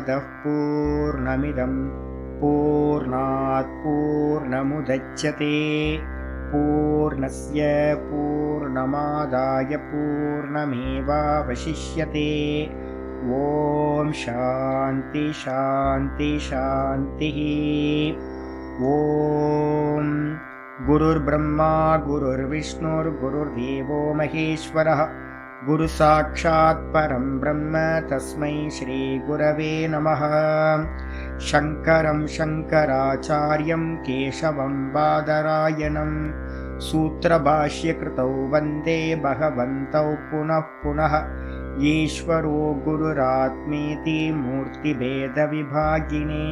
पूर्णमदः पूर्णमिदं पूर्णात् पूर्णमुदच्यते पूर्णस्य पूर्णमादाय पूर्णमेवावशिष्यते। ओम शांति शांति शांतिः। ओम गुरुर्ब्रह्मा गुरुर्विष्णुर्गुरुर्देवो महेश्वरः गुरु साक्षात् परं ब्रह्म तस्मै श्री गुरवे नमः। शंकरं शंकराचार्यं केशवं बादरायणं सूत्रभाष्यकृतौ वन्दे भगवन्तौ पुनः पुनः। ईश्वरो गुरुरात्मेति मूर्तिभेदविभागिने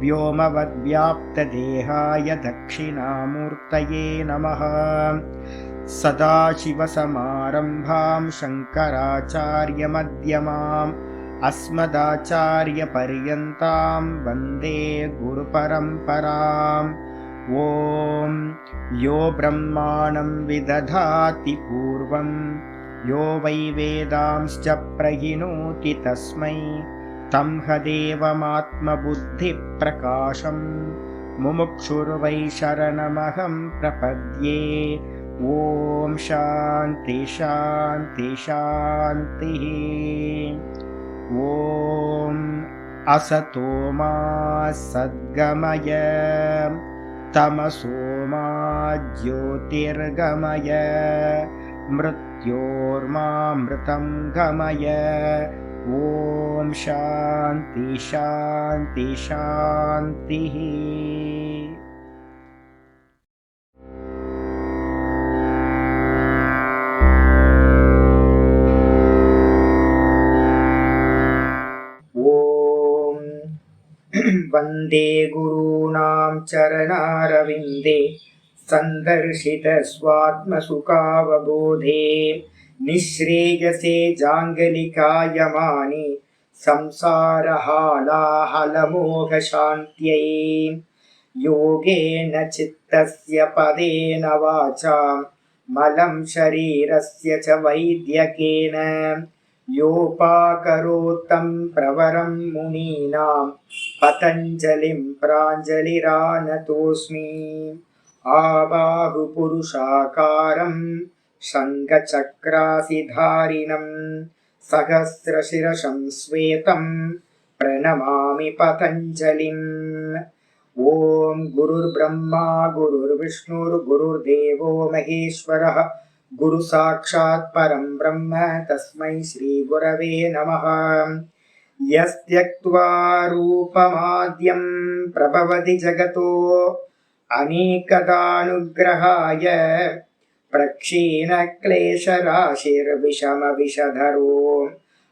व्योमवद्व्याप्तदेहाय दक्षिणामूर्तये नमः। सदाशिवसमारम्भां शङ्कराचार्यमध्यमाम् अस्मदाचार्यपर्यन्तां वन्दे गुरुपरम्पराम्। ॐ यो ब्रह्माणं विदधाति पूर्वं यो वै वेदांश्च प्रहिणोति तस्मै तं हदेवमात्मबुद्धिप्रकाशं मुमुक्षुर्वै शरणमहं प्रपद्ये। ओम शांति शांति शांतिः। ओम असतो मा सद्गमय तमसो मा ज्योतिर्गमय मृत्योर्मामृतं गमय। ओम शांति शांति शांतिः। वन्दे गुरूणां चरणारविन्दे सन्दर्शितस्वात्मसुखावबोधे निःश्रेयसे जाङ्गलिकायमाने संसारहालाहलमोहशान्त्यै। योगेन चित्तस्य पदेन वाचां मलं शरीरस्य च वैद्यकेन योपाकरोत्तं प्रवरं मुनीनां पतञ्जलिं प्राञ्जलिरानतोऽस्मि। आबाहुपुरुषाकारं शङ्खचक्रासिधारिणं सहस्रशिरसं श्वेतं प्रणमामि पतञ्जलिम्। ॐ गुरुर्ब्रह्मा गुरुर्विष्णुर्गुरुर्देवो महेश्वरः गुरु साक्षात् परं ब्रह्म तस्मै श्री गुरवे नमः। यस्त्यक्त्वा रूपमाद्यं प्रभवति जगतो अनेकदानुग्रहाय प्रक्षीणक्लेशराशिर्विषमविषधरो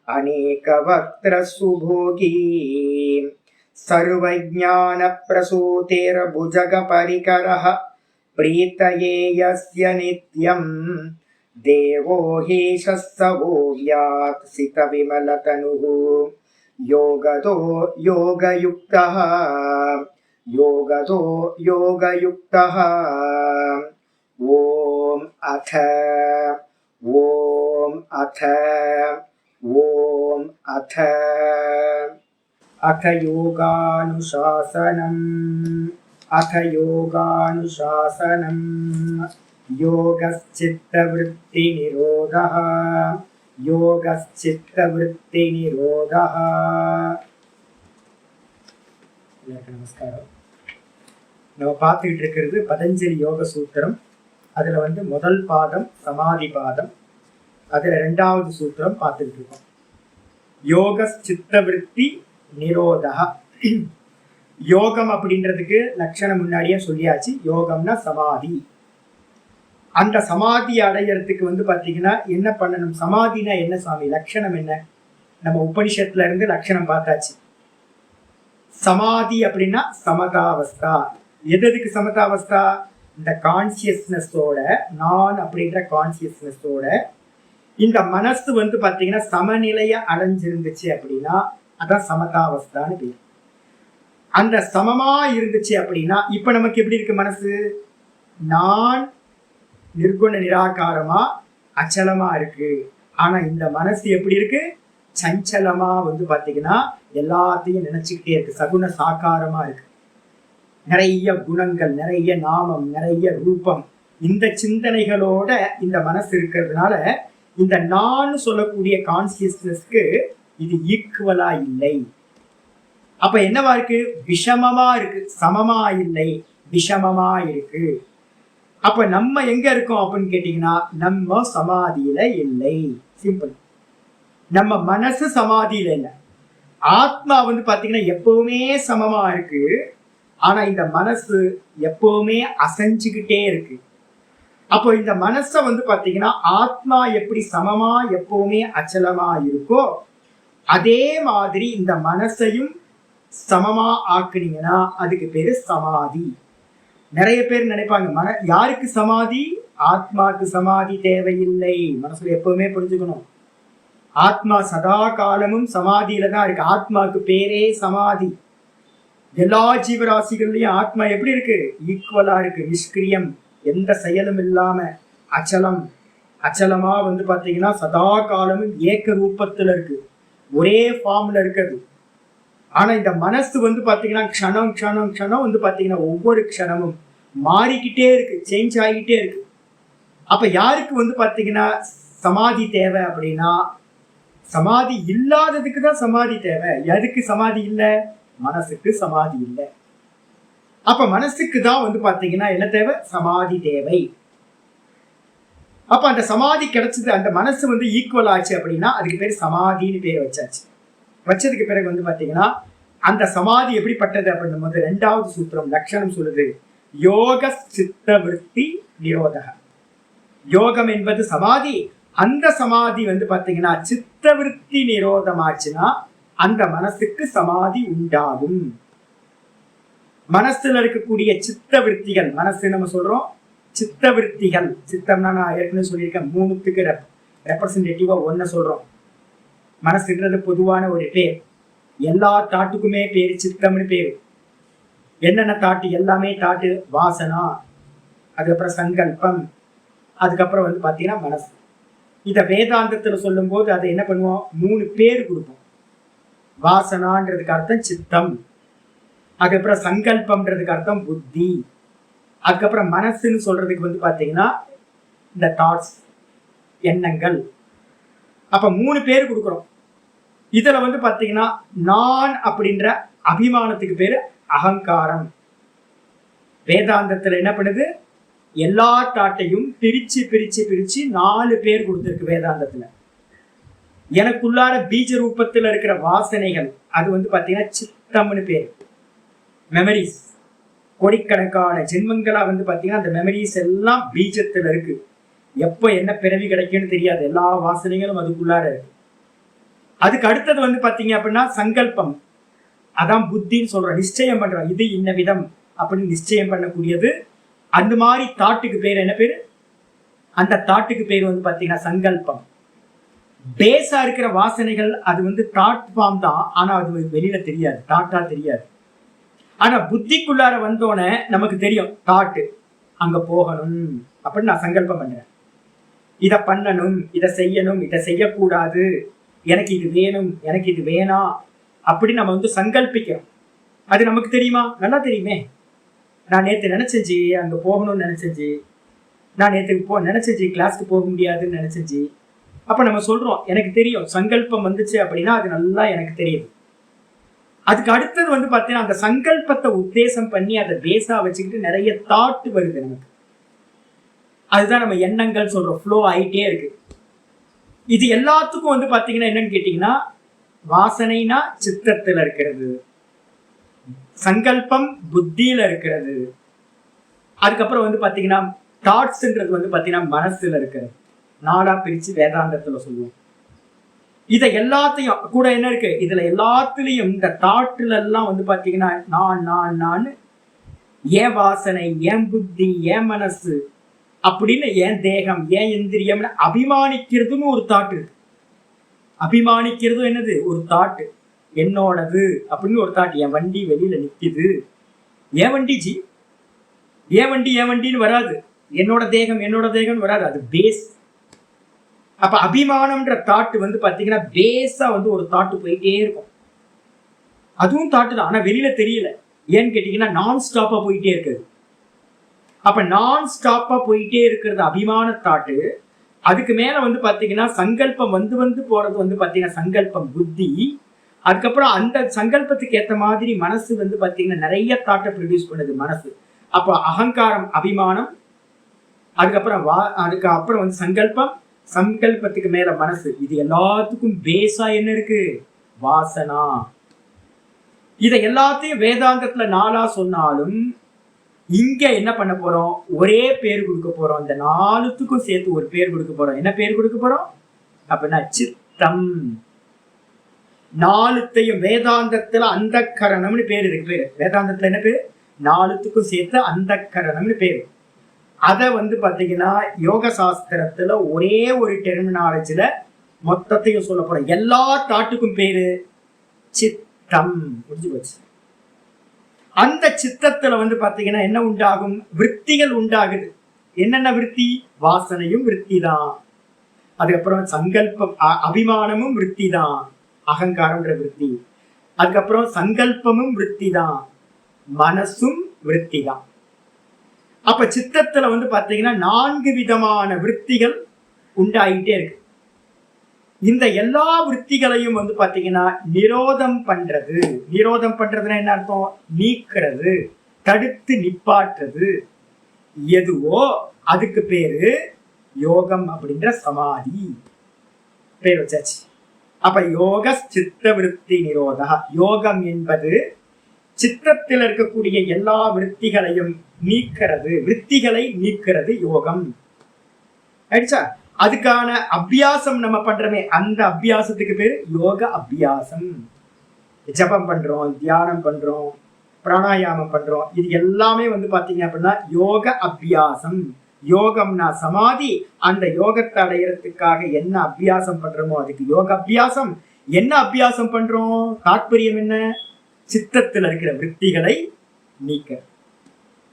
अनेकवक्त्रसुभोगी सर्वज्ञानप्रसूतिर्भुजगपरिकरः प्रीतये यस्य नित्यं देवो हीशः स वो व्यात् सितविमलतनुः योगदो योगयुक्तः ॐ अथ योगानुशासनम् योगश्चित्तवृत्तिनिरोधः। நமஸ்காரம். நம்ம பார்த்துக்கிட்டு இருக்கிறது பதஞ்சலி யோக சூத்திரம். அதில் முதல் பாதம் சமாதி பாதம், அதில் 2வது சூத்திரம் பார்த்துக்கிட்டு இருக்கோம். யோக சித்தவிருத்தி நிரோதா. யோகம் அப்படின்றதுக்கு லட்சணம் முன்னாடியே சொல்லியாச்சு. யோகம்னா சமாதி. அந்த சமாதி அடையறதுக்கு பார்த்தீங்கன்னா என்ன பண்ணணும்? சமாதினா என்ன சாமி? லட்சணம் என்ன? நம்ம உபனிஷத்துல இருந்து லட்சணம் பார்த்தாச்சு. சமாதி அப்படின்னா சமதாவஸ்தா. எதுக்கு சமதாவஸ்தா? இந்த கான்சியஸ்னஸோட, நான் அப்படின்ற கான்சியஸ்னஸோட இந்த மனசு பார்த்தீங்கன்னா சமநிலைய அடைஞ்சிருந்துச்சு அப்படின்னா அதான் சமதாவஸ்தான்னு பேர். அந்த சமமா இருந்துச்சு அப்படின்னா இப்ப நமக்கு எப்படி இருக்கு மனசு? நான் நிர்குண நிராகாரமா அச்சலமா இருக்கு. ஆனா இந்த மனசு எப்படி இருக்கு? சஞ்சலமா பாத்தீங்கன்னா எல்லாத்தையும் நினைச்சுக்கிட்டே இருக்கு, சகுன சாக்காரமா இருக்கு. நிறைய குணங்கள், நிறைய நாமம், நிறைய ரூபம், இந்த சிந்தனைகளோட இந்த மனசு இருக்கிறதுனால இந்த நான் சொல்லக்கூடிய கான்சியஸ்னஸ்க்கு இது ஈக்குவலா இல்லை. அப்ப என்னவா இருக்கு? விஷமமா இருக்கு, சமமா இல்லை, விஷமமா இருக்கு. அப்ப நம்ம எங்க இருக்கோம் அப்படின்னு கேட்டீங்கன்னா நம்ம சமாதியில இல்லை. சிம்பிள். நம்ம மனசு சமாதியில இல்லை. ஆத்மா பாத்தீங்கன்னா எப்பவுமே சமமா இருக்கு. ஆனா இந்த மனசு எப்பவுமே அசைஞ்சுக்கிட்டே இருக்கு. அப்போ இந்த மனசை பாத்தீங்கன்னா ஆத்மா எப்படி சமமா எப்பவுமே அச்சலமா இருக்கோ அதே மாதிரி இந்த மனசையும் சமமா ஆக்குனீங்கன்னா அதுக்கு பேரு சமாதி. நிறைய பேர் நினைப்பாங்க யாருக்கு சமாதி? ஆத்மாக்கு சமாதி தேவையில்லை. மனசுல எப்பவுமே புரிஞ்சுக்கணும், ஆத்மா சதா காலமும் சமாதியில தான் இருக்கு. ஆத்மாக்கு பேரே சமாதி. எல்லா ஜீவராசிகள்லயும் ஆத்மா எப்படி இருக்கு? ஈக்குவலா இருக்கு, நிஷ்கிரியம், எந்த செயலும் இல்லாம அச்சலம். அச்சலமா பாத்தீங்கன்னா சதா காலமும் ஏக்க ரூபத்துல இருக்கு, ஒரே ஃபார்ம்ல இருக்குது. ஆனா இந்த மனசு பாத்தீங்கன்னா க்ஷணம் க்ஷணம் க்ஷணம் பாத்தீங்கன்னா ஒவ்வொரு க்ஷணமும் மாறிக்கிட்டே இருக்கு, சேஞ்ச் ஆகிட்டே இருக்கு. அப்ப யாருக்கு பாத்தீங்கன்னா சமாதி தேவை அப்படின்னா சமாதி இல்லாததுக்கு தான் சமாதி தேவை. எதுக்கு சமாதி இல்லை? மனசுக்கு சமாதி இல்லை. அப்ப மனசுக்கு தான் பாத்தீங்கன்னா என்ன தேவை? சமாதி தேவை. அப்ப அந்த சமாதி கிடைச்சது, அந்த மனசு ஈக்குவல் ஆச்சு அப்படின்னா அதுக்கு பேர் சமாதின்னு பேர் வச்சாச்சு. வச்சதுக்கு பிறகு பாத்தீங்கன்னா அந்த சமாதி எப்படிப்பட்டது அப்படின்னும் போது 2வது சூத்திரம் லட்சணம் சொல்லுது, யோக சித்த விருத்தி நிரோதக. யோகம் என்பது சமாதி. அந்த சமாதி பாத்தீங்கன்னா சித்த விருத்தி நிரோதமாச்சுன்னா அந்த மனசுக்கு சமாதி உண்டாகும். மனசுல இருக்கக்கூடிய சித்த விருத்திகள், மனசு நம்ம சொல்றோம் சித்த விருத்திகள். சித்தம்னா நான் ஏற்கனவே சொல்லியிருக்கேன், 3க்கு ரெப்ரசன்டேட்டிவா 1 சொல்றோம். மனசுன்றது பொதுவான ஒரு பேர். எல்லா தாட்டுக்குமே பேரு சித்தம்னு பேரு. என்னென்ன தாட்டு? எல்லாமே தாட்டு. வாசனா, அதுக்கப்புறம் சங்கல்பம், அதுக்கப்புறம் பாத்தீங்கன்னா மனசு. இத வேதாந்தத்துல சொல்லும் போது அதை என்ன பண்ணுவோம்? 3 பேர் கொடுப்போம். வாசனான்றதுக்கு அர்த்தம் சித்தம், அதுக்கப்புறம் சங்கல்பம்ன்றதுக்கு அர்த்தம் புத்தி, அதுக்கப்புறம் மனசுன்னு சொல்றதுக்கு பாத்தீங்கன்னா இந்த தாட்ஸ், எண்ணங்கள். அப்ப 3 பேர் கொடுக்குறோம். இதுல பாத்தீங்கன்னா நான் அப்படின்ற அபிமானத்துக்கு பேரு அகங்காரம். வேதாந்தத்துல என்ன பண்ணுது? எல்லா தாட்டையும் பிரிச்சு பிரிச்சு பிரிச்சு 4 பேர் கொடுத்திருக்கு வேதாந்தத்துல. எனக்குள்ளார பீஜ ரூபத்துல இருக்கிற வாசனைகள் அது பாத்தீங்கன்னா சித்தம்னு பேரு. மெமரிஸ், கோடிக்கணக்கான ஜென்மங்களா பாத்தீங்கன்னா அந்த மெமரிஸ் எல்லாம் பீஜத்துல இருக்கு. எப்போ என்ன பிறவி கிடைக்கும்னு தெரியாது, எல்லா வாசனைகளும் அதுக்குள்ளார இருக்கு. அதுக்கு அடுத்தது பாத்தீங்க அப்படின்னா சங்கல்பம், அதான் புத்தின்னு சொல்றோம். நிச்சயம் பண்றோம், இது இன்ன விதம் அப்படின்னு நிச்சயம் பண்ணக்கூடியது. அந்த மாதிரி தாட்டுக்கு பேர் என்ன பேரு? அந்த தாட்டுக்கு பேர் பாத்தீங்கன்னா சங்கல்பம். பேஸா இருக்கிற வாசனைகள் அது தாட் ஃபார்ம் தான், ஆனா அது வெளியில தெரியாது, தாட்டா தெரியாது. ஆனா புத்திக்குள்ளார வந்தோடனே நமக்கு தெரியும் தாட்டு அங்க போகணும் அப்படின்னு நான் சங்கல்பம் பண்றேன். இதை பண்ணணும், இதை செய்யணும், இதை செய்யக்கூடாது, எனக்கு இது வேணும், எனக்கு இது வேணாம் அப்படி நம்ம சங்கல்பிக்கிறோம். அது நமக்கு தெரியுமா? நல்லா தெரியுமே. நான் நேற்று நினைச்சேஞ்சி அங்க போகணும்னு நினைச்சேஞ்சி, நான் நேற்றுக்கு நினைச்சேஞ்சி கிளாஸ்க்கு போக முடியாதுன்னு நினைச்சேஞ்சி. அப்ப நம்ம சொல்றோம் எனக்கு தெரியும், சங்கல்பம் வந்துச்சு அப்படின்னா அது நல்லா எனக்கு தெரியுது. அதுக்கு அடுத்தது பாத்தீங்கன்னா அந்த சங்கல்பத்தை உத்தேசம் பண்ணி அதை பேஸா வச்சுக்கிட்டு நிறைய தாட் வருது நமக்கு. அதுதான் நம்ம எண்ணங்கள் சொல்றோம், ஃப்ளோ ஆயிட்டே இருக்கு. இது எல்லாத்துக்கும் பாத்தீங்கன்னா என்னன்னு கேட்டீங்கன்னா வாசனைனா சித்தத்துல இருக்கிறது, சங்கல்பம் புத்தியில இருக்கிறது, அதுக்கப்புறம் பாத்தீங்கன்னா தாட்ஸ்ன்றது பாத்தீங்கன்னா மனசுல இருக்கிறது. 4ஆ பிரிச்சு வேதாந்தத்துல சொல்லுவோம். இதை எல்லாத்தையும் கூட என்ன இருக்கு? இதுல எல்லாத்துலயும் இந்த தாட்டுல எல்லாம் பாத்தீங்கன்னா நான் நான் நான், ஏன் வாசனை, ஏன் புத்தி, ஏன் மனசு அப்படின்னு, ஏன் தேகம், ஏன் இந்திரியம் அபிமானிக்கிறதுன்னு ஒரு தாட் இருக்கு. அபிமானிக்கிறதும் என்னது? ஒரு தாட்டு. என்னோடது அப்படின்னு ஒரு தாட். என் வண்டி வெளியில நிக்குது, ஏன் வண்டி ஜி, ஏன் வண்டி ஏன் வண்டின்னு வராது. என்னோட தேகம் என்னோட தேகம்னு வராது, அது பேஸ். அப்ப அபிமானம்ன்ற தாட்டு வந்து பாத்தீங்கன்னா பேஸா வந்து ஒரு தாட்டு போயிட்டே இருக்கும். அதுவும் தாட்டு தான், ஆனா வெளியில தெரியல. ஏன்னு கேட்டீங்கன்னா நான் ஸ்டாப்பா போயிட்டே இருக்குது. அப்ப நான் ஸ்டாப்பா போயிட்டே இருக்கிறது அபிமான தாட்டு. அதுக்கு மேல வந்து பாத்தீங்கன்னா சங்கல்பம் வந்து வந்து போறது வந்து பாத்தீங்கன்னா சங்கல்பம் புத்தி. அதுக்கப்புறம் அந்த சங்கல்பத்துக்கு ஏத்த மாதிரி மனசு வந்து பாத்தீங்கன்னா நிறைய தாட்டை ப்ரொடியூஸ் பண்ணுது மனசு. அப்ப அகங்காரம் அபிமானம், அதுக்கப்புறம் வந்து சங்கல்பம், சங்கல்பத்துக்கு மேல மனசு. இது எல்லாத்துக்கும் பேஸா என்ன இருக்கு? வாசனா. இதை எல்லாத்தையும் வேதாந்தத்துல நாளா சொன்னாலும் இங்க என்ன பண்ண போறோம்? ஒரே பேர் கொடுக்க போறோம். இந்த நாலுத்துக்கும் சேர்த்து ஒரு பேர் கொடுக்க போறோம். என்ன பேர் கொடுக்க போறோம் அப்படின்னா சித்தம். நாலுத்தையும் வேதாந்தத்துல அந்த கரணம்னு பேர் இருக்கு. பேரு வேதாந்தத்துல என்ன பேரு? நாலுத்துக்கும் சேர்த்து அந்த கரணம்னு பேரு. அத வந்து பாத்தீங்கன்னா யோக சாஸ்திரத்துல ஒரே ஒரு டெர்மினாலஜில மொத்தத்தையும் சொல்ல போறோம். எல்லா தாட்டுக்கும் பேரு சித்தம். புரிஞ்சு போச்சு. அந்த சித்தத்துல வந்து பாத்தீங்கன்னா என்ன உண்டாகும்? விற்த்திகள் உண்டாகுது. என்னென்ன விற்பி? வாசனையும் விற்பி தான். அதுக்கப்புறம் சங்கல்பம் அபிமானமும் விற்பி தான், அகங்காரம்ன்ற விற்பி. அதுக்கப்புறம் சங்கல்பமும் விற்பி தான், மனசும் விற்பி தான். அப்ப சித்தத்துல வந்து பாத்தீங்கன்னா 4 விதமான விற்த்திகள் உண்டாயிட்டே இருக்கு. இந்த எல்லா விற்த்திகளையும் வந்து பாத்தீங்கன்னா நிரோதம் பண்றது. நிரோதம் பண்றதுன்னா என்ன அர்த்தம்? நீக்கிறது, தடுத்து நிப்பாட்டுறது. எதுவோ அதுக்கு பேரு யோகம் அப்படின்ற சமாதி பேர் வச்சாச்சு. அப்ப யோக சித்த விருத்தி நிரோதா. யோகம் என்பது சித்தத்தில் இருக்கக்கூடிய எல்லா விற்த்திகளையும் நீக்கிறது, விற்த்திகளை நீக்கிறது யோகம். ஆயிடுச்சா? அதுக்கான அபியாசம் நம்ம பண்றோமே, அந்த அபியாசத்துக்கு பேரு யோக அபியாசம். ஜபம் பண்றோம், தியானம் பண்றோம், பிராணாயாமம் பண்றோம். இது எல்லாமே வந்து பாத்தீங்க அப்படின்னா யோக அபியாசம். யோகம்னா சமாதி. அந்த யோகத்தை அடையறதுக்காக என்ன அபியாசம் பண்றோமோ அதுக்கு யோக அபியாசம். என்ன அபியாசம் பண்றோம்? தாற்பயம் என்ன? சித்தத்துல இருக்கிற விற்த்திகளை நீக்க,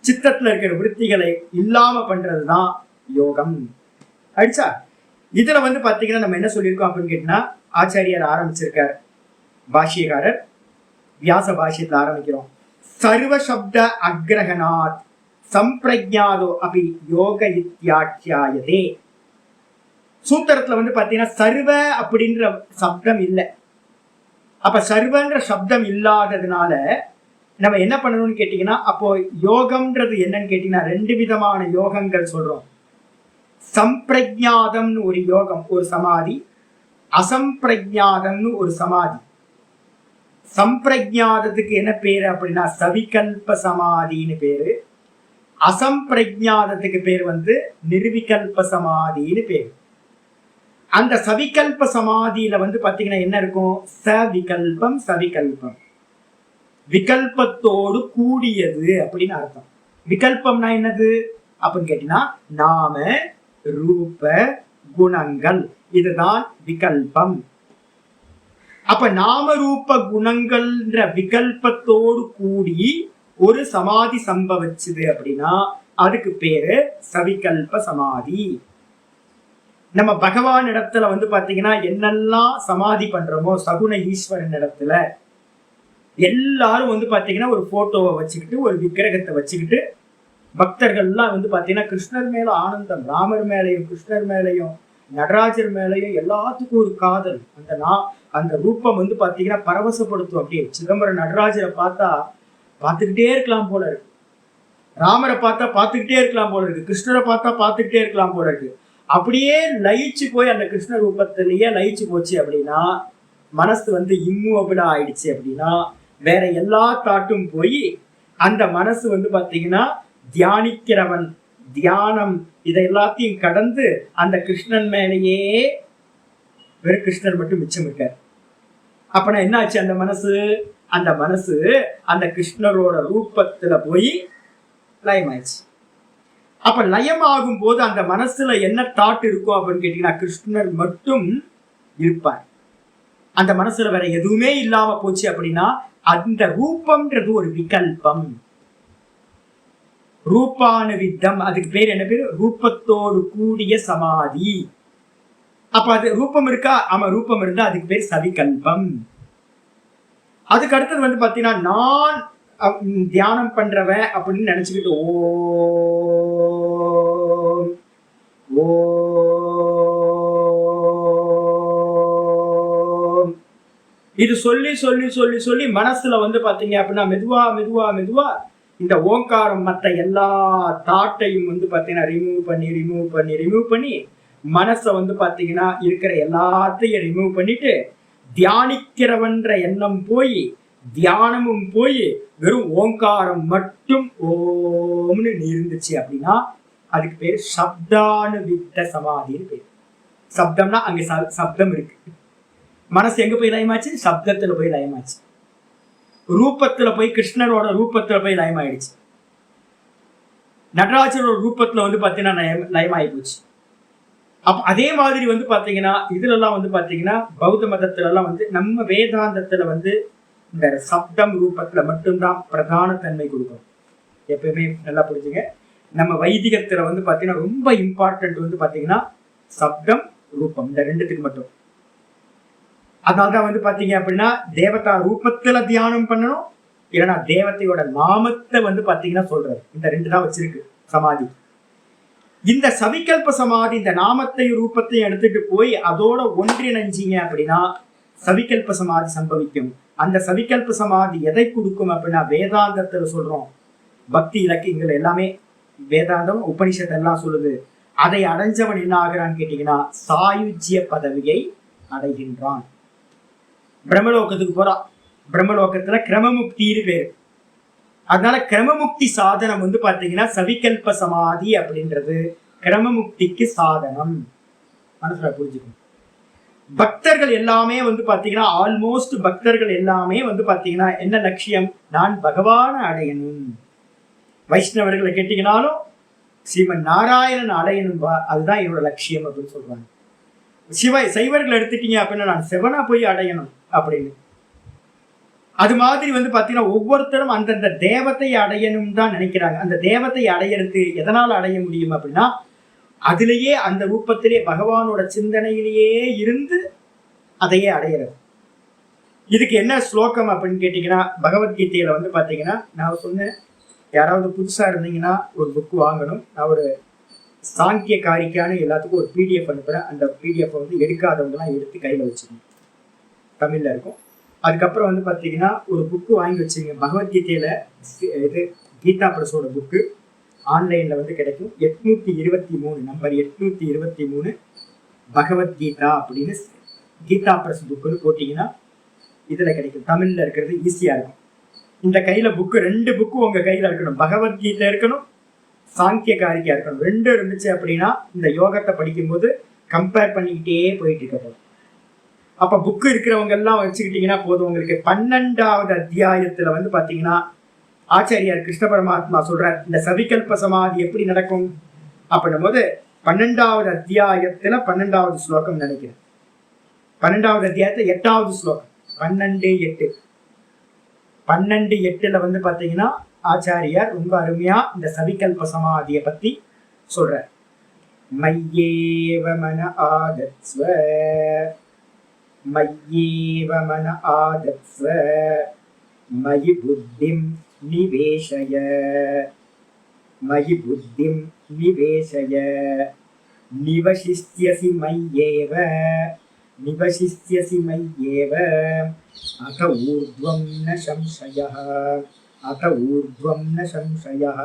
சித்தத்துல இருக்கிற விற்த்திகளை இல்லாம பண்றதுதான் யோகம். ஆயிடுச்சா? இதுல வந்து பாத்தீங்கன்னா நம்ம என்ன சொல்லியிருக்கோம் அப்படின்னு கேட்டீங்கன்னா, ஆச்சாரியார் ஆரம்பிச்சிருக்கார், பாஷ்யக்காரர் வியாச பாஷ்யத்துல ஆரம்பிக்கிறோம். சர்வ சப்த அக்ரஹணாத் சம்பிரஜாதோ அபி யோக இத்யாட்சியாயதே. சூத்திரத்துல வந்து பாத்தீங்கன்னா சர்வ அப்படின்ற சப்தம் இல்லை. அப்ப சர்வன்ற சப்தம் இல்லாததுனால நம்ம என்ன பண்ணணும்னு கேட்டீங்கன்னா, அப்போ யோகம்ன்றது என்னன்னு கேட்டீங்கன்னா 2 விதமான யோகங்கள் சொல்றோம். சம்பிரஜாதம்னு ஒரு யோகம், ஒரு சமாதி. அசம்பிரஜாதம்னு ஒரு சமாதி. சம்பிரஜாதத்துக்கு என்ன பேரு அப்படின்னா சவிகல்ப சமாதின்னு பேரு. அசம்பிரஜாதத்துக்கு பேர் வந்து நிர்விகல்ப சமாதின்னு பேரு. அந்த சவிகல்ப சமாதியில வந்து பாத்தீங்கன்னா என்ன இருக்கும்? சவிகல்பம், சவிகல்பம் விகல்பத்தோடு கூடியது அப்படின்னு அர்த்தம். விகல்பம்னா என்னது அப்படின்னு கேட்டீங்கன்னா நாம ரூப குணங்கள், இதுதான் விகல்பம். அப்ப நாம ரூப குணங்கள்ன்ற விகல்பத்தோடு கூடி ஒரு சமாதி சம்பவிச்சுது அப்படின்னா அதுக்கு பேரு சவிகல்ப சமாதி. நம்ம பகவான் இடத்துல வந்து பாத்தீங்கன்னா என்னெல்லாம் சமாதி பண்றோமோ சகுன ஈஸ்வரன் இடத்துல எல்லாரும் வந்து பாத்தீங்கன்னா ஒரு போட்டோவை வச்சுக்கிட்டு, ஒரு விக்கிரகத்தை வச்சுக்கிட்டு, பக்தர்கள்லாம் வந்து பாத்தீங்கன்னா கிருஷ்ணர் மேல ஆனந்தம், ராமர் மேலையும் கிருஷ்ணர் மேலையும் நடராஜர் மேலையும் எல்லாத்துக்கும் ஒரு காதல். அந்த ரூபம் வந்து பாத்தீங்கன்னா பரவசப்படுத்தும். அப்படியே சிதம்பரம் நடராஜரை பார்த்தா பார்த்துக்கிட்டே இருக்கலாம் போல இருக்கு, ராமரை பார்த்தா பார்த்துக்கிட்டே இருக்கலாம் போல இருக்கு, கிருஷ்ணரை பார்த்தா பார்த்துக்கிட்டே இருக்கலாம் போல இருக்கு. அப்படியே லயிச்சு போய் அந்த கிருஷ்ண ரூபத்திலேயே லயிச்சு போச்சு அப்படின்னா மனசு வந்து இம்மூவபிளா ஆயிடுச்சு அப்படின்னா வேற எல்லா தாட்டும் போய் அந்த மனசு வந்து பாத்தீங்கன்னா தியானிக்கிறவன், தியானம் இதை எல்லாத்தையும் கடந்து அந்த கிருஷ்ணன் மேலேயே வெறும் கிருஷ்ணர் மட்டும் மிச்சம் இருக்கார். அப்பனா என்ன ஆச்சு? அந்த மனசு அந்த கிருஷ்ணரோட ரூபத்துல போய் லயமாயிடுச்சு. அப்ப லயம் ஆகும் போது அந்த மனசுல என்ன தாட் இருக்கும் அப்படின்னு கேட்டீங்கன்னா கிருஷ்ணர் மட்டும் இருப்பார். அந்த மனசுல வேற எதுவுமே இல்லாம போச்சு அப்படின்னா அந்த ரூபம்ன்றது ஒரு விகல்பம். ரூபானுவித்தம், அதுக்கு பேர் என்ன பேரு? ரூபத்தோடு கூடிய சமாதி. அப்ப அது ரூபம் இருக்கா? ஆமா, ரூபம் இருந்தா அதுக்கு பேர் சவிகல்பம். அதுக்கு அடுத்தது வந்து பாத்தீங்கன்னா நான் தியானம் பண்றவன் அப்படின்னு நினைச்சுக்கிட்டு ஓம் ஓம் இது சொல்லி சொல்லி சொல்லி சொல்லி மனசுல வந்து பாத்தீங்க அப்படின்னா மெதுவா மெதுவா மெதுவா இந்த ஓங்காரம் மற்ற எல்லா தாட்டையும் வந்து பாத்தீங்கன்னா ரிமூவ் பண்ணி மனசை வந்து பாத்தீங்கன்னா இருக்கிற எல்லாத்தையும் ரிமூவ் பண்ணிட்டு தியானிக்கிறவன்ற எண்ணம் போய் தியானமும் போய் வெறும் ஓங்காரம் மட்டும் ஓம்னு இருந்துச்சு அப்படின்னா அதுக்கு பேர் சப்தானுவித்த சமாதின்னு பேர். சப்தம்னா அங்க சப்தம் இருக்கு. மனசு எங்க போய் லயமாச்சு? சப்தத்துல போய் லயமாச்சு. ரூபத்துல போய் கிருஷ்ணரோட ரூபத்துல போய் லயமாயிடுச்சு. நடராஜரோட ரூபத்துல வந்து பாத்தீங்கன்னா லயமாயி போச்சு. அப்ப அதே மாதிரி வந்து பாத்தீங்கன்னா இதுல எல்லாம் வந்து பாத்தீங்கன்னா பௌத்த மதத்துல எல்லாம் வந்து நம்ம வேதாந்தத்துல வந்து இந்த சப்தம் ரூபத்துல மட்டும்தான் பிரதான தன்மை கொடுக்கும். எப்பயுமே நல்லா புரிஞ்சுங்க. நம்ம வைதிகத்துல வந்து பாத்தீங்கன்னா ரொம்ப இம்பார்ட்டன்ட் வந்து பாத்தீங்கன்னா சப்தம் ரூபம் இந்த ரெண்டுத்துக்கு மட்டும். அதனால்தான் வந்து பாத்தீங்க அப்படின்னா தேவதா ரூபத்துல தியானம் பண்ணணும், இல்லைன்னா தேவதையோட நாமத்தை வந்து பாத்தீங்கன்னா சொல்றது. இந்த ரெண்டு தான் வச்சிருக்கு சமாதி. இந்த சவிகல்ப சமாதி இந்த நாமத்தையும் ரூபத்தையும் எடுத்துட்டு போய் அதோட ஒன்றிணைஞ்சிங்க அப்படின்னா சவிகல்ப சமாதி சம்பவிக்கும். அந்த சவிகல்ப சமாதி எதை கொடுக்கும் அப்படின்னா வேதாந்தத்துல சொல்றோம், பக்தி இலக்கியங்கள் எல்லாமே வேதாந்தம் உபனிஷத் எல்லாம் சொல்லுது. அதை அடைஞ்சவன் என்ன ஆகிறான்னு கேட்டீங்கன்னா சாயுஜ்ய பதவியை அடைகின்றான். பிரம்மலோகத்துக்கு போறான். பிரம்மலோகத்துல கிரமமுக்தின்னு பேரு. அதனால கிரமமுக்தி சாதனம் வந்து பாத்தீங்கன்னா சவிகல்ப சமாதி அப்படின்றது கிரமமுக்திக்கு சாதனம். மனசுல புரிஞ்சுக்கணும். பக்தர்கள் எல்லாமே வந்து பாத்தீங்கன்னா ஆல்மோஸ்ட் பக்தர்கள் எல்லாமே வந்து பாத்தீங்கன்னா என்ன லட்சியம்? நான் பகவான அடையணும். வைஷ்ணவர்களை கேட்டீங்கன்னாலும் ஸ்ரீமன் நாராயணன் அடையணும், அதுதான் என்னோட லட்சியம் அப்படின்னு சொல்றாங்க. சைவர்கள் எடுத்துட்டீங்க அப்படின்னா நான் சிவனா போய் அடையணும் அப்படின்னு. அது மாதிரி வந்து பாத்தீங்கன்னா ஒவ்வொருத்தரும் அந்தந்த தேவத்தை அடையணும் தான் நினைக்கிறாங்க. அந்த தேவத்தை அடையிறது எதனால அடைய முடியும் அப்படின்னா அதுலேயே அந்த ரூபத்திலே பகவானோட சிந்தனையிலேயே இருந்து அதையே அடையிறது. இதுக்கு என்ன ஸ்லோகம் அப்படின்னு கேட்டீங்கன்னா பகவத்கீதையில வந்து பாத்தீங்கன்னா நான் சொன்னேன், யாராவது புதுசா இருந்தீங்கன்னா ஒரு புக் வாங்கணும். நான் ஒரு சாங்கிய காரிக்கான எல்லாத்துக்கும் ஒரு பிடிஎஃப் அனுப்புறேன். அந்த பிடிஎஃப் வந்து எடுக்காதவங்கலாம் எடுத்து கையில வச்சுக்கணும், தமிழ்ல இருக்கும். அதுக்கப்புறம் வந்து பாத்தீங்கன்னா ஒரு புக்கு வாங்கி வச்சுங்க. பகவத்கீதையில இது கீதா பிரஸோட புக்கு ஆன்லைன்ல வந்து கிடைக்கும். 823 நம்பர் 823 பகவத்கீதா அப்படின்னு கீதா பிரஸ் புக்குன்னு போட்டீங்கன்னா இதுல கிடைக்கும். தமிழ்ல இருக்கிறது ஈஸியா இருக்கும். இந்த கையில புக்கு 2 புக்கு உங்க கையில இருக்கணும். பகவத்கீதை இருக்கணும், சாங்கிய காரிக்கா இருக்கணும். 2 இருந்துச்சு அப்படின்னா இந்த யோகத்தை படிக்கும்போது கம்பேர் பண்ணிக்கிட்டே போயிட்டு இருக்க. அப்ப புக்கு இருக்கிறவங்க எல்லாம் வச்சுக்கிட்டீங்கன்னா போதும். உங்களுக்கு 12வது அத்தியாயத்துல வந்து பாத்தீங்கன்னா ஆச்சாரியார் கிருஷ்ண பரமாத்மா சொல்றார் இந்த சவிகல்ப சமாதி எப்படி நடக்கும் அப்படின்னும் போது 12வது அத்தியாயத்துல 12வது ஸ்லோகம் நினைக்கிறேன். 12வது அத்தியாயத்துல 8வது ஸ்லோகம் 12:8 வந்து பாத்தீங்கன்னா ஆச்சாரியார் ரொம்ப அருமையா இந்த சவிகல்ப சமாதியை பத்தி சொல்றார். மையேவ மன ஆதத்ஸ்வ மய்யேவ மன ஆதத்ஸ்வ மயி புத்திம் நிவேஷய மயி புத்திம் நிவேஷய நிவசிஷ்யசி மய்யேவ நிவசிஷ்யசி மய்யேவ அத ஊர்த்வம் ந சம்சயः அத ஊர்த்வம் ந சம்சயः.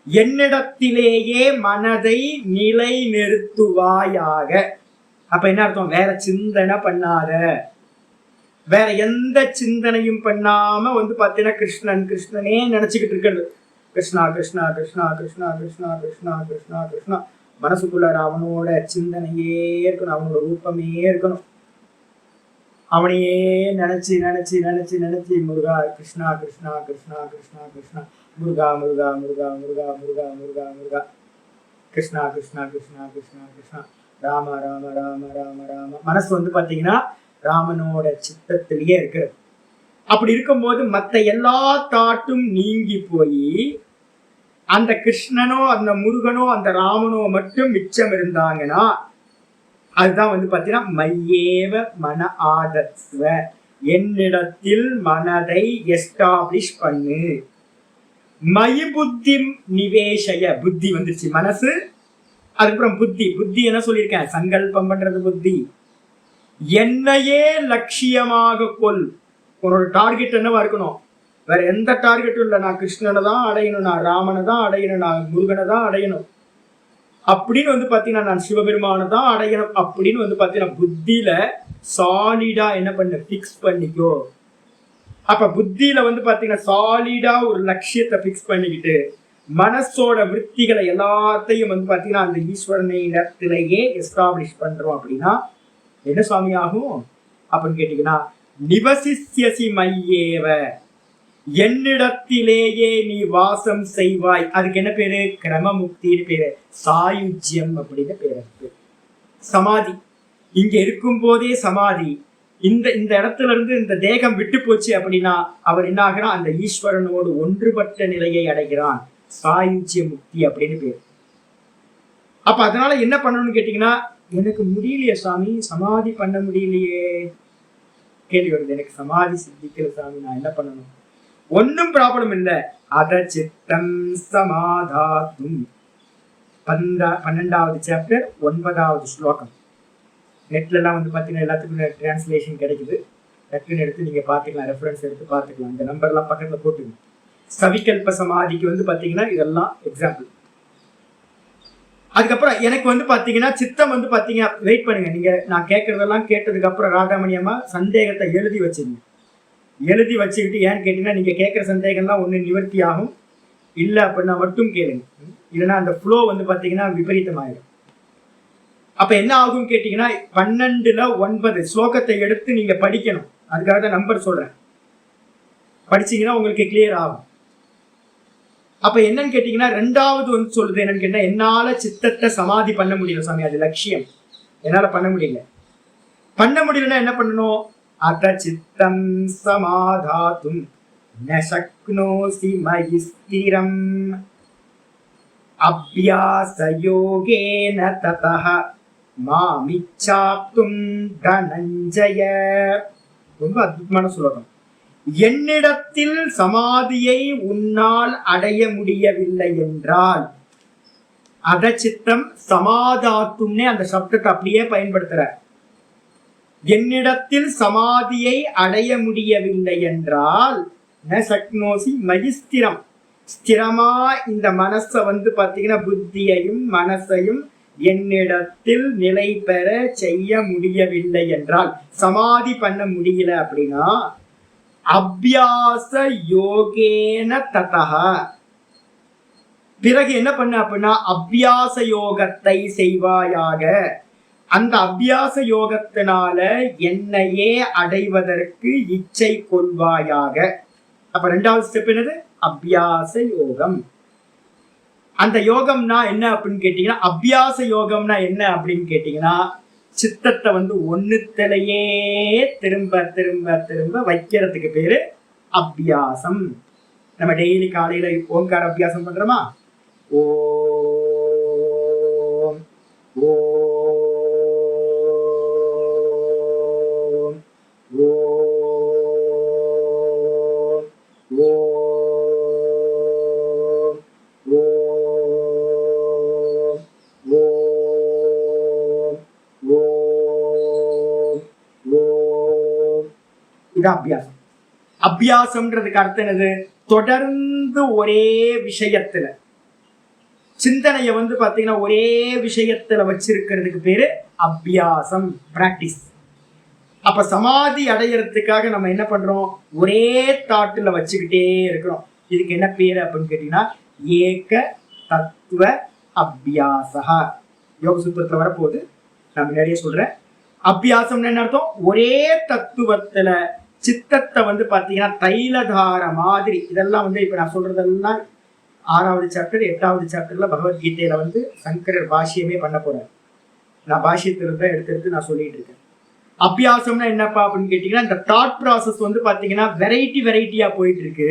என்னிடத்திலேயே மனதை நிலை நிறுத்துவாயாக. அப்ப என்ன அர்த்தம்? வேற சிந்தனை பண்ணாத, வேற எந்த சிந்தனையும் பண்ணாம வந்து பாத்தீங்கன்னா கிருஷ்ணன் கிருஷ்ணனே நினைச்சுக்கிட்டு இருக்கிறது. கிருஷ்ணா கிருஷ்ணா கிருஷ்ணா கிருஷ்ணா கிருஷ்ணா கிருஷ்ணா கிருஷ்ணா கிருஷ்ணா மனசுக்குள்ள அவனோட சிந்தனையே இருக்கணும், அவனோட ரூபமே இருக்கணும். அவனையே நினைச்சு நினைச்சு நினைச்சு நினைச்சு முருகா கிருஷ்ணா கிருஷ்ணா கிருஷ்ணா கிருஷ்ணா கிருஷ்ணா முருகா முருகா முருகா முருகா முருகா முருகா முருகா கிருஷ்ணா கிருஷ்ணா கிருஷ்ணா கிருஷ்ணா கிருஷ்ணா ராம ராம ராம ராம ராம. மனசு வந்து பாத்தீங்கன்னா ராமனோட சித்தத்திலேயே இருக்கிறது. அப்படி இருக்கும்போது மற்ற எல்லா தாட்டும் நீங்கி போய் அந்த கிருஷ்ணனோ அந்த முருகனோ அந்த ராமனோ மட்டும் மிச்சம் இருந்தாங்கன்னா அதுதான் வந்து பாத்தீங்கன்னா மையேவ மன ஆதத்வ, என்னிடத்தில் மனதை எஸ்டாப்ளிஷ் பண்ணு. மயி புத்தி நிவேஷய, புத்தி வந்துருச்சு மனசு, அதுக்கப்புறம் புத்தி. புத்தி என்ன சொல்லியிருக்கேன், சங்கல்பம் பண்றது புத்தி. என்னையே லட்சியமாக கொள். உன்னோட டார்கெட் என்னவா இருக்கணும், வேற எந்த டார்கெட்டும் இல்லை, நான் கிருஷ்ணனை தான் அடையணும், நான் ராமனை தான் அடையணும், நான் முருகனை தான் அடையணும் அப்படின்னு வந்து பாத்தீங்கன்னா, நான் சிவபெருமானை தான் அடையணும் அப்படின்னு வந்து பாத்தீங்கன்னா புத்தியில சாலிடா என்ன பண்ண, பிக்ஸ் பண்ணிக்கோ. அப்ப புத்தியில வந்து பாத்தீங்கன்னா சாலிடா ஒரு லட்சியத்தை பிக்ஸ் பண்ணிக்கிட்டு மனசோட விற்த்திகளை எல்லாத்தையும் வந்து பாத்தீங்கன்னா அந்த ஈஸ்வரனை இடத்திலேயே எஸ்டாப்ளிஷ் பண்றோம் அப்படின்னா என்ன சுவாமி ஆகும் அப்படின்னு கேட்டீங்கன்னா, நிவசிஸ்யசி மையேவ, என்னிடத்திலேயே நீ வாசம் செய்வாய். அதுக்கு என்ன பேரு, கிரமமுக்தின்னு பேரு, சாயுஜ்யம் அப்படின்னு பேரு. சமாதி, இங்க இருக்கும் போதே சமாதி. இந்த இந்த இடத்துல இருந்து இந்த தேகம் விட்டு போச்சு அப்படின்னா அவர் என்ன ஆகிறான், அந்த ஈஸ்வரனோடு ஒன்றுபட்ட நிலையை அடைகிறான். சாயுஜ்ய முக்தி அப்படின்னு பேர். அப்ப அதனால என்ன பண்ணணும்னு கேட்டீங்கன்னா, எனக்கு முடியலையே சாமி, சமாதி பண்ண முடியலையே கேள்வி வருது. எனக்கு சமாதி சித்திக்கல சாமி, நான் என்ன பண்ணணும்? ஒன்னும் ப்ராப்ளம் இல்லை. அத சித்தம் சமாதாத்தும், 12வது சாப்டர் 9வது ஸ்லோகம். நெட்ல எல்லாம் வந்து பாத்தீங்கன்னா எல்லாத்துக்கும் டிரான்ஸ்லேஷன் கிடைக்குது, டக்குன்னு எடுத்து நீங்க பாத்துக்கலாம், ரெஃபரன்ஸ் எடுத்து பாத்துக்கலாம். இந்த நம்பர்லாம் பக்கத்துல போட்டுங்க. சவிகல்ப சமாதிக்கு வந்து பாத்தீங்கன்னா இதெல்லாம் எக்ஸாம்பிள். அதுக்கப்புறம் எனக்கு வந்து பாத்தீங்கன்னா சித்தம் வந்து பாத்தீங்க, வெயிட் பண்ணுங்க, நீங்க நான் கேட்கறதெல்லாம் கேட்டதுக்கு அப்புறம் ராதாமணி அம்மா சந்தேகத்தை எழுதி வச்சுங்க. எழுதி வச்சுக்கிட்டு ஏன்னு கேட்டீங்கன்னா, நீங்க கேட்கிற சந்தேகம்லாம் ஒண்ணு நிவர்த்தி ஆகும், இல்லை அப்படின்னா மட்டும் கேளுங்க. இல்லைன்னா அந்த ஃப்ளோ வந்து பாத்தீங்கன்னா விபரீதமாயிடும். அப்ப என்ன ஆகும் கேட்டீங்கன்னா, 12:9 ஸ்லோகத்தை எடுத்து நீங்க படிக்கணும். அதுக்காக தான் நம்பர் சொல்றேன், படிச்சீங்கன்னா உங்களுக்கு கிளியர் ஆகும். அப்ப என்னன்னு கேட்டீங்கன்னா, 2வது வந்து சொல்றது என்னன்னு கேட்டா, என்னால சித்தத்தை சமாதி பண்ண முடியல சாமி, அது லட்சியம், என்னால பண்ண முடியல. பண்ண முடியலன்னா என்ன பண்ணணும், அத சித்தம் சமாதாதும் ந சக்னோசி மயி ஸ்திரம் அப்யாஸ யோகேன ததஹ மாமிச்சாப்தும் தனஞ்சய. ரொம்ப அற்புதமான ஸ்லோகம். என்னிடத்தில் சமாதியை உன்னால் அடைய முடியவில்லை என்றால், அத சித்தம் சமாதாத்தும்னே அந்த சப்தத்தை அப்படியே பயன்படுத்துற. என்னிடத்தில் சமாதியை அடைய முடியவில்லை என்றால் ந சக்னோசி மயி ஸ்திரம், ஸ்திரமா இந்த மனச வந்து பாத்தீங்கன்னா புத்தியையும் மனசையும் என்னிடத்தில் நிலை பெற செய்ய முடியவில்லை என்றால், சமாதி பண்ண முடியல அப்படின்னா அபியாச யோகேன ததஹ, பிறகு என்ன பண்ண அப்படின்னா அபியாச யோகத்தை செய்வாயாக. அந்த அபியாச யோகத்தினால என்னையே அடைவதற்கு இச்சை கொள்வாயாக. அப்ப 2வது ஸ்டெப் என்னது, அபியாச யோகம். அந்த யோகம்னா என்ன அப்படின்னு கேட்டீங்கன்னா, அபியாச யோகம்னா என்ன அப்படின்னு கேட்டீங்கன்னா, சித்தத்தை வந்து ஒண்ணுத்திலேயே திரும்ப திரும்ப திரும்ப வைக்கிறதுக்கு பேரு அபியாசம். நம்ம டெய்லி காலையில ஓங்கார அபியாசம் பண்றோமா, ஓம் ஓம் அபியாசம். அபியாசம்ன்றதுக்கு அர்த்தம் என்னது, தொடர்ந்து ஒரே விஷயத்துல சிந்தனைய வந்து பாத்தீங்கன்னா ஒரே விஷயத்துல வச்சிருக்கிறதுக்கு பேரு அபியாசம், பிராக்டிஸ். அப்ப சமாதி அடையறதுக்காக நம்ம என்ன பண்றோம், ஒரே தாட்டுல வச்சுக்கிட்டே இருக்கிறோம். இதுக்கு என்ன பேரு அப்படின்னு கேட்டீங்கன்னா, ஏக தத்துவ அபியாசா. யோக சூத்திரத்துல வரப்போகுது, நான் முன்னாடியே சொல்றேன். அபியாசம்னு என்ன அர்த்தம், ஒரே தத்துவத்துல சித்தத்தை வந்து பாத்தீங்கன்னா தைலதார மாதிரி. இதெல்லாம் வந்து இப்ப நான் சொல்றதெல்லாம் 6வது சாப்டர் 8வது சாப்டர்ல பகவத்கீதையில வந்து சங்கரர் பாஷ்யமே பண்ண போறார். நான் பாஷ்யத்திலிருந்து எடுத்து நான் சொல்லிட்டு இருக்கேன். அபியாசம்னா என்னப்பா அப்படின்னு கேட்டீங்கன்னா, இந்த தாட் ப்ராசஸ் வந்து பாத்தீங்கன்னா வெரைட்டியா போயிட்டு இருக்கு.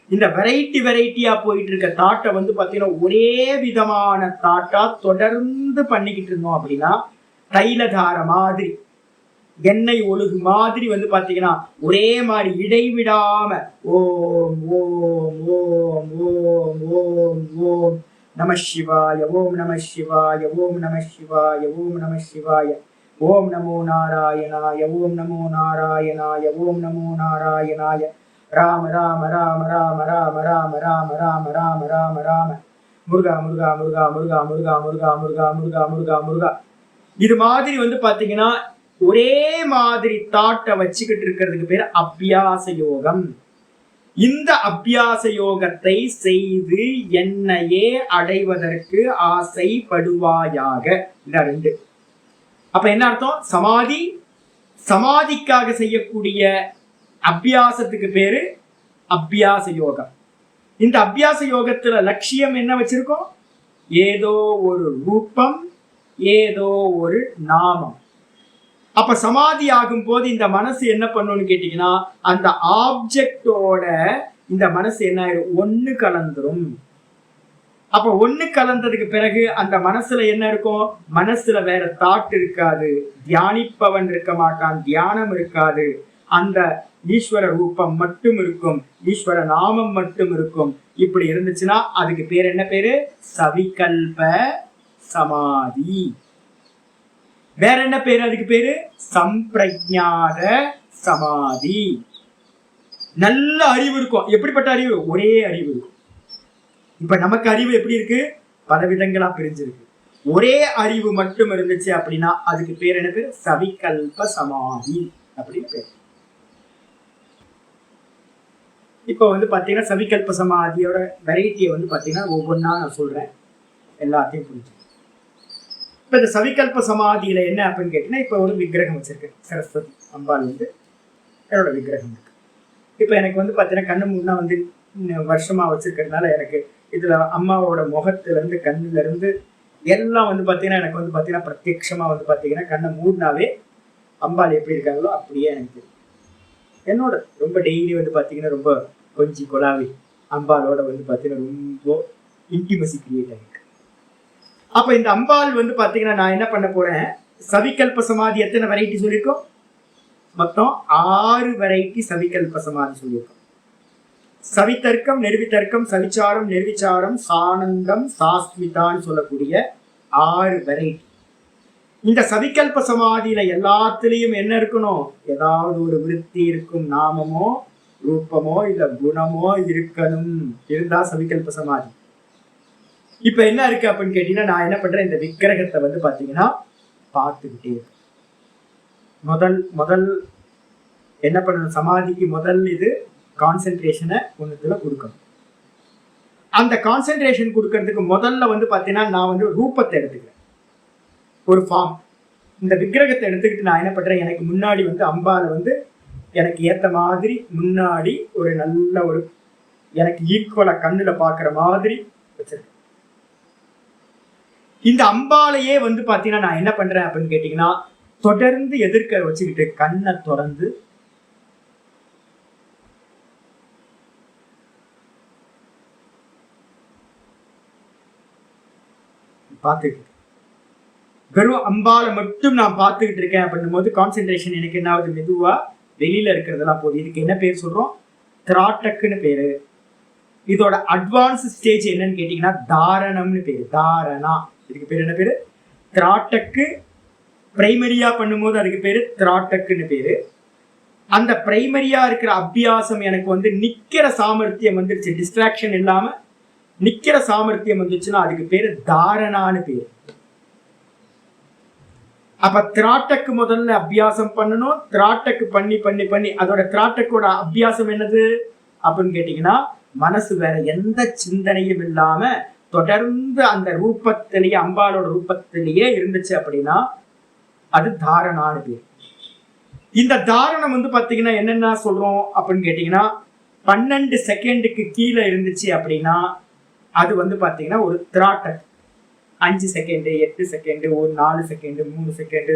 இந்த வெரைட்டியா போயிட்டு இருக்க தாட்டை வந்து பாத்தீங்கன்னா ஒரே விதமான தாட்டா தொடர்ந்து பண்ணிக்கிட்டு இருந்தோம் அப்படின்னா தைலதார மாதிரி, எண்ணெய் ஒழுகு மாதிரி வந்து பாத்தீங்கன்னா ஒரே மாதிரி இடைவிடாம ஓம் ஓம் ஓம் ஓம் ஓம் ஓம் நம சிவாய, ஓம் நம சிவாய, ஓம் நம சிவாய, ஓம் நம சிவாய, ஓம் நமோ நாராயணாய, ஓம் நமோ நாராயணாய, ஓம் நமோ நாராயணாய, ராம ராம ராம ராம ராம ராம ராம ராம ராம ராம ராம, முருகா முருகா முருகா முருகா முருகா முருகா முருகா முருகா முருகா முருகா. இது மாதிரி வந்து பாத்தீங்கன்னா ஒரே மாதிரி தாட்டை வச்சுக்கிட்டு இருக்கிறதுக்கு பேர் அபியாச யோகம். இந்த அபியாச யோகத்தை செய்து என்னையே அடைவதற்கு ஆசைப்படுவாயாக. இந்த 2. அப்ப என்ன அர்த்தம்? சமாதி, சமாதிக்காக செய்யக்கூடிய அபியாசத்துக்கு பேரு அபியாச யோகம். இந்த அபியாச யோகத்துல லட்சியம் என்ன வச்சிருக்கோம்? ஏதோ ஒரு ரூபம், ஏதோ ஒரு நாமம். அப்ப சமாதி ஆகும் போது இந்த மனசு என்ன பண்ணும்னு கேட்டீங்கன்னா, அந்த ஆப்ஜெக்டோட இந்த மனசு என்ன ஆயிடும்? ஒண்ணு கலந்துரும். அப்ப ஒண்ணு கலந்ததுக்கு பிறகு அந்த மனசுல என்ன இருக்கும்? மனசுல வேற தாட் இருக்காது, தியானிப்பவன் இருக்க மாட்டான், தியானம் இருக்காது. அந்த ஈஸ்வர ரூபம் மட்டும் இருக்கும், ஈஸ்வர நாமம் மட்டும் இருக்கும். இப்படி இருந்துச்சுன்னா அதுக்கு பேர் என்ன பேரு? சவிகல்ப சமாதி. வேற என்ன பேரு? அதுக்கு பேரு சம்பிரஜாத சமாதி. நல்ல அறிவு இருக்கும். எப்படிப்பட்ட அறிவு? ஒரே அறிவு இருக்கும். இப்ப நமக்கு அறிவு எப்படி இருக்கு? பல விதங்களா பிரிஞ்சிருக்கு. ஒரே அறிவு மட்டும் இருந்துச்சு அப்படின்னா அதுக்கு பேர் என்ன பேரு? சவிகல்ப சமாதி அப்படின்னு பேர். இப்போ வந்து பாத்தீங்கன்னா சவிகல்ப சமாதியோட வெரைட்டியை வந்து பாத்தீங்கன்னா ஒவ்வொன்றா நான் சொல்றேன், எல்லாத்தையும் புரிஞ்சு. இப்ப இந்த சவிகல்ப சமாதியில என்ன அப்படின்னு கேட்டீங்கன்னா, இப்ப ஒரு விக்கிரகம் வச்சிருக்கேன், சரஸ்வதி அம்பாள் வந்து என்னோட விக்கிரகம் இருக்கு. இப்ப எனக்கு வந்து பாத்தீங்கன்னா கண்ணு முன்னா வந்து வருஷமா வச்சிருக்கிறதுனால எனக்கு இதுல அம்மாவோட முகத்துல இருந்து கண்ணுல இருந்து எல்லாம் வந்து பாத்தீங்கன்னா எனக்கு வந்து பாத்தீங்கன்னா பிரத்யட்சமா வந்து பாத்தீங்கன்னா கண்ணை மூடினாவே அம்பாள் எப்படி இருக்காங்களோ அப்படியே எனக்கு தெரியும். என்னோட ரொம்ப டெய்லி வந்து பாத்தீங்கன்னா ரொம்ப கொஞ்சி கொலாவி அம்பாலோட வந்து பாத்தீங்கன்னா ரொம்ப இன்டிமசி கிரியேட் ஆகிருக்கு. அப்ப இந்த அம்பாள் வந்து பாத்தீங்கன்னா நான் என்ன பண்ண போறேன்? சவிகல்ப சமாதி எத்தனை வெரைட்டி சொல்லியிருக்கோம்? மொத்தம் 6 வெரைட்டி சவிகல்ப சமாதி சொல்லியிருக்கோம். சவிதர்க்கம், நிர்விதர்க்கம், சவிச்சாரம், நிர்விச்சாரம், சானந்தம், சாஸ்மிதான்னு சொல்லக்கூடிய 6 வெரைட்டி. இந்த சவிகல்ப சமாதியில எல்லாத்துலயும் என்ன இருக்கணும்? ஏதாவது ஒரு விருத்தி இருக்கும், நாமமோ ரூபமோ இல்ல குணமோ இருக்கணும். இருந்தா சவிகல்ப சமாதி. இப்ப என்ன இருக்கு அப்படின்னு கேட்டீங்கன்னா, நான் என்ன பண்றேன்? இந்த விக்கிரகத்தை வந்து பாத்தீங்கன்னா பார்த்துக்கிட்டே இருக்கேன். முதல் என்ன பண்ணணும்? சமாதிக்கு முதல் இது கான்சென்ட்ரேஷனை ஒண்ணுத்துல கொடுக்கணும். அந்த கான்சென்ட்ரேஷன் கொடுக்கறதுக்கு முதல்ல வந்து பாத்தீங்கன்னா நான் வந்து ரூபத்தை எடுத்துக்கிறேன், ஒரு ஃபார்ம். இந்த விக்கிரகத்தை எடுத்துக்கிட்டு நான் என்ன பண்றேன்? எனக்கு முன்னாடி வந்து அம்பால வந்து எனக்கு ஏத்த மாதிரி முன்னாடி ஒரு நல்ல ஒரு எனக்கு ஈக்குவலா கண்ணுல பாக்குற மாதிரி வச்சிருக்கேன். இந்த அம்பாலையே வந்து பாத்தீங்கன்னா நான் என்ன பண்றேன் அப்படின்னு கேட்டீங்கன்னா, தொடர்ந்து எதிர்க்க வச்சுக்கிட்டு கண்ணை திறந்து பார்த்துக்கிட்டு வெறும் அம்பால மட்டும் நான் பார்த்துக்கிட்டு இருக்கேன் அப்படின்னும் போது கான்சென்ட்ரேஷன் எனக்கு என்ன ஆகுது? மெதுவா வெளியில இருக்கிறதெல்லாம் போகுது. இதுக்கு என்ன பேர் சொல்றோம்? திராட்டக்குன்னு பேரு. இதோட அட்வான்ஸ் ஸ்டேஜ் என்னன்னு கேட்டீங்கன்னா தாரணம்னு பேரு. தாரணா, இதுக்கு பேர் என்ன பேரு? திராட்டக்கு. பிரைமரியா பண்ணும்போது அதுக்கு பேரு திராட்டக்குன்னு பேரு. அந்த பிரைமரியா இருக்கிற அபியாசம் எனக்கு வந்து நிக்கிற சாமர்த்தியம் வந்துருச்சு, டிஸ்ட்ராக்ஷன் இல்லாம நிக்கிற சாமர்த்தியம் வந்துச்சுன்னா அதுக்கு பேரு தாரணான்னு பேரு. அப்ப திராட்டக்கு முதல்ல அபியாசம் பண்ணணும். திராட்டக்கு பண்ணி பண்ணி பண்ணி அதோட திராட்டக்கோட அபியாசம் என்னது அப்படின்னு கேட்டீங்கன்னா, மனசு வேற எந்த சிந்தனையும் இல்லாம தொடர்ந்து அந்த ரூபத்திலேயே அம்பாலோட ரூபத்திலேயே இருந்துச்சு அப்படின்னா அது தாரணான்னு பேர். இந்த தாரணம் வந்து பாத்தீங்கன்னா என்னென்ன சொல்றோம் அப்படின்னு கேட்டீங்கன்னா, 12 செகண்டுக்கு கீழே இருந்துச்சு அப்படின்னா அது வந்து பாத்தீங்கன்னா ஒரு திராட்டக். 5 செகண்டு, 8 செகண்டு, ஒரு 4 செகண்டு, 3 செகண்டு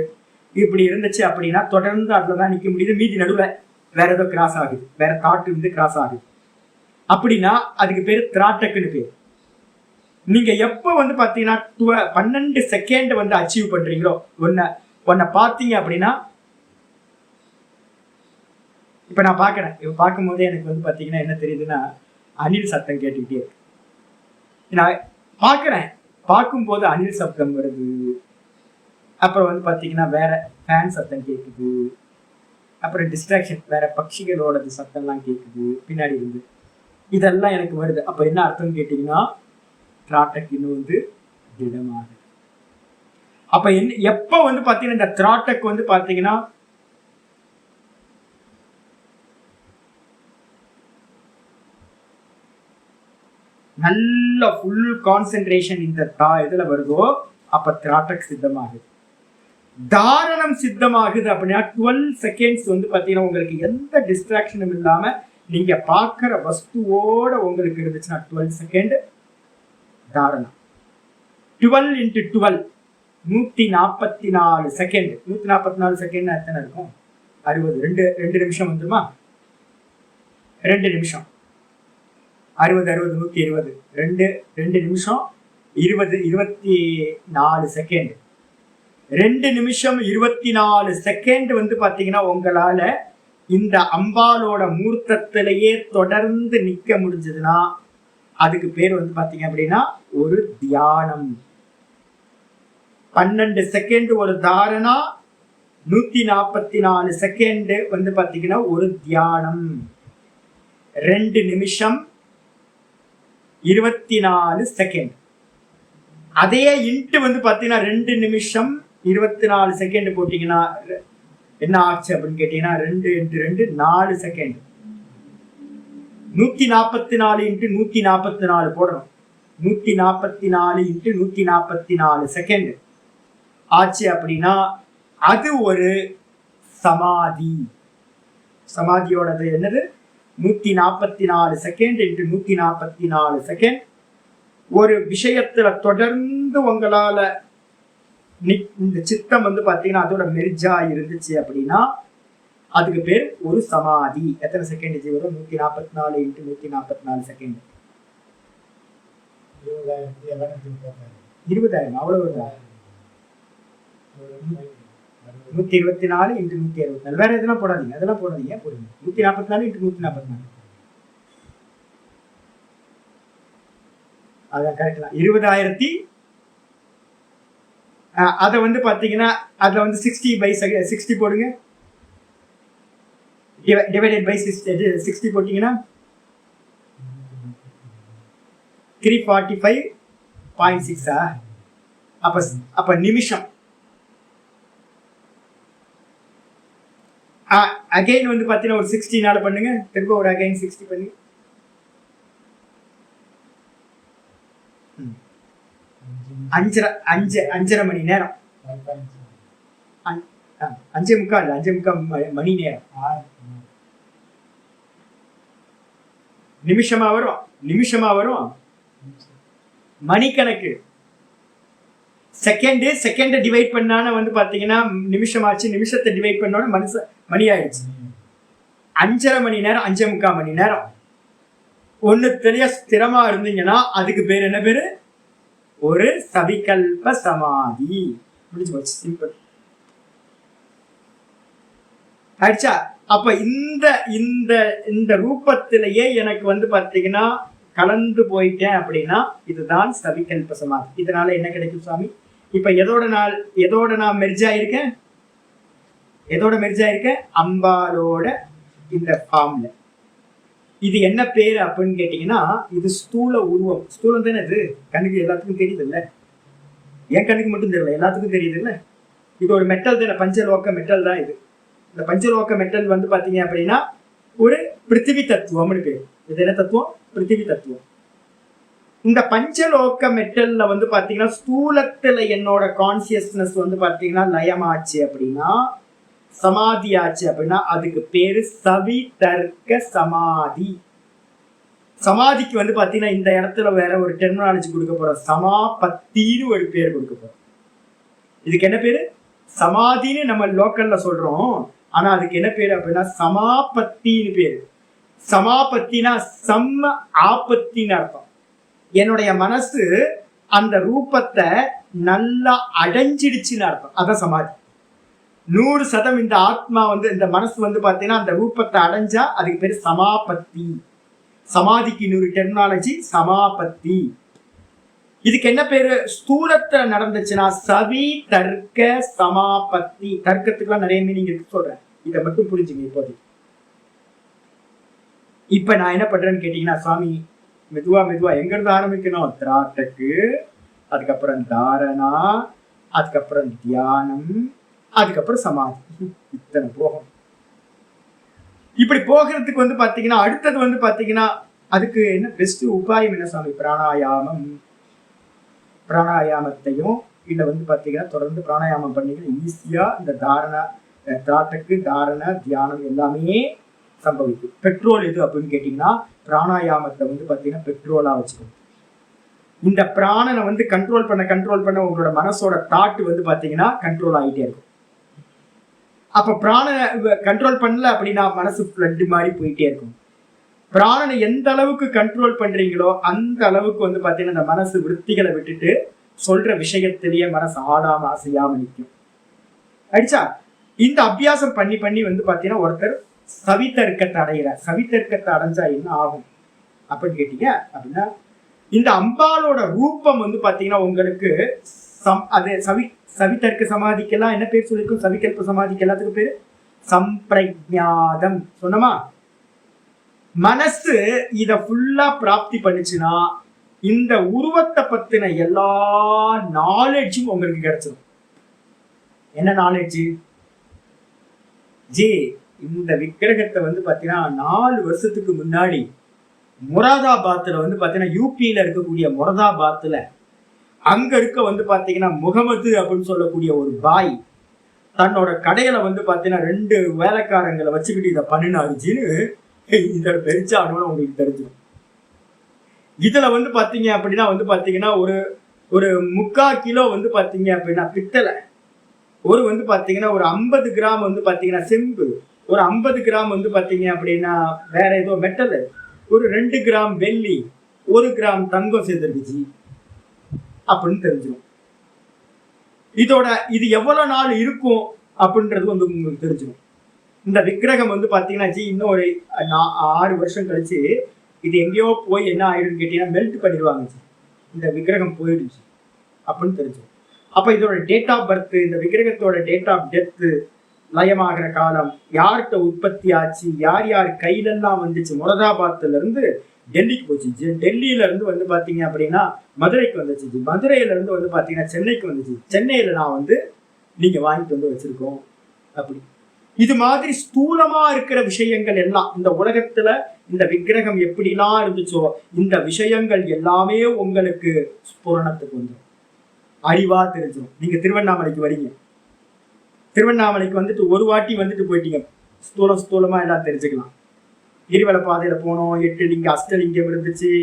இப்படி இருந்துச்சு அப்படின்னா தொடர்ந்து அதுலதான் நிக்க முடியுது. மீதி நடுவில் வேற ஏதோ கிராஸ் ஆகுது, வேற தாட்டு வந்து கிராஸ் ஆகுது அப்படின்னா அதுக்கு பேரு திராட்டக்குன்னு பேர். நீங்க எப்ப வந்து பாத்தீங்கன்னா 12 செகண்ட் வந்து அச்சீவ் பண்றீங்களோ, உன்னை பார்த்தீங்க அப்படின்னா, இப்ப நான் பாக்குறேன், இப்ப பார்க்கும் போதே எனக்கு வந்து பாத்தீங்கன்னா என்ன தெரியுதுன்னா, அணில் சத்தம் கேட்டுக்கிட்டே இருக்கு. நான் பாக்குறேன், பார்க்கும்போது அணில் சத்தம் வருது. அப்புறம் வந்து பாத்தீங்கன்னா வேற ஃபேன் சத்தம் கேட்குது. அப்புறம் டிஸ்ட்ராக்ஷன், வேற பட்சிகளோட சத்தம்லாம் கேட்குது பின்னாடி இருந்து. இதெல்லாம் எனக்கு வருது. அப்ப என்ன அர்த்தம் கேட்டீங்கன்னா, திராட்டக் இன்னும் வந்து திடமாகுது. அப்ப என்ன எப்ப வந்து பாத்தீங்கன்னா இந்த திராட்டக் வந்து பாத்தீங்கன்னா நல்ல ஃபுல் கான்சென்ட்ரேஷன் இந்த இதுல வருதோ அப்ப திராட்டக் சித்தமாகுது. தாரணம் சித்தமாகுது அப்படின்னா 12 செகண்ட்ஸ் வந்து பாத்தீங்கன்னா உங்களுக்கு எந்த டிஸ்ட்ராக்ஷனும் இல்லாம நீங்க பாக்குற வஸ்துவோட உங்களுக்கு இருந்துச்சுன்னா 12 செகண்ட் தாரணம். 12 into 12 144 செகண்ட். 144 செகண்ட் எத்தனை இருக்கும்? 60. 2 நிமிஷம் வந்துருமா? 2 நிமிஷம் 60 120 2 நிமிஷம் 24 செகண்ட். 2 நிமிஷம் 24 செகண்ட் வந்து பாத்தீங்கன்னா உங்களால இந்த அம்பாலோட மூர்த்தத்திலேயே தொடர்ந்து நிக்க முடிஞ்சதுன்னா அதுக்கு பேர் வந்து பாத்தீங்க அப்படின்னா ஒரு தியானம். 12 செகண்ட் ஒரு தாரணா, 144 செகண்ட் வந்து பாத்தீங்கன்னா ஒரு தியானம். 2 நிமிஷம் 24 செகண்ட். அதே இன்ட்டு வந்து பாத்தீங்கன்னா 2 நிமிஷம் 24 செகண்ட் போட்டீங்கன்னா என்ன ஆச்சு அப்படின்னு கேட்டீங்கன்னா 2 into 2 4 செகண்ட். 144 into 144 போடணும். 144 into 144 செகண்ட் ஆச்சு அப்படின்னா அது ஒரு சமாதி. சமாதியோடது என்னது? 144 செகண்ட் into 144 செகண்ட். ஒரு விஷயத்துல தொடர்ந்து உங்களால இந்த சித்தம் வந்து பாத்தீங்கன்னா அதோட மெர்ஜா இருந்துச்சு அப்படின்னா அதுக்கு பேர் ஒரு சமாதி. எத்தனை செகண்ட் வரும்? 144 into 144 செகண்ட். 20,000 அவ்வளவுதான். 124 into 164. வேற எதெல்லாம் போடாதீங்க, அதெல்லாம் போடாதீங்க, போடுங்க. 144 into 144. அதான் கரெக்ட். 20,000. அதை வந்து பாத்தீங்கன்னா அதுல வந்து 60/60 போடுங்க. டிவைடட் பை 60 போட்டீங்கன்னா 345.6. அப்ப நிமிஷம். அகைன் வந்து பாத்தீங்கன்னா ஒரு 16 பண்ணுங்க. திரும்ப ஒரு அகைன் 60 பண்ணுங்க. 5.5 மணி நேரம். 5.45 மணி நேரம். நிமிஷமா வரும் மணிக்கணக்கு. செகண்ட் டிவைட் பண்ணான வந்து பாத்தீங்கன்னா நிமிஷம் ஆச்சு. நிமிஷத்தை டிவைட் பண்ணோட மணி ஆயிடுச்சு. 5.5 மணி நேரம், 5.45 மணி நேரம். ஒண்ணு தெரிய ஸ்திரமா இருந்தீங்கன்னா அதுக்கு பேர் என்ன பேரு? ஒரு சவிகல்ப சமாதி. முடிஞ்சு போச்சு, சிம்பிள் ஆயிடுச்சா? அப்ப இந்த இந்த இந்த ரூபத்திலேயே எனக்கு வந்து பாத்தீங்கன்னா கலந்து போயிட்டேன் அப்படின்னா இதுதான் சவிகல்ப சமாதி. இதனால என்ன கிடைக்கும் சுவாமி? இப்ப எதோட நான் மெர்ஜ் ஆயிருக்கேன்? அம்பாலோட இந்த ஃபார்ம்ல. இது என்ன பேரு அப்படின்னு கேட்டீங்கன்னா இது ஸ்தூல உருவம். ஸ்தூலம் தானே இது. கண்ணுக்கு எல்லாத்துக்கும் தெரியுது இல்ல? என் கண்ணுக்கு மட்டும் தெரியல, எல்லாத்துக்கும் தெரியுது இல்ல? இது ஒரு மெட்டல் தானே, பஞ்சலோக மெட்டல் தான் இது. இந்த பஞ்சலோக மெட்டல் வந்து பாத்தீங்க அப்படின்னா ஒரு பிருத்திவி தத்துவம்னு பேரு. இது என்ன தத்துவம்? பிருத்திவி தத்துவம். இந்த பஞ்சலோக மெட்டல்ல வந்து பாத்தீங்கன்னா ஸ்தூலத்துல என்னோட கான்சியஸ்னஸ் வந்து பாத்தீங்கன்னா லயமாச்சு அப்படின்னா, சமாதி ஆச்சு அப்படின்னா அதுக்கு பேரு சவிதர்க்க சமாதி. சமாதிக்கு வந்து பாத்தீங்கன்னா இந்த இடத்துல வேற ஒரு டெர்மினாலஜி கொடுக்க போறோம். சமாபத்தின்னு ஒரு பேர் கொடுக்க போறோம். இதுக்கு என்ன பேரு? சமாதின்னு நம்ம லோக்கல்ல சொல்றோம். ஆனா அதுக்கு என்ன பேரு அப்படின்னா சமாபத்தின்னு பேரு. சமாபத்தினா சம்ம ஆபத்தின்னு அர்த்தம். என்னுடைய மனசு அந்த ரூபத்தை நல்லா அடைஞ்சிடுச்சுன்னு அர்த்தம். அதான் சமாதி. 100% இந்த ஆத்மா வந்து இந்த மனசு வந்து பாத்தீங்கன்னா அந்த ரூபத்தை அடைஞ்சா அதுக்கு பேரு சமாபத்தி. சமாதிக்கு இன்னொரு டெர்மினாலஜி சமாபத்தி. இதுக்கு என்ன பேரு? ஸ்தூலத்துல நடந்துச்சுன்னா சவி தர்க்க சமாபத்தி. தர்க்கத்துக்குலாம் நிறைய மீனிங் இருக்கு சொல்றேன், இதை மட்டும் புரிஞ்சுங்க இப்போதைக்கு. இப்ப நான் என்ன பண்றேன்னு கேட்டீங்கன்னா, சுவாமி மெதுவா மெதுவா எங்க இருந்து ஆரம்பிக்கணும்? திராட்டக்கு, அதுக்கப்புறம் தாரணா, அதுக்கப்புறம் தியானம், அதுக்கப்புறம் சமாதி. இத்தனை போகும். இப்படி போகிறதுக்கு வந்து பாத்தீங்கன்னா அடுத்தது வந்து பாத்தீங்கன்னா அதுக்கு என்ன பெஸ்ட் உபாயம் என்ன சுவாமி? பிராணாயாமம். பிராணாயாமத்தையும் இல்ல வந்து பாத்தீங்கன்னா தொடர்ந்து பிராணாயாமம் பண்ணீங்கன்னா ஈஸியா இந்த தாரணா, திராட்டக்கு, தாரண, தியானம் எல்லாமே சம்பவிக்கும். பெட்ரோல் எது அப்படின்னு கேட்டீங்கன்னா பிராணாயாமத்தை வந்து பாத்தீங்கன்னா பெட்ரோலா வச்சுக்கணும். இந்த பிராணனை வந்து கண்ட்ரோல் பண்ண உங்களோட மனசோட தாட் வந்து பாத்தீங்கன்னா கண்ட்ரோல் ஆகிட்டே இருக்கும். அப்ப பிராணனை கண்ட்ரோல் பண்ணல அப்படின்னா மனசு ஃப்ளட் மாதிரி போயிட்டே இருக்கும். பிராணனை எந்த அளவுக்கு கண்ட்ரோல் பண்றீங்களோ அந்த அளவுக்கு வந்து பாத்தீங்கன்னா இந்த மனசு விருத்திகளை விட்டுட்டு சொல்ற விஷயத்திலேயே மனசு ஆடாம அசையாம நிற்கும். அடிச்சா இந்த அபியாசம் பண்ணி பண்ணி வந்து பாத்தீங்கன்னா ஒருத்தர் சவித்தர்க்கத்தை அடைகிறார். சவித்தர்க்கத்தை அடைஞ்சா என்ன ஆகும் அப்படின்னு கேட்டீங்க அப்படின்னா, இந்த அம்பாலோட ரூபம் வந்து பாத்தீங்கன்னா உங்களுக்கு அது சவித்தர்க்க சமாதிக்கெல்லாம் என்ன பேர் சொல்லிருக்கும்? சவிகல்ப சமாதிக்கு எல்லாத்துக்கும் பேரு சம்பிரஜாதம். சொன்னமா? மனசு இத ஃபுல்லா பிராப்தி பண்ணுச்சுன்னா இந்த உருவத்தை பத்தின எல்லா நாலேஜும் உங்களுக்கு கிடைச்சிடும். என்ன நாலேஜ்? ஜி இந்த விக்கிரகத்தை வந்து பாத்தீங்கன்னா 4 வருஷத்துக்கு முன்னாடி முராதாபாத்ல வந்து பாத்தீங்கன்னா யூபியில இருக்கக்கூடிய முராதாபாத்ல அங்க இருக்க வந்து பாத்தீங்கன்னா முகமது அப்படின்னு சொல்லக்கூடிய ஒரு பாய் தன்னோட கடையில வந்து பாத்தீங்கன்னா 2 வேலைக்காரங்களை வச்சுக்கிட்டு இதை பண்ணினாருச்சின்னு இதோட பெருச்சானோன்னு உங்களுக்கு தெரிஞ்சிடும். இதுல வந்து பாத்தீங்க அப்படின்னா வந்து பாத்தீங்கன்னா ஒரு 3/4 கிலோ வந்து பாத்தீங்க அப்படின்னா பித்தளை, ஒரு வந்து பாத்தீங்கன்னா ஒரு 50 கிராம் வந்து பாத்தீங்கன்னா செம்பு, ஒரு 50 கிராம் வந்து பாத்தீங்க அப்படின்னா வேற ஏதோ மெட்டல், ஒரு 2 கிராம் வெள்ளி, 1 கிராம் தங்கம் சேர்ந்துருக்குச்சு அப்படின்னு தெரிஞ்சிடும். இது எவ்வளவு நாள் இருக்கும் அப்படின்றது வந்து உங்களுக்கு தெரிஞ்சிடும். இந்த விக்கிரகம் வந்து பாத்தீங்கன்னா இன்னும் ஒரு 6 வருஷம் கழிச்சு இது எங்கேயோ போய் என்ன ஆயிடுன்னு கேட்டீங்கன்னா மெல்ட் பண்ணிடுவாங்க. இந்த விக்கிரகம் போயிடுச்சு அப்படின்னு தெரிஞ்சிடும். அப்ப இதோட டேட் ஆஃப் பர்த், இந்த விக்கிரகத்தோட டேட் ஆஃப் டெத்து, லயமாகிற காலம், யார்கிட்ட உற்பத்தி ஆச்சு, யார் யார் கையிலெல்லாம் வந்துச்சு. முராதாபாத்ல இருந்து டெல்லிக்கு போச்சு, டெல்லியில இருந்து வந்து பாத்தீங்க அப்படின்னா மதுரைக்கு வந்துச்சு, மதுரையில இருந்து வந்து பாத்தீங்கன்னா சென்னைக்கு வந்துச்சு, சென்னையில நான் வந்து நீங்க வாங்கிட்டு வந்து வச்சிருக்கோம். அப்படி இது மாதிரி ஸ்தூலமா இருக்கிற விஷயங்கள் எல்லாம் இந்த உலகத்துல இந்த விக்கிரகம் எப்படிலாம் இருந்துச்சோ இந்த விஷயங்கள் எல்லாமே உங்களுக்கு ஸ்புரணத்துக்கு வந்துடும், அறிவா தெரிஞ்சிடும். நீங்க திருவண்ணாமலைக்கு வரீங்க, திருவண்ணாமலைக்கு வந்துட்டு ஒரு வாட்டி வந்துட்டு போயிட்டீங்க, ஸ்தூலமா எல்லாம் தெரிஞ்சுக்கலாம். கிரிவல பாதையில போனோம், 8 லிங்கம் அஷ்டலிங்கம் இருந்துச்சு,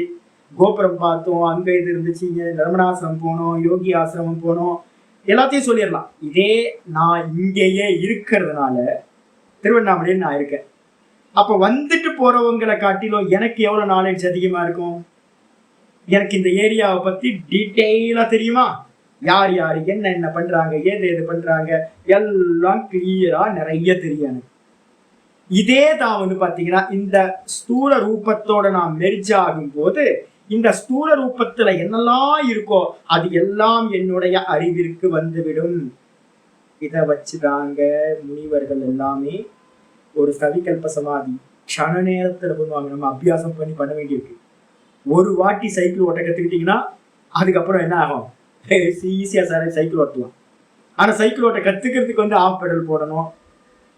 கோபுரம் பார்த்தோம், அங்க இது இருந்துச்சு, ரமணாசிரமம் போனோம், யோகி ஆசிரமம் போனோம், எல்லாத்தையும் சொல்லிடலாம். இதே நான் இங்கேயே இருக்கிறதுனால திருவண்ணாமலையில் நான் இருக்கேன். அப்ப வந்துட்டு போறவங்களை காட்டிலும் எனக்கு எவ்வளவு நாலேஜ் அதிகமா இருக்கும்? எனக்கு இந்த ஏரியாவை பத்தி டீட்டெயிலா தெரியுமா? யார் யார் என்ன பண்றாங்க, ஏது பண்றாங்க எல்லாம் கிளியரா நிறைய தெரியும் எனக்கு. இதே தான் வந்து பாத்தீங்கன்னா இந்த ஸ்தூல ரூபத்தோட நான் மெர்ஜ் ஆகும் போது இந்த ஸ்தூல ரூபத்துல என்னெல்லாம் இருக்கோ அது எல்லாம் என்னுடைய அறிவிற்கு வந்துவிடும். இதை வச்சுதாங்க முனிவர்கள் எல்லாமே ஒரு சவிகல்ப சமாதி க்ஷண நேரத்துல பண்ணுவாங்க. நம்ம அபியாசம் பண்ண வேண்டியிருக்கு. ஒரு வாட்டி சைக்கிள் ஓட்ட கத்துக்கிட்டீங்கன்னா அதுக்கப்புறம் என்ன ஆகும்? ஈஸியா சைக்கிள் ஓட்டலாம். ஆனா சைக்கிள் ஓட்ட கத்துக்கிறதுக்கு வந்து ஆஃப் பெடல் போடணும்,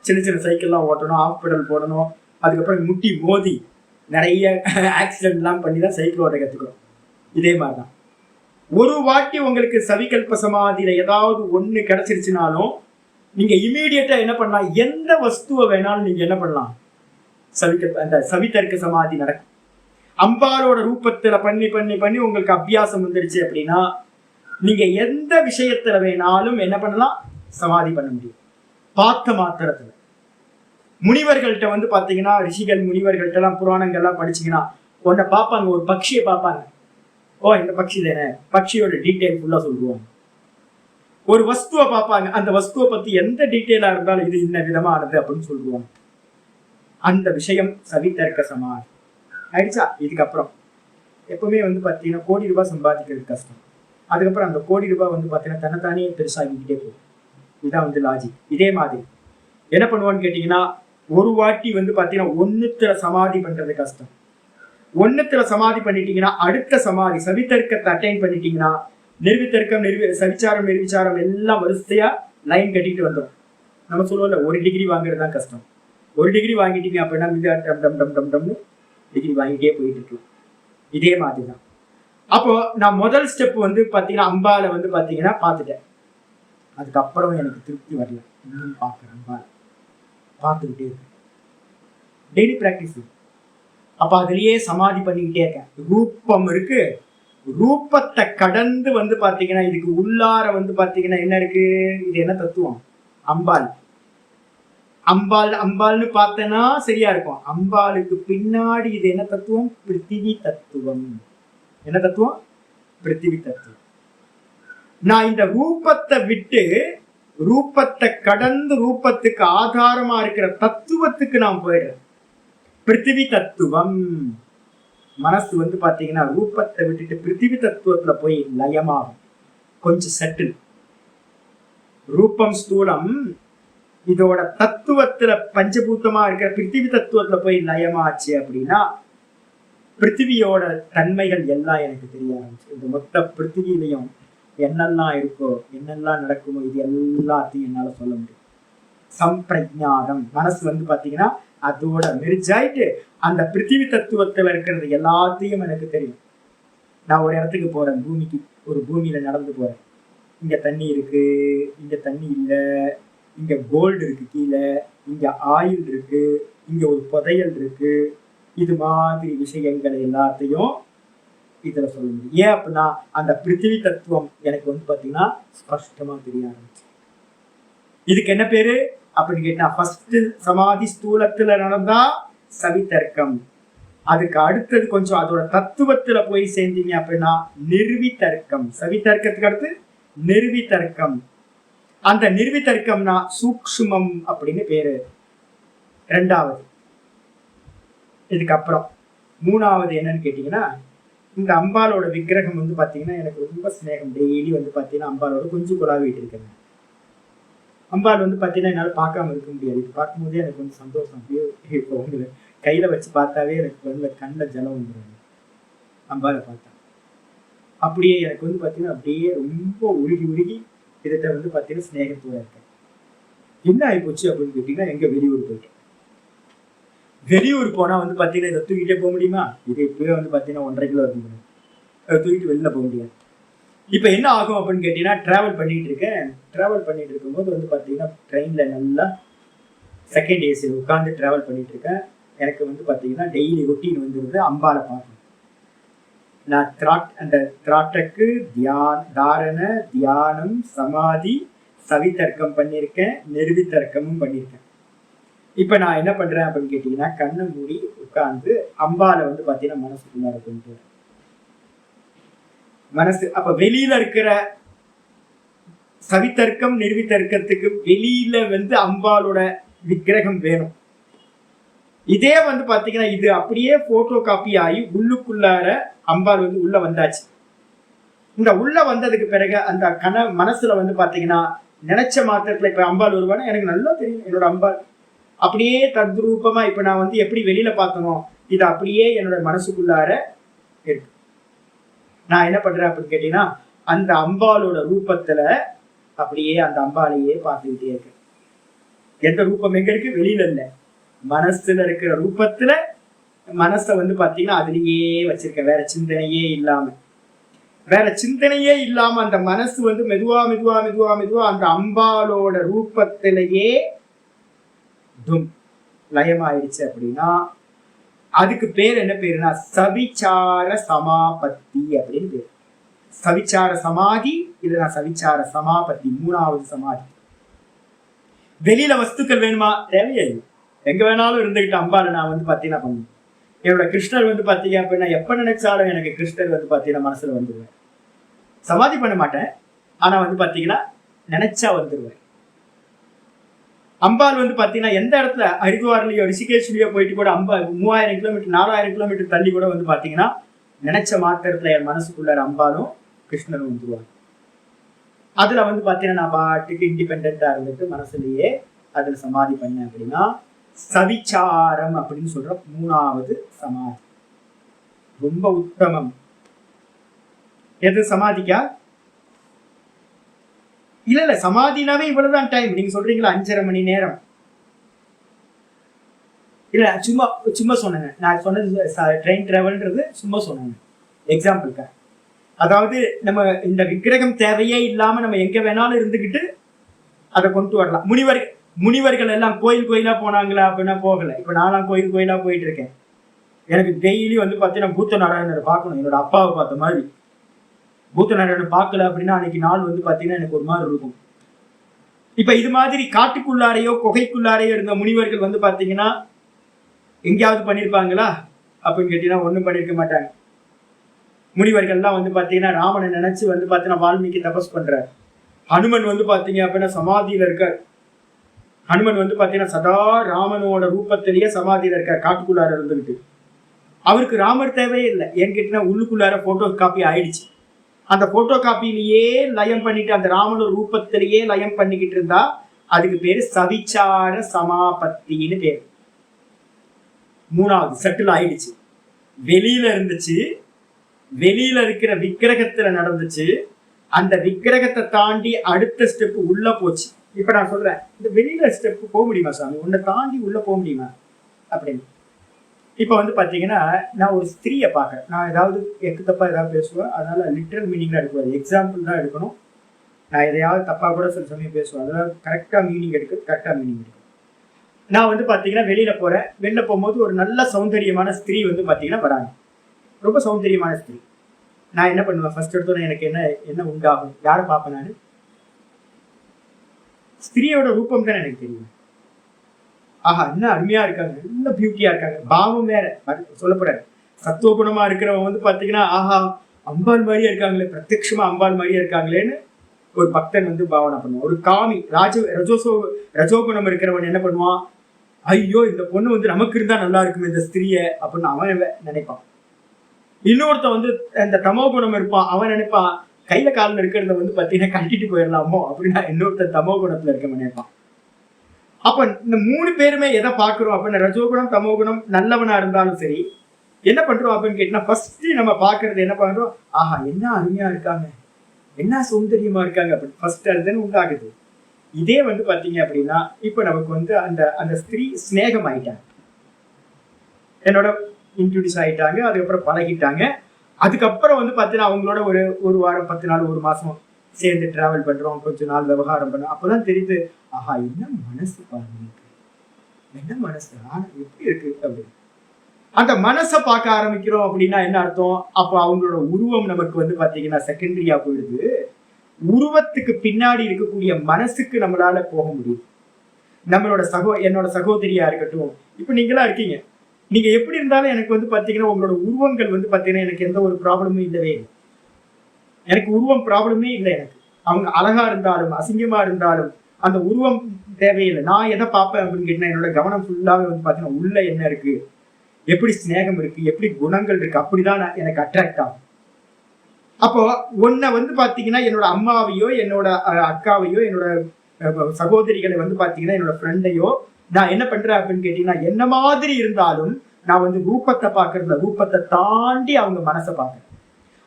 சின்ன சைக்கிள்லாம் ஓட்டணும், ஆஃப் பெடல் போடணும், அதுக்கப்புறம் முட்டி மோதி நிறைய ஆக்சிடென்ட்லாம் பண்ணி தான் சைக்கிள் ஓட்ட கத்துக்கிறோம். இதே மாதிரிதான் ஒரு வாட்டி உங்களுக்கு சவிகல்ப சமாதியில ஏதாவது ஒண்ணு கிடைச்சிருச்சுனாலும் நீங்க இமீடியட்டா என்ன பண்ணலாம்? எந்த வஸ்துவை வேணாலும் நீங்க என்ன பண்ணலாம்? அந்த சவிதர்க்க சமாதி நடக்கும். அம்பாலோட ரூபத்துல பண்ணி பண்ணி பண்ணி உங்களுக்கு அபியாசம் வந்துருச்சு அப்படின்னா நீங்க எந்த விஷயத்துல வேணாலும் என்ன பண்ணலாம்? சமாதி பண்ண முடியும். பார்த்த மாத்திரத்துல முனிவர்கள்ட்ட வந்து பாத்தீங்கன்னா ரிஷிகள் முனிவர்கள்ட்ட எல்லாம் புராணங்கள்லாம் படிச்சீங்கன்னா உன்னை பார்ப்பாங்க, ஒரு பட்சியை பார்ப்பாங்க. ஓ இந்த பட்சி தானே, பட்சியோட டீட்டெயில் ஃபுல்லா சொல்லுவாங்க. ஒரு வஸ்துவை பார்ப்பாங்க, அந்த வஸ்துவை பத்தி எந்த டீட்டெயிலா இருந்தாலும் இது இன்ன விதமானது அப்படின்னு சொல்லுவாங்க. அந்த விஷயம் சவிதர்க்க சமாதி ஆயிடுச்சா. இதுக்கப்புறம் எப்பவுமே வந்து பாத்தீங்கன்னா கோடி ரூபாய் சம்பாதிக்கிறது கஷ்டம். அதுக்கப்புறம் அந்த கோடி ரூபாய் வந்து பாத்தீங்கன்னா தன்னைத்தானே பெருசாகிக்கிட்டே போகும். இதுதான் வந்து லாஜிக். இதே மாதிரி என்ன பண்ணுவான்னு கேட்டீங்கன்னா, ஒரு வாட்டி வந்து பாத்தீங்கன்னா ஒண்ணுத்துல சமாதி பண்றது கஷ்டம். ஒண்ணுத்துல சமாதி பண்ணிட்டீங்கன்னா அடுத்த சமாதி சவிதர்க்கத்தை அட்டைன் பண்ணிட்டீங்கன்னா நிர்வித்தர்க்கம் சவிச்சாரம் நிர்விச்சாரம் எல்லாம் வரிசையா லைன் கட்டிட்டு வந்துடும். நம்ம சொல்லுவோம்ல, ஒரு டிகிரி வாங்குறது தான் கஷ்டம். ஒரு டிகிரி வாங்கிட்டீங்க அப்படின்னா டம் டம் டம் டம் டம்னு டிகிரி வாங்கிட்டே போயிட்டு இருக்கு. இதே மாதிரி தான். அப்போ நான் முதல் ஸ்டெப் வந்து பாத்தீங்கன்னா அம்பால வந்து பாத்தீங்கன்னா பார்த்துட்டேன். அதுக்கப்புறம் எனக்கு திருப்தி வரல, இன்னும் பார்க்குறேன். அம்பால பார்த்துக்கிட்டே இருக்கேன், டெய்லி ப்ராக்டிஸ். அப்ப அதுலயே சமாதி பண்ணிக்கிட்டே இருக்கேன். ரூபம் இருக்கு, ரூபத்தை கடந்து வந்து பாத்தீங்கன்னா இதுக்கு உள்ளார வந்து பாத்தீங்கன்னா என்ன இருக்கு, இது என்ன தத்துவம், அம்பாள். அம்பாள் அம்பாள்னு பார்த்தேன்னா சரியா இருக்கும். அம்பாளுக்கு பின்னாடி இது என்ன தத்துவம், பிருத்திவி தத்துவம். என்ன தத்துவம், பிருத்திவி தத்துவம். நான் இந்த ரூபத்தை விட்டு ரூபத்தை கடந்து ரூபத்துக்கு ஆதாரமா இருக்கிற தத்துவத்துக்கு நான் போயிடுறேன். பிருத்திவி தத்துவம். மனசு வந்து பாத்தீங்கன்னா ரூபத்தை விட்டுட்டு பிருத்திவி தத்துவத்துல போய் லயமாகும். கொஞ்சம் செட்டில். ரூபம் ஸ்தூலம், இதோட தத்துவத்துல பஞ்சபூத்தமா இருக்கிற பிருத்திவி தத்துவத்துல போய் லயமாச்சு அப்படின்னா பிருத்திவியோட தன்மைகள் எல்லாம் எனக்கு தெரிய ஆரம்பிச்சு. இந்த மொத்த பிருத்திவிலையும் என்னெல்லாம் இருக்கோ என்னெல்லாம் நடக்குமோ இது எல்லாத்தையும் என்னால சொல்ல முடியும். சம்பிரஜானம். மனசு வந்து பாத்தீங்கன்னா அதோட மெர்ஜாயிட்டு அந்த பிருத்திவி தத்துவத்துல இருக்கிறது எல்லாத்தையும் எனக்கு தெரியும். நான் ஒரு இடத்துக்கு போறேன், பூமிக்கு, ஒரு பூமியில நடந்து போறேன். இங்க தண்ணி இருக்கு, இங்க தண்ணி இல்லை, இங்க கோல்டு இருக்கு கீழே, இங்க ஆயில் இருக்கு, இங்க ஒரு புதையல் இருக்கு. இது மாதிரி விஷயங்கள் எல்லாத்தையும் இதுல சொல்ல முடியும். ஏன் அப்படின்னா அந்த பிருத்திவி தத்துவம் எனக்கு வந்து பாத்தீங்கன்னா ஸ்பஷ்டமா தெரிய ஆரம்பிச்சு. இதுக்கு என்ன பேரு அப்படின்னு கேட்டா, ஃபர்ஸ்ட் சமாதி ஸ்தூலத்துல நடந்தா சவிதர்க்கம். அதுக்கு அடுத்தது கொஞ்சம் அதோட தத்துவத்துல போய் சேர்ந்தீங்க அப்படின்னா நிர்விதர்க்கம். சவிதர்க்கத்துக்கு அடுத்து நிர்விதர்க்கம். அந்த நிர்விதர்க்கம்னா சூக்ஷ்மம் அப்படின்னு பேரு. ரெண்டாவது. இதுக்கப்புறம் மூணாவது என்னன்னு கேட்டீங்கன்னா, இந்த அம்பாலோட விக்கிரகம் வந்து பாத்தீங்கன்னா எனக்கு ரொம்ப ஸ்நேகம். டெய்லி வந்து பாத்தீங்கன்னா அம்பாலோட கொஞ்சம் குழாவிட்டு இருக்கேன். அம்பாள் வந்து பாத்தீங்கன்னா என்னால பார்க்காம இருக்க முடியாது. இது பார்க்கும்போதே எனக்கு வந்து சந்தோஷம். இப்போ உங்களை கையில வச்சு பார்த்தாவே எனக்கு வந்து கண்ணில் ஜலம் வந்துடும் அம்பாலை பார்த்தா. அப்படியே எனக்கு வந்து பாத்தீங்கன்னா அப்படியே ரொம்ப உருகி உருகி இதை வந்து பாத்தீங்கன்னா ஸ்நேகத்தோட இருக்கேன். என்ன ஆகிப்போச்சு அப்படின்னு கேட்டீங்கன்னா, எங்க வெளியூர் போயிட்டேன். வெளியூர் போனா வந்து பாத்தீங்கன்னா இதை தூக்கிட்டே போக முடியுமா? இது இப்பவே வந்து பாத்தீங்கன்னா 1.5 கிலோ இருக்க முடியும். அதை தூக்கிட்டு வெளில போக முடியாது. இப்ப என்ன ஆகும் அப்படின்னு கேட்டீங்கன்னா, டிராவல் பண்ணிட்டு இருக்கேன். டிராவல் பண்ணிட்டு இருக்கும்போது வந்து பாத்தீங்கன்னா ட்ரெயின்ல நல்லா செகண்ட் ஏசியில் உட்காந்து டிராவல் பண்ணிட்டு இருக்கேன். எனக்கு வந்து பாத்தீங்கன்னா டெய்லி ரொட்டீன் வந்துருது அம்பாலை பார்க்கணும். நான் அந்த திராட்டக்கு தாரண, தியானம், சமாதி, சவிதர்க்கம் பண்ணியிருக்கேன், நிர்விதர்க்கமும் பண்ணியிருக்கேன். இப்ப நான் என்ன பண்றேன் அப்படின்னு கேட்டீங்கன்னா, கண்ணை மூடி உட்கார்ந்து அம்பாலை வந்து பாத்தீங்கன்னா மனசுக்குள்ளார கொண்டு வரேன். மனசு அப்ப வெளியில இருக்கிற சவிதர்க்கம் நிர்விதர்க்கத்துக்கு வெளியில வந்து அம்பாலோட விக்கிரகம் வேணும். இதே வந்து பாத்தீங்கன்னா இது அப்படியே போட்டோ காப்பி ஆகி உள்ளுக்குள்ளார அம்பாள் வந்து உள்ள வந்தாச்சு. இந்த உள்ள வந்ததுக்கு பிறகு அந்த மனசுல வந்து பாத்தீங்கன்னா நினைச்ச மாத்திரத்துல இப்ப அம்பாள் வருவானா எனக்கு நல்லா தெரியும். என்னோட அம்பாள் அப்படியே தத்ரூபமா இப்ப நான் வந்து எப்படி வெளியில பார்த்தனோ இது அப்படியே என்னோட மனசுக்குள்ளார இருக்கு. நான் என்ன பண்றேன் அப்படின்னு கேட்டீங்கன்னா, அந்த அம்பாலோட ரூபத்துல அப்படியே அந்த அம்பாலையே பார்த்துக்கிட்டே இருக்கு. எந்த ரூபம் எங்க இருக்கு? வெளியில இல்ல, மனசுல இருக்கிற ரூபத்துல மனசை வந்து பாத்தீங்கன்னா அதுலயே வச்சிருக்க. வேற சிந்தனையே இல்லாம அந்த மனசு வந்து மெதுவா மெதுவா மெதுவா மெதுவா அந்த அம்பாலோட ரூபத்திலேயே லயமாயிடுச்சு அப்படின்னா அதுக்கு பேர் என்ன பேருனா சவிச்சார சமாபத்தி அப்படின்னு பேரு. சவிச்சார சமாதி இல்லைன்னா சவிச்சார சமாபத்தி, மூணாவது சமாதி. வெளியில வஸ்துக்கள் வேணுமா? தேவையே இல்லை. எங்க வேணாலும் இருந்துகிட்டு அம்பால நான் வந்து பாத்தீங்கன்னா பண்ணுவேன். என்னோட கிருஷ்ணர் வந்து பாத்தீங்க அப்படின்னா எப்ப நினைச்சாலும் எனக்கு கிருஷ்ணர் வந்து பாத்தீங்கன்னா மனசுல வந்துடுவேன். சமாதி பண்ண மாட்டேன், ஆனா வந்து பாத்தீங்கன்னா நினைச்சா வந்துருவார். அம்பாள் வந்து பாத்தீங்கன்னா எந்த இடத்துல ஹரித்வார்லயோ ரிஷிகேஷ்லயோ போயிட்டு கூட 3000 கிலோமீட்டர் 4000 கிலோமீட்டர் தள்ளி கூட வந்து பாத்தீங்கன்னா நினைச்ச மாத்திரத்துல என் மனசுக்குள்ள அம்பாலும் கிருஷ்ணரும் வந்துருவாங்க. அதுல வந்து பாத்தீங்கன்னா நான் பாட்டுக்கு இண்டிபெண்டா இருந்துட்டு மனசுலயே அதுல சமாதி பண்ணேன் அப்படின்னா சவிச்சாரம் அப்படின்னு சொல்ற 3வது சமாதி ரொம்ப உத்தமம். எது சமாதிக்கா? இல்ல சமாதினாவே இவ்வளவுதான் டைம். நீங்க சொல்றீங்களா 5.5 மணி நேரம்? இல்ல சும்மா சும்மா சொன்னேங்க. நான் சொன்னது ட்ரெயின் டிராவல்ன்றது சும்மா சொன்னேங்க எக்ஸாம்பிளுக்கா. அதாவது நம்ம இந்த விக்கிரகம் தேவையே இல்லாம நம்ம எங்க வேணாலும் இருந்துகிட்டு அதை கொண்டு வரலாம். முனிவர்கள் எல்லாம் கோயிலா போனாங்களா அப்படின்னா போகல. இப்ப நான்லாம் கோயிலா போயிட்டு இருக்கேன். எனக்கு டெய்லி வந்து பாத்தீங்கன்னா பூத்த நாராயணரை பார்க்கணும். என்னோட அப்பாவை பார்த்த மாதிரி பூத்த நாராயணன் பார்க்கல அப்படின்னா அன்னைக்கு நாள் வந்து பாத்தீங்கன்னா எனக்கு ஒரு மாதிரி இருக்கும். இப்ப இது மாதிரி காட்டுக்குள்ளாரையோ குகைக்குள்ளாரையோ இருந்த முனிவர்கள் வந்து பாத்தீங்கன்னா எங்கேயாவது பண்ணிருப்பாங்களா அப்படின்னு கேட்டீங்கன்னா ஒண்ணும் பண்ணிருக்க மாட்டாங்க. முனிவர்கள்லாம் வந்து பாத்தீங்கன்னா ராமனை நினைச்சு வந்து பாத்தீங்கன்னா வால்மீகி தபஸ் பண்றாரு. ஹனுமன் வந்து பாத்தீங்க அப்படின்னா சமாதியில இருக்கார். ஹனுமன் வந்து பாத்தீங்கன்னா சதா ராமனோட ரூபத்திலேயே சமாதியில இருக்கார் காட்டுக்குள்ளார இருந்துகிட்டு. அவருக்கு ராமர் தேவையே இல்லை. ஏன்னு கேட்டீங்கன்னா உள்ளுக்குள்ளார போட்டோ காப்பி ஆயிடுச்சு. அந்த போட்டோ காப்பிலேயே லயம் பண்ணிட்டு அந்த ராமனோட ரூபத்திலேயே லயம் பண்ணிக்கிட்டு இருந்தா அதுக்கு பேரு சவிச்சார சமாபத்தின்னு பேரு. 3வது செட்டில் ஆயிடுச்சு. வெளியில இருந்துச்சு, வெளியில இருக்கிற விக்கிரகத்துல நடந்துச்சு. அந்த விக்கிரகத்தை தாண்டி அடுத்த ஸ்டெப் உள்ள போச்சு. இப்ப நான் சொல்றேன், இந்த வெளியில ஸ்டெப் போக முடியுமா சாமி? உன்னை தாண்டி உள்ள போக முடியுமா அப்படின்னு. இப்ப வந்து பாத்தீங்கன்னா நான் ஒரு ஸ்திரீயை பார்க்கறேன். நான் ஏதாவது எக்கு தப்பா ஏதாவது பேசுவேன். அதனால லிட்டரல் மீனிங்ல எடுக்கக்கூடாது, எக்ஸாம்பிள் தான் எடுக்கணும். நான் எதையாவது தப்பா கூட சில சமயம் பேசுவேன். அதனால கரெக்டா மீனிங் எடுக்கணும். நான் வந்து பாத்தீங்கன்னா வெளியில போறேன். வெளில போகும்போது ஒரு நல்ல சௌந்தரியமான ஸ்திரீ வந்து பாத்தீங்கன்னா வராங்க. ரொம்ப சௌந்தரியமான ஸ்திரீ. நான் என்ன பண்ணுவேன்? ஃபர்ஸ்ட் எடுத்தோன்னே எனக்கு என்ன உண்டாகும்? யாரை பார்ப்பேன் நான்? ஸ்திரீயோட ரூபம் தான் எனக்கு தெரியும். ஆஹா, என்ன அருமையா இருக்காங்க, நல்ல பியூட்டியா இருக்காங்க. பாவம் வேற சொல்லப்படாது. சத்துவகுணமா இருக்கிறவங்க வந்து பாத்தீங்கன்னா ஆஹா அம்பாள் மாதிரியா இருக்காங்களே, பிரத்யட்சமா அம்பாள் மாதிரியா இருக்காங்களேன்னு ஒரு பக்தன் வந்து பாவனை பண்ணுவான். ஒரு காமி ரஜோகுணம் இருக்கிறவன் என்ன பண்ணுவான்? ஐயோ இந்த பொண்ணு வந்து நமக்கு இருந்தா நல்லா இருக்குமே இந்த ஸ்திரீய அப்படின்னு அவன் நினைப்பான். இன்னொருத்த வந்து இந்த தமோ குணம் இருப்பான். அவன் நினைப்பான் கையில காலில் இருக்கிறத வந்து பாத்தீங்கன்னா கட்டிட்டு போயிடலாமோ அப்படின்னா இன்னொருத்த தமோ குணத்துல இருக்க நினைப்பான். அப்ப இந்த 3 பேருமே எதை பாக்குறோம் அப்படின்னா ரஜோகுணம் தமோகுணம் நல்லவனா இருந்தாலும் சரி என்ன பண்றோம் அப்படின்னு கேட்டீங்கன்னா ஃபர்ஸ்ட் நம்ம பாக்குறது என்ன பண்றோம்? ஆஹா என்ன அருமையா இருக்காங்க, என்ன சௌந்தரியமா இருக்காங்க அப்படின்னு ஃபர்ஸ்ட் அதுன்னு உண்டாகுது. இதே வந்து பாத்தீங்க அப்படின்னா இப்ப நமக்கு வந்து அந்த ஸ்திரீ ஸ்நேகம் ஆயிட்டாங்க, என்னோட இன்ட்ரோடியூஸ் ஆயிட்டாங்க, அதுக்கப்புறம் பழகிட்டாங்க. அதுக்கப்புறம் வந்து பாத்தீங்கன்னா அவங்களோட ஒரு வாரம் 10 நாள் 1 மாசம் சேர்ந்து டிராவல் பண்றோம், கொஞ்ச நாள் விவகாரம் பண்ணோம். அப்பதான் தெரியுது ஆஹா என்ன மனசு பாருங்க, என்ன மனசு எப்படி இருக்கு அப்படின்னு. அந்த மனசை பார்க்க ஆரம்பிக்கிறோம் அப்படின்னா என்ன அர்த்தம்? அப்போ அவங்களோட உருவம் நமக்கு வந்து பாத்தீங்கன்னா செகண்டரியா போயிடுது. உருவத்துக்கு பின்னாடி இருக்கக்கூடிய மனசுக்கு நம்மளால போக முடியும். நம்மளோட என்னோட சகோதரியா இருக்கட்டும், இப்ப நீங்களா இருக்கீங்க, நீங்க எப்படி இருந்தாலும் எனக்கு வந்து பாத்தீங்கன்னா உங்களோட உருவங்கள் வந்து பாத்தீங்கன்னா எனக்கு எந்த ஒரு ப்ராப்ளமும் இல்லவே இல்லை. எனக்கு உருவம் ப்ராப்ளமே இல்லை. எனக்கு அவங்க அழகா இருந்தாலும் அசிங்கமா இருந்தாலும் அந்த உருவம் தேவையில்லை. நான் எதை பார்ப்பேன் அப்படின்னு கேட்டீங்கன்னா என்னோட கவனம் ஃபுல்லாவே வந்து பாத்தீங்கன்னா உள்ள என்ன இருக்கு, எப்படி ஸ்நேகம் இருக்கு, எப்படி குணங்கள் இருக்கு, அப்படிதான் எனக்கு அட்ராக்ட் ஆகும். அப்போ உன்னை வந்து பாத்தீங்கன்னா என்னோட அம்மாவையோ என்னோட அக்காவையோ என்னோட சகோதரிகளை வந்து பாத்தீங்கன்னா என்னோட ஃப்ரெண்டையோ நான் என்ன பண்றேன் அப்படின்னு கேட்டீங்கன்னா என்ன மாதிரி இருந்தாலும் நான் வந்து ரூபத்தை பாக்குறதுல ரூபத்தை தாண்டி அவங்க மனசை பாக்குறேன்.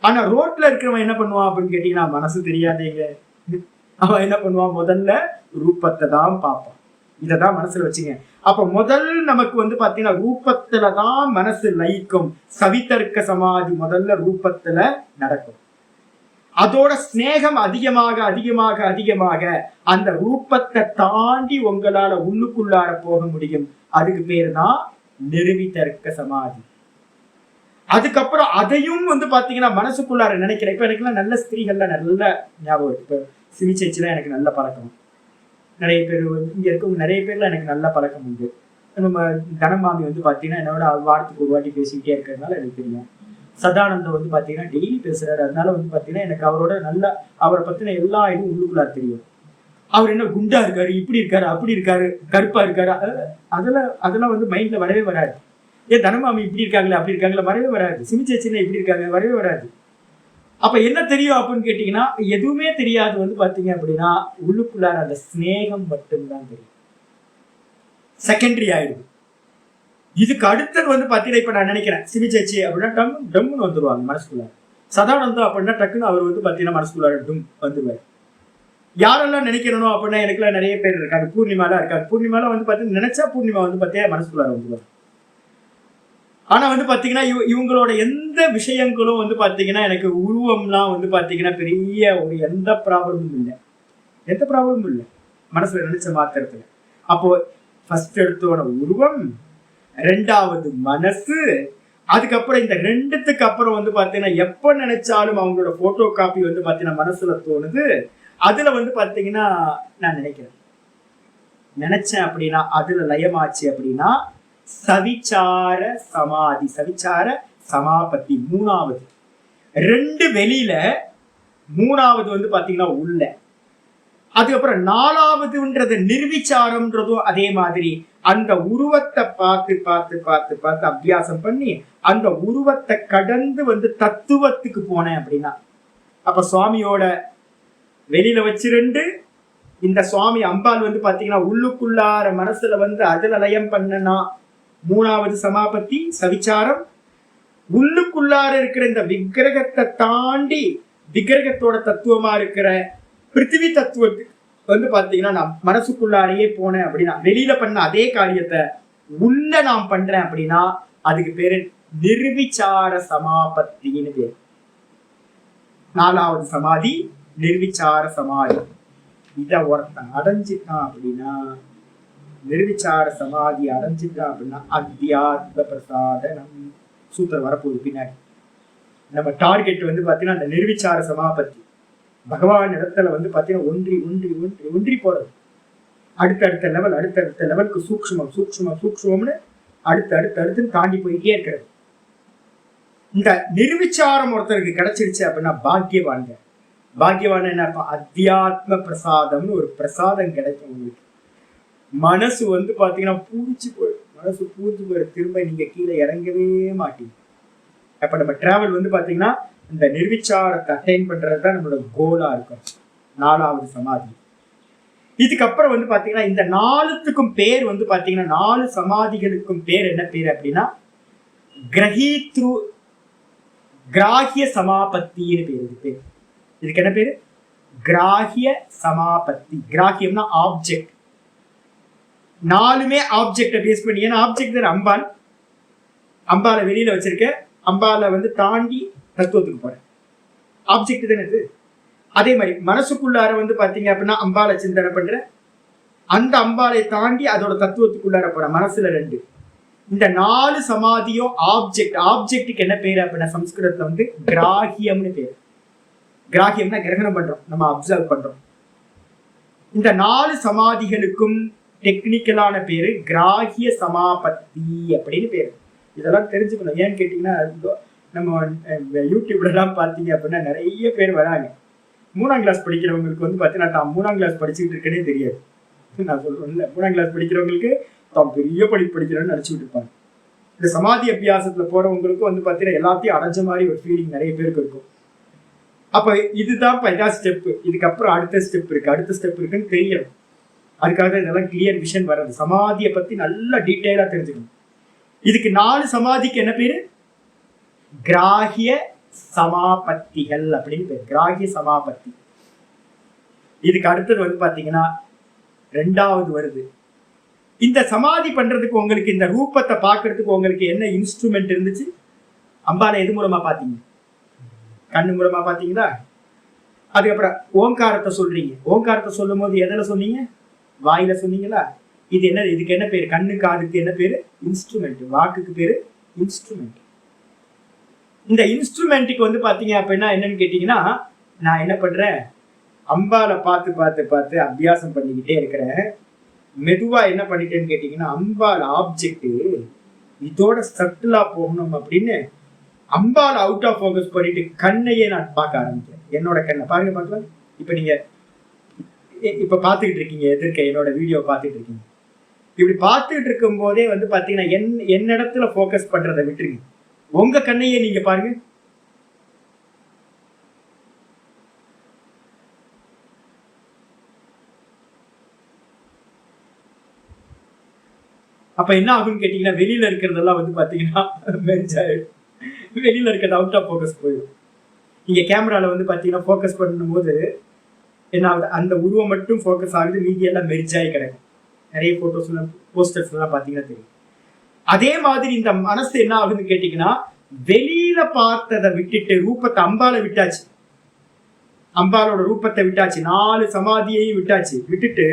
ஆனா ரோட்ல இருக்கிறவன் என்ன பண்ணுவான் அப்படின்னு கேட்டீங்கன்னா மனசு தெரியாதேங்க, அவன் என்ன பண்ணுவான்? முதல்ல ரூபத்தை தான் பார்ப்பான். இததான் மனசுல வச்சுங்க. அப்ப முதல் நமக்கு வந்து பாத்தீங்கன்னா ரூபத்துலதான் மனசு லயிக்கும். சவிதர்க்க சமாதி முதல்ல ரூபத்துல நடக்கும். அதோட ஸ்நேகம் அதிகமாக அதிகமாக அதிகமாக அந்த ரூபத்தை தாண்டி உங்களால உள்ளுக்குள்ளார போக முடியும். அதுக்கு பேரு தான் நிருவிதர்க்க சமாதி. அதுக்கப்புறம் அதையும் வந்து பாத்தீங்கன்னா மனசுக்குள்ளார நினைக்கிறேன். இப்ப எனக்குலாம் நல்ல ஸ்திரீகள்லாம் நல்ல ஞாபகம். இப்ப சிவிச்சேச்சிலாம் எனக்கு நல்ல பழக்கம். நிறைய பேர் இங்க இருக்கவங்க நிறைய பேர்ல எனக்கு நல்ல பழக்கம் உண்டு. நம்ம தனமாமி வந்து பாத்தீங்கன்னா என்னோட வாரத்துக்கு ஒரு வாட்டி பேசிக்கிட்டே இருக்கிறதுனால எனக்கு தெரியும். சதானந்தம் வந்து பாத்தீங்கன்னா டெய்லி பேசுறாரு. அதனால வந்து பாத்தீங்கன்னா எனக்கு அவரோட நல்ல அவரை பத்தின எல்லா இதுவும் உள்ளுக்குள்ளார தெரியும். அவர் என்ன குண்டா இருக்காரு, இப்படி இருக்காரு, அப்படி இருக்காரு, கருப்பா இருக்காரு, அதெல்லாம் வந்து மைண்ட்ல வரவே வராது. ஏன் தனமாமி இப்படி இருக்காங்களா, அப்படி இருக்காங்களா, வரவே வராது. சிமிச்சேச்சின்னா இப்படி இருக்காங்க, வரவே வராது. அப்ப என்ன தெரியும் அப்படின்னு கேட்டீங்கன்னா, எதுவுமே தெரியாது. வந்து பாத்தீங்க அப்படின்னா உள்ளுக்குள்ளார அந்த ஸ்நேகம் மட்டும்தான் தெரியும். செகண்டரி ஆயிடுது. இதுக்கு அடுத்தது வந்து பாத்தீங்கன்னா, இப்ப நான் நினைக்கிறேன் சிமிச்சேச்சி அப்படின்னா டம்னு வந்துருவாங்க மனசுக்குள்ளார. சதானந்தம் அப்படின்னா டக்குன்னு அவர் வந்து பாத்தீங்கன்னா மனசுக்குள்ளார டும் வந்துருவாரு. யாரெல்லாம் நினைக்கிறனோ அப்படின்னா எனக்குலாம் நிறைய பேர் இருக்காங்க. பூர்ணிமாலாம் இருக்காங்க. பூர்ணிமாலாம் வந்து பாத்தீங்கன்னா நினைச்சா பூர்ணிமா வந்து பாத்தீங்கன்னா மனசுக்குள்ளார வந்துருவாங்க. ஆனா வந்து பாத்தீங்கன்னா இவங்களோட எந்த விஷயங்களும் வந்து பாத்தீங்கன்னா எனக்கு உருவம்லாம் வந்து பாத்தீங்கன்னா பெரிய ஒரு எந்த ப்ராப்ளமும் இல்லை. எந்த ப்ராப்ளமும் இல்லை மனசுல நினைச்ச மாத்திரத்துல. அப்போ ஃபர்ஸ்ட் எடுத்தோட உருவம், ரெண்டாவது மனசு, அதுக்கப்புறம் இந்த ரெண்டுத்துக்கு அப்புறம் வந்து பாத்தீங்கன்னா எப்ப நினைச்சாலும் அவங்களோட போட்டோ காப்பி வந்து பாத்தீங்கன்னா மனசுல தோணுது. அதுல வந்து பாத்தீங்கன்னா நான் நினைச்சேன் அப்படின்னா அதுல லயமாச்சு அப்படின்னா சவிச்சார சமாதி, சவிச்சார சமாபத்தி மூணாவது. ரெண்டு வெளியில, மூணாவது வந்து பாத்தீங்கன்னா உள்ள. அதுக்கப்புறம் நாலாவதுன்றது நிர்விச்சாரம்ன்றதும் அதே மாதிரி அந்த உருவத்தை பார்த்து பார்த்து பார்த்து பார்த்து அபியாசம் பண்ணி அந்த உருவத்தை கடந்து வந்து தத்துவத்துக்கு போனேன் அப்படின்னா, அப்ப சுவாமியோட வெளியில வச்சு ரெண்டு, இந்த சுவாமி அம்பாள் வந்து பாத்தீங்கன்னா உள்ளுக்குள்ளார மனசுல வந்து அதுல லயம் பண்ணனா மூணாவது சமாபத்தி சவிச்சாரம். உள்ளுக்குள்ளார இருக்கிற இந்த விக்கிரகத்தை தாண்டி விக்கிரகத்தோட தத்துவமா இருக்கிற பிருத்திவி தத்துவத்துக்கு வந்து பாத்தீங்கன்னா நான் மனசுக்குள்ளாரையே போனேன் அப்படின்னா, வெளியில பண்ண அதே காரியத்தை உள்ள நான் பண்றேன் அப்படின்னா அதுக்கு பேரு நிர்விச்சார சமாபத்தின்னு பேரு. நாலாவது சமாதி நிர்விச்சார சமாதி. இத ஒருத்தன் அடைஞ்சிட்டான் அப்படின்னா, நிர்விச்சார சமாதி அடைஞ்சிட்டான் அப்படின்னா அத்தியாத்ம பிரசாதனம். சூத்திரம் வரப்போகுது பின்னாடி. நம்ம டார்கெட் வந்து பாத்தீங்கன்னா அந்த நிர்விச்சார சமாபத்தி. பகவான் இடத்துல வந்து பாத்தீங்கன்னா ஒன்றி ஒன்றி ஒன்றி ஒன்றி போறது. அடுத்தடுத்த லெவல், அடுத்தடுத்த லெவலுக்கு சூக்ஷ்மம் சூக்ஷ்மம் சூக்ஷ்மம்னு அடுத்து தாண்டி போயிட்டே இருக்கிறது. இந்த நிர்விச்சாரம் ஒருத்தருக்கு கிடைச்சிருச்சு அப்படின்னா பாக்கியவான்க. பாக்கியவான் என்ன அர்த்தம்? அத்தியாத்ம பிரசாதம்னு ஒரு பிரசாதம் கிடைக்கும் உங்களுக்கு. மனசு வந்து பாத்தீங்கன்னா பூரிச்சு போயிடும். மனசு பூரிச்சு போயிடும். திரும்ப நீங்க கீழே இறங்கவே மாட்டீங்க. அப்ப நம்ம டிராவல் வந்து பாத்தீங்கன்னா இந்த நிர்விச்சாரத்தை அட்டைன் பண்றதுதான் நம்மளோட கோலா இருக்கும். நாலாவது சமாதி. இதுக்கப்புறம் வந்து பாத்தீங்கன்னா இந்த நாலுத்துக்கும் பேர் வந்து பாத்தீங்கன்னா, நாலு சமாதிகளுக்கும் பேர் என்ன பேர் அப்படின்னா கிராகிய சமாபத்தின்னு பேர். இது பேர். இதுக்கு என்ன பேரு? கிராகிய சமாபத்தி. கிராகியம்னா ஆப்ஜெக்ட். நாலுமே ஆப்ஜெக்டை பேஸ் பண்ணி. ஏன்னா ஆப்ஜெக்ட் தான் அம்பாள். அம்பாலை வெளியில வச்சிருக்க. அம்பாலை வந்து தாண்டி தத்துவத்துக்கு போறேன். ஆப்ஜெக்ட் தானே இது. அதே மாதிரி மனசுக்குள்ளார வந்து பாத்தீங்க அப்படின்னா அம்பாலை சிந்தனை பண்ற. அந்த அம்பாலை தாண்டி அதோட தத்துவத்துக்குள்ளார போற. மனசுல ரெண்டு. இந்த நாலு சமாதியும் ஆப்ஜெக்ட். ஆப்ஜெக்டுக்கு என்ன பேரு அப்படின்னா சம்ஸ்கிருதத்துல வந்து கிராகியம்னு பேரு. கிராகியம்னா கிரகணம் பண்றோம், நம்ம அப்சர்வ் பண்றோம். இந்த நாலு சமாதிகளுக்கும் டெக்னிக்கலான பேரு கிராகிய சமாபத்தி அப்படின்னு பேரு. இதெல்லாம் தெரிஞ்சுக்கணும். ஏன்னு கேட்டீங்கன்னா நம்ம யூடியூப்ல எல்லாம் பாத்தீங்க அப்படின்னா நிறைய பேர் வராங்க. 3ஆம் கிளாஸ் படிக்கிறவங்களுக்கு வந்து பாத்தீங்கன்னா தான் 3ஆம் கிளாஸ் படிச்சுட்டு இருக்கனே தெரியாது. நான் சொல்றேன்ல, 3ஆம் கிளாஸ் படிக்கிறவங்களுக்கு தான் பெரிய படிக்கிறேன்னு நினைச்சுட்டு இருப்பாங்க. இந்த சமாதி அபியாசத்துல போறவங்களுக்கும் வந்து பாத்தீங்கன்னா எல்லாத்தையும் அடைஞ்ச மாதிரி ஒரு ஃபீலிங் நிறைய பேருக்கு இருக்கும். அப்ப இதுதான் இதான் ஸ்டெப். இதுக்கப்புறம் அடுத்த ஸ்டெப் இருக்குன்னு தெரியணும். அதுக்காக இதெல்லாம் கிளியர் விஷன் வர்றது. சமாதியை பத்தி நல்லா டீட்டெயிலா தெரிஞ்சுக்கணும். இதுக்கு 4 சமாதிக்கு என்ன பேரு? கிராகிய சமாபத்திகள் அப்படின்னு பேரு. கிராகிய சமாபத்தி. இதுக்கு அடுத்தது வந்து பாத்தீங்கன்னா 2வது வருது. இந்த சமாதி பண்றதுக்கு உங்களுக்கு இந்த ரூபத்தை பாக்குறதுக்கு உங்களுக்கு என்ன இன்ஸ்ட்ருமெண்ட் இருந்துச்சு? அம்பாலை எது மூலமா பாத்தீங்க? கண்ணு மூலமா பாத்தீங்களா? அதுக்கப்புறம் ஓங்காரத்தை சொல்றீங்க. ஓங்காரத்தை சொல்லும் போது எதுல சொன்னீங்க? வாயில சொன்னீங்களா? இது என்ன? இதுக்கு என்ன பேரு? கண்ணு காதுக்கு என்ன பேரு? இன்ஸ்ட்ருமெண்ட். வாக்குக்கு பேரு இன்ஸ்ட்ருமெண்ட். இந்த இன்ஸ்ட்ருமெண்ட்டுக்கு வந்து பாத்தீங்க அப்படின்னா என்னன்னு கேட்டீங்கன்னா, நான் என்ன பண்றேன், அம்பாலை பார்த்து பார்த்து பார்த்து அபியாசம் பண்ணிக்கிட்டே இருக்கிறேன். மெதுவா என்ன பண்ணிட்டேன்னு கேட்டீங்கன்னா, அம்பால் ஆப்ஜெக்ட் இதோட சட்டிலா போகணும் அப்படின்னு அம்பால் அவுட் ஆஃப் ஃபோக்கஸ் பண்ணிட்டு கண்ணையே நான் பார்க்க ஆரம்பிக்கிறேன். என்னோட கண்ணை பாருங்க பார்க்கலாம். இப்ப நீங்க இப்ப பாத்துக்கிட்டு இருக்கீங்க, எதிர்க்க என்னோட வீடியோ பாத்துட்டு இருக்கீங்க. இப்படி பார்த்துட்டு இருக்கும் போதே வந்து பாத்தீங்கன்னா என்னிடத்துல போக்கஸ் பண்றதை விட்டுருங்க, உங்க கண்ணையே நீங்க பாருங்க. அப்ப என்ன ஆகும்னு கேட்டீங்கன்னா, வெளியில இருக்கிறதெல்லாம் வந்து பாத்தீங்கன்னா வெளியில இருக்கிறது அவுட் ஆஃப் போக்கஸ் போயிடும். நீங்க கேமரால வந்து பாத்தீங்கன்னா போக்கஸ் பண்ணும்போது என்ன ஆகுது, அந்த உருவம் மட்டும் போக்கஸ் ஆகுது, மீதி எல்லாம் மெரிஜாய் கிடக்கும். நிறைய போட்டோஸ் போஸ்டர்ஸ் எல்லாம் பாத்தீங்கன்னா தெரியும். அதே மாதிரி இந்த மனசு என்ன ஆகுதுன்னு கேட்டீங்கன்னா, வெளியில பார்த்ததை விட்டுட்டு ரூபத்தை அம்பால விட்டாச்சு, அம்பாலோட ரூபத்தை விட்டாச்சு, 4 சமாதியையும் விட்டுட்டு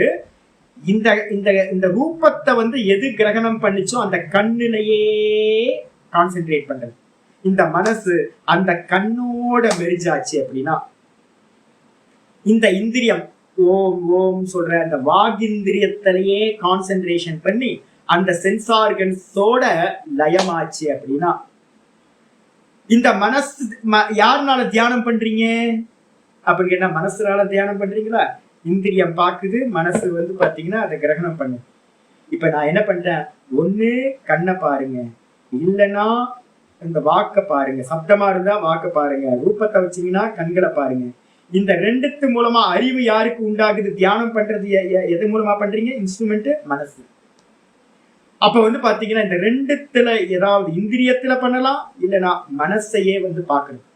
இந்த இந்த இந்த ரூபத்தை வந்து எது கிரகணம் பண்ணிச்சோ அந்த கண்ணிலேயே கான்சென்ட்ரேட் பண்றது. இந்த மனசு அந்த கண்ணோட மெரிஜாச்சு அப்படின்னா, இந்த இந்திரியம் ஓம் ஓம் சொல்ற அந்த வாகிந்திரியத்திலேயே கான்சென்ட்ரேஷன் பண்ணி அந்த சென்ஸ் ஆர்கன்ஸோட லயமாச்சு அப்படின்னா, இந்த மனசு யாருனால தியானம் பண்றீங்க அப்படின்னு கேட்டா, மனசுனால தியானம் பண்றீங்களா? இந்திரியம் பாக்குது, மனசு வந்து பாத்தீங்கன்னா அதை கிரகணம் பண்ணு. இப்ப நான் என்ன பண்றேன், ஒண்ணு கண்ணை பாருங்க, இல்லைன்னா இந்த வாக்க பாருங்க, சப்தமா இருந்தா வாக்க பாருங்க, ரூபத்தை வச்சீங்கன்னா கண்களை பாருங்க. இந்த ரெண்டுத்து மூலமா அறிவு யாருக்கு உண்டாகுது? தியானம் பண்றது எது மூலமா பண்றீங்க? இன்ஸ்ட்ருமெண்ட் மனசு. அப்ப வந்து பாத்தீங்கன்னா இந்த ரெண்டுத்துல ஏதாவது இந்திரியத்துல பண்ணலாம், இல்லைன்னா மனசையே வந்து பாக்கணும்.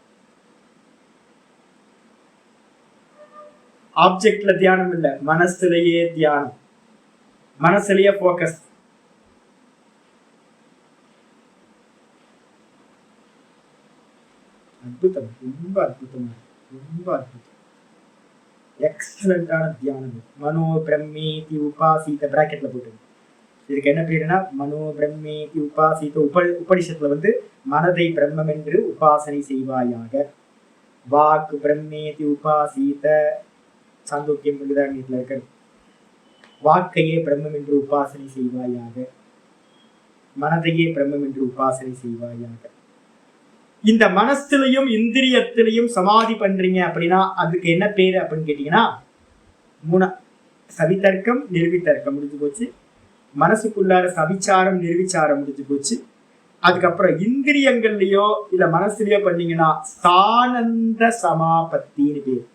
ஆப்ஜெக்ட்ல தியானம் இல்ல, மனசுலயே தியானம், மனசுலயே போக்கஸ். அற்புதம், ரொம்ப அற்புதமா, ரொம்ப அற்புதம், எக்ஸலண்டான தியானம். மனோ பிரம்மேதி உபாசித பிராக்கெட்ல போட்டு, இதுக்கு என்ன பேருன்னா மனோ பிரம்மேதி உபாசித. உபனிஷத்துல வந்து மனதை பிரம்மம் என்று உபாசனை செய்வாயாக. வாக்கு பிரம்மேதி உபாசித, சாந்தோக்கியம் பிருகதாரண்யத்துல இருக்கிறது. வாக்கையே பிரம்மம் என்று உபாசனை செய்வாயாக, மனதையே பிரம்மம் என்று உபாசனை செய்வாயாக. இந்த மனசுலையும் இந்திரியத்திலையும் சமாதி பண்றீங்க அப்படின்னா அதுக்கு என்ன பேரு அப்படின்னு கேட்டீங்கன்னா, சவிதர்க்கம் நிர்வித்தர்க்கம் முடிஞ்சு போச்சு, மனசுக்குள்ளார சவிச்சாரம் நிர்விச்சாரம் முடிஞ்சு போச்சு. அதுக்கப்புறம் இந்திரியங்கள்லயோ இல்ல மனசுலயோ பண்ணீங்கன்னா சானந்த சமாபத்தின்னு பேர்.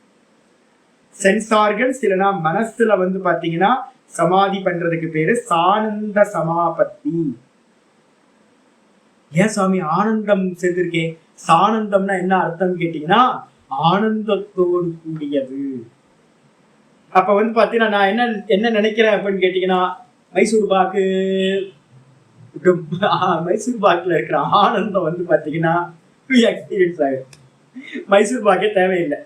சென்ஸ் ஆர்கன்ஸ் இல்லைன்னா மனசுல வந்து பாத்தீங்கன்னா சமாதி பண்றதுக்கு பேரு சானந்த சமாபத்தி. ஏன் சுவாமி ஆனந்தம் சேர்ந்திருக்கேன்? சானந்தம்னா என்ன அர்த்தம் கேட்டீங்கன்னா, ஆனந்தத்தோடு கூடியது. அப்ப வந்து பாத்தீங்கன்னா நான் என்ன நினைக்கிறேன் அப்படின்னு கேட்டீங்கன்னா, மைசூர் பாக்கு, மைசூர் பாக்குல இருக்கிற ஆனந்தம் வந்து பாத்தீங்கன்னா எக்ஸ்பீரியன்ஸ் ஆயிடும். மைசூர் பாக்கே தேவையில்லை.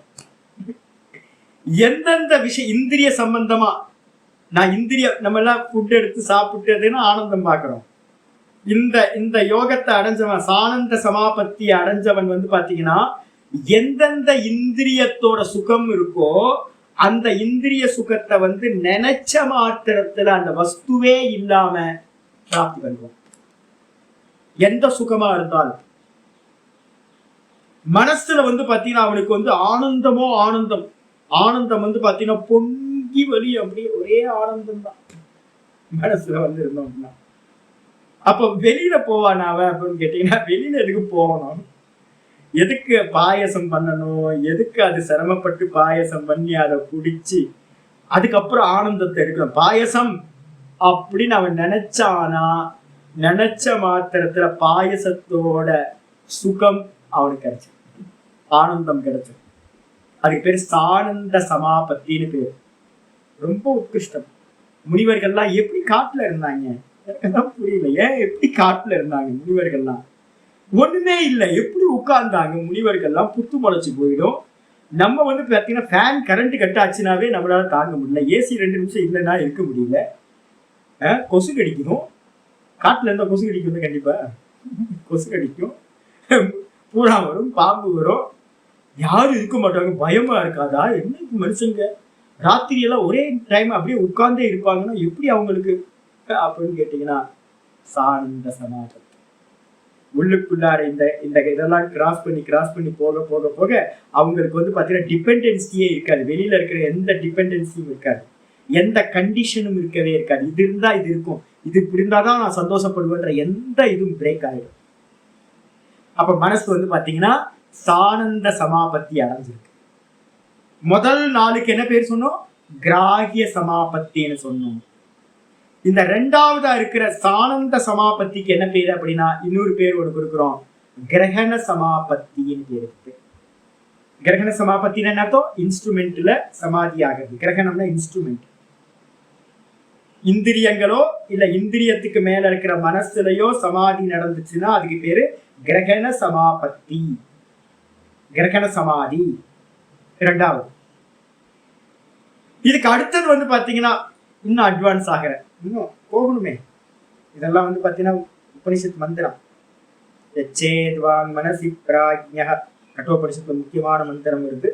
எந்தெந்த விஷயம் இந்திரிய சம்பந்தமா, நான் நம்ம எல்லாம் ஃபுட் எடுத்து சாப்பிட்டதுன்னு ஆனந்தம் பாக்குறோம். இந்த யோகத்தை அடைஞ்சவன், சானந்த சமாபத்தி அடைஞ்சவன் வந்து பாத்தீங்கன்னா எந்தெந்த இந்திரியத்தோட சுகம் இருக்கோ அந்த இந்திரிய சுகத்தை வந்து நினைச்ச மாத்திரத்துல அந்த வஸ்துவே இல்லாம பிராப்தி பண்ணுவோம். எந்த சுகமா இருந்தாலும் மனசுல வந்து பாத்தீங்கன்னா அவனுக்கு வந்து ஆனந்தமோ ஆனந்தம். ஆனந்தம் வந்து பாத்தீங்கன்னா பொங்கி வலி, அப்படியே ஒரே ஆனந்தம் தான் மனசுல வந்து இருந்தோம் அப்படின்னா. அப்ப வெளியில போவான் அவன் அப்படின்னு கேட்டீங்கன்னா, வெளியில எதுக்கு போகணும்? எதுக்கு பாயசம் பண்ணணும்? எதுக்கு அது சிரமப்பட்டு பாயசம் பண்ணி அதை குடிச்சு அதுக்கப்புறம் ஆனந்தத்தை எடுக்கணும்? பாயசம் அப்படின்னு அவன் நினைச்சானா, நினைச்ச மாத்திரத்துல பாயசத்தோட சுகம் அவனுக்கு கிடைச்சு, ஆனந்தம் கிடைச்சு. அதுக்கு பேர் சானந்த சமாபத்தின்னு பேர். ரொம்ப உத்கிருஷ்டம். முனிவர்கள்லாம் எப்படி காட்டுல இருந்தாங்க எனக்குதான் புரியல. ஏன் எப்படி காட்டுல இருந்தாங்க முனிவர்கள்லாம்? ஒண்ணுமே இல்லை, எப்படி உட்கார்ந்தாங்க முனிவர்கள்லாம்? புத்து முளைச்சு போயிடும். நம்ம வந்து பாத்தீங்கன்னா ஃபேன் கரண்ட் கட் ஆச்சுனாவே நம்மளால தாங்க முடியல. ஏசி 2 நிமிஷம் இல்லைன்னா இருக்க முடியல. கொசு கடிக்கணும். காட்டுல இருந்தா கொசு கடிக்கும், கண்டிப்பா கொசு கடிக்கும், பூரா வரும், பாம்பு வரும், யாரும் இருக்க மாட்டாங்க. பயமா இருக்காதா? என்ன மனுஷங்க ராத்திரியெல்லாம் ஒரே டைம் அப்படியே உட்கார்ந்தே இருப்பாங்கன்னா எப்படி அவங்களுக்கு அப்படின்னு கேட்டீங்கன்னா, சானந்த சமாபத்தி. உள்ளுக்குள்ளார இந்த இந்த இதெல்லாம் கிராஸ் பண்ணி போக போக போக அவங்களுக்கு வந்து பாத்தீங்கன்னா டிபெண்டன்சியே இருக்காது. வெளியில இருக்கிற எந்த டிபெண்டன்சியும் இருக்காது, எந்த கண்டிஷனும் இருக்கவே இருக்காது. இது இருந்தா இது இருக்கும், இது இப்படி இருந்தாதான் நான் சந்தோஷப்படுவேன்ற எந்த இதுவும் பிரேக் ஆயிடும். அப்ப மனசு வந்து பாத்தீங்கன்னா சானந்த சமாபத்தி அடைஞ்சிருக்கு. முதல் நாளுக்கு என்ன பேர் சொன்னோம்? கிராகிய சமாபத்தின்னு சொன்னோம். இந்த ரெண்டாவதா இருக்கிற சானந்த சமாபத்திக்கு என்ன பேரு அப்படின்னா இன்னொரு பேர் ஒன்று கொடுக்குறோம், கிரகண சமாபத்தின்னு பேர் இருக்கு. கிரகண சமாபத்தின்னு என்ன அர்த்தம்? இன்ஸ்ட்ருமெண்ட்ல சமாதி ஆகிறது. கிரகணம்னா இன்ஸ்ட்ருமெண்ட். இந்திரியங்களோ இல்ல இந்திரியத்துக்கு மேல இருக்கிற மனசுலயோ சமாதி நடந்துச்சுன்னா அதுக்கு பேரு கிரகண சமாபத்தி, கிரகண சமாதி. இரண்டாவது. இதுக்கு அடுத்தது வந்து பாத்தீங்கன்னா இன்னும் அட்வான்ஸ் ஆகிற, இன்னும் போகணுமே. இதெல்லாம் வந்து பாத்தீங்கன்னா உபனிஷத் மந்திரம். மனசி பிராஜ்ஞ கட்டோபனிஷத்துல முக்கியமான மந்திரம் இருக்கு.